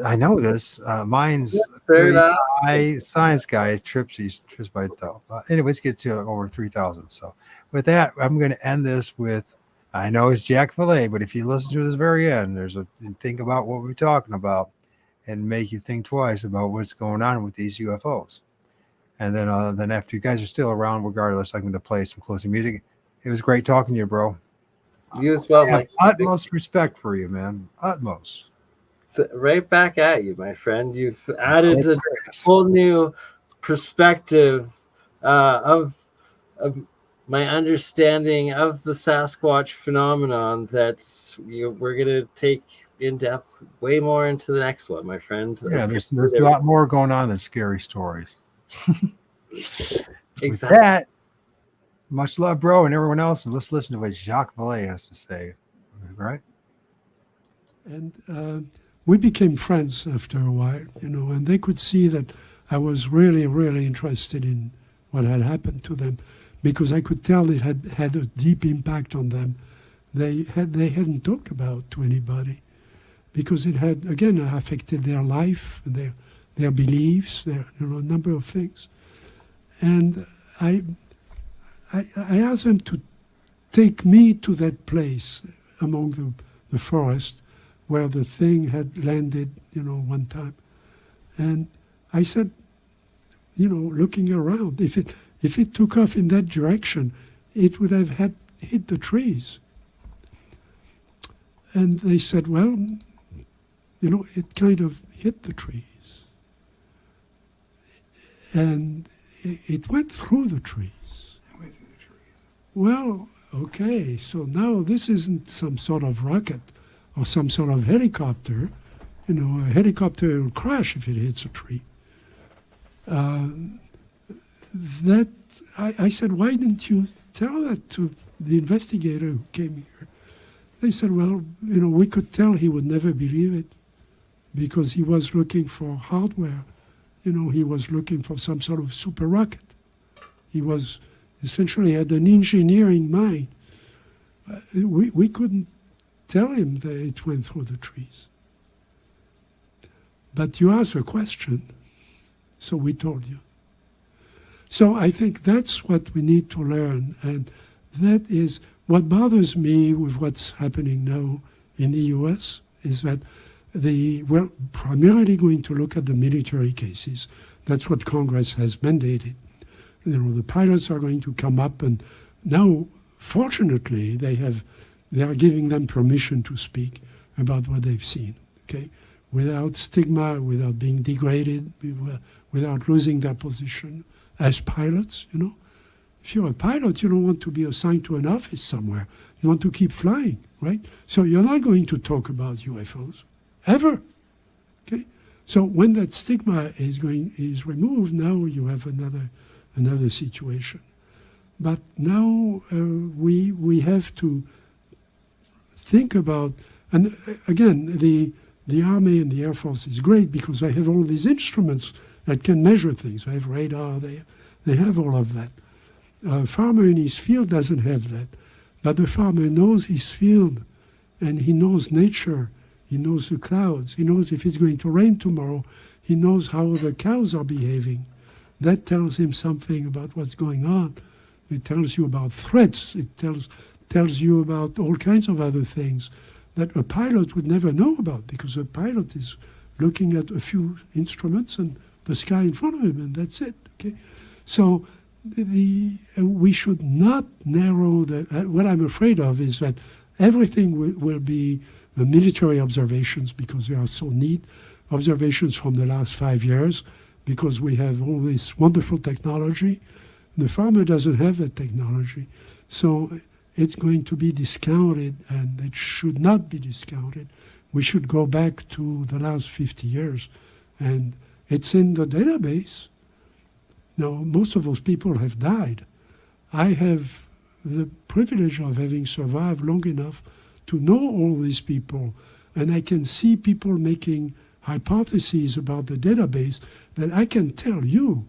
I know this. Minds3rdEye ScienceGuy trips by itself. Anyways, get to over 3,000. So with that, I'm going to end this with. I know it's Jack Filet, but if you listen to this very end, think about what we're talking about, and make you think twice about what's going on with these UFOs. And then after you guys are still around, regardless, I'm going to play some closing music. It was great talking to you, bro. You as well, I have Mike. utmost respect for you, man. Utmost. So right back at you, my friend. You've added a Yes. whole new perspective of my understanding of the Sasquatch phenomenon that we're going to take in depth way more into the next one, my friend. Yeah, there's a lot more going on than scary stories. Exactly. With that, much love, bro, and everyone else. And let's listen to what Jacques Vallée has to say. Right? And we became friends after a while, and they could see that I was really, really interested in what had happened to them, because I could tell it had had a deep impact on them. They hadn't talked about to anybody, because it had, again, affected their life, their beliefs, a number of things. And I asked them to take me to that place among the forest where the thing had landed, one time. And I said, looking around, if it took off in that direction, it would have hit the trees. And they said, well, it kind of hit the trees. And it went through the trees. Well, okay, so now this isn't some sort of rocket or some sort of helicopter. A helicopter will crash if it hits a tree. I said, why didn't you tell that to the investigator who came here? They said, well, we could tell he would never believe it because he was looking for hardware. He was looking for some sort of super rocket. He was essentially had an engineering mind. We couldn't tell him that it went through the trees. But you asked a question, so we told you. So I think that's what we need to learn, and that is what bothers me with what's happening now in the US is that we're primarily going to look at the military cases. That's what Congress has mandated. The pilots are going to come up, and now, fortunately, they are giving them permission to speak about what they've seen, okay? Without stigma, without being degraded, without losing their position as pilots, If you're a pilot, you don't want to be assigned to an office somewhere. You want to keep flying, right? So you're not going to talk about UFOs, ever, okay? So when that stigma is removed, now you have another situation. But now we have to think about, and again, the Army and the Air Force is great because they have all these instruments that can measure things. They have radar, they have all of that. A farmer in his field doesn't have that. But the farmer knows his field, and he knows nature. He knows the clouds. He knows if it's going to rain tomorrow. He knows how the cows are behaving. That tells him something about what's going on. It tells you about threats. It tells you about all kinds of other things that a pilot would never know about, because a pilot is looking at a few instruments and the sky in front of him, and that's it. Okay, so we should not narrow what I'm afraid of is that everything will be military observations, because they are so neat, observations from the last 5 years, because we have all this wonderful technology. The farmer doesn't have that technology. So it's going to be discounted, and it should not be discounted. We should go back to the last 50 years, and it's in the database. Now, most of those people have died. I have the privilege of having survived long enough to know all these people, and I can see people making hypotheses about the database that I can tell you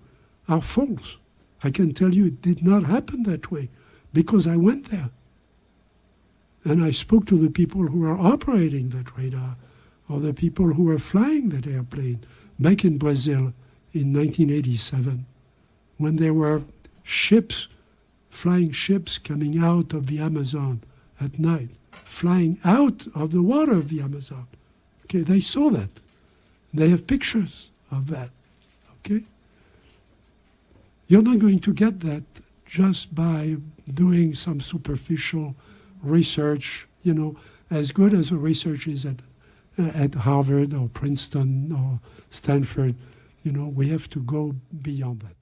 are false. I can tell you it did not happen that way because I went there. And I spoke to the people who are operating that radar, or the people who were flying that airplane back in Brazil in 1987, when there were ships, flying ships coming out of the Amazon at night, flying out of the water of the Amazon. Okay, they saw that. They have pictures of that. Okay? You're not going to get that just by doing some superficial research, as good as the research is at Harvard or Princeton or Stanford. We have to go beyond that.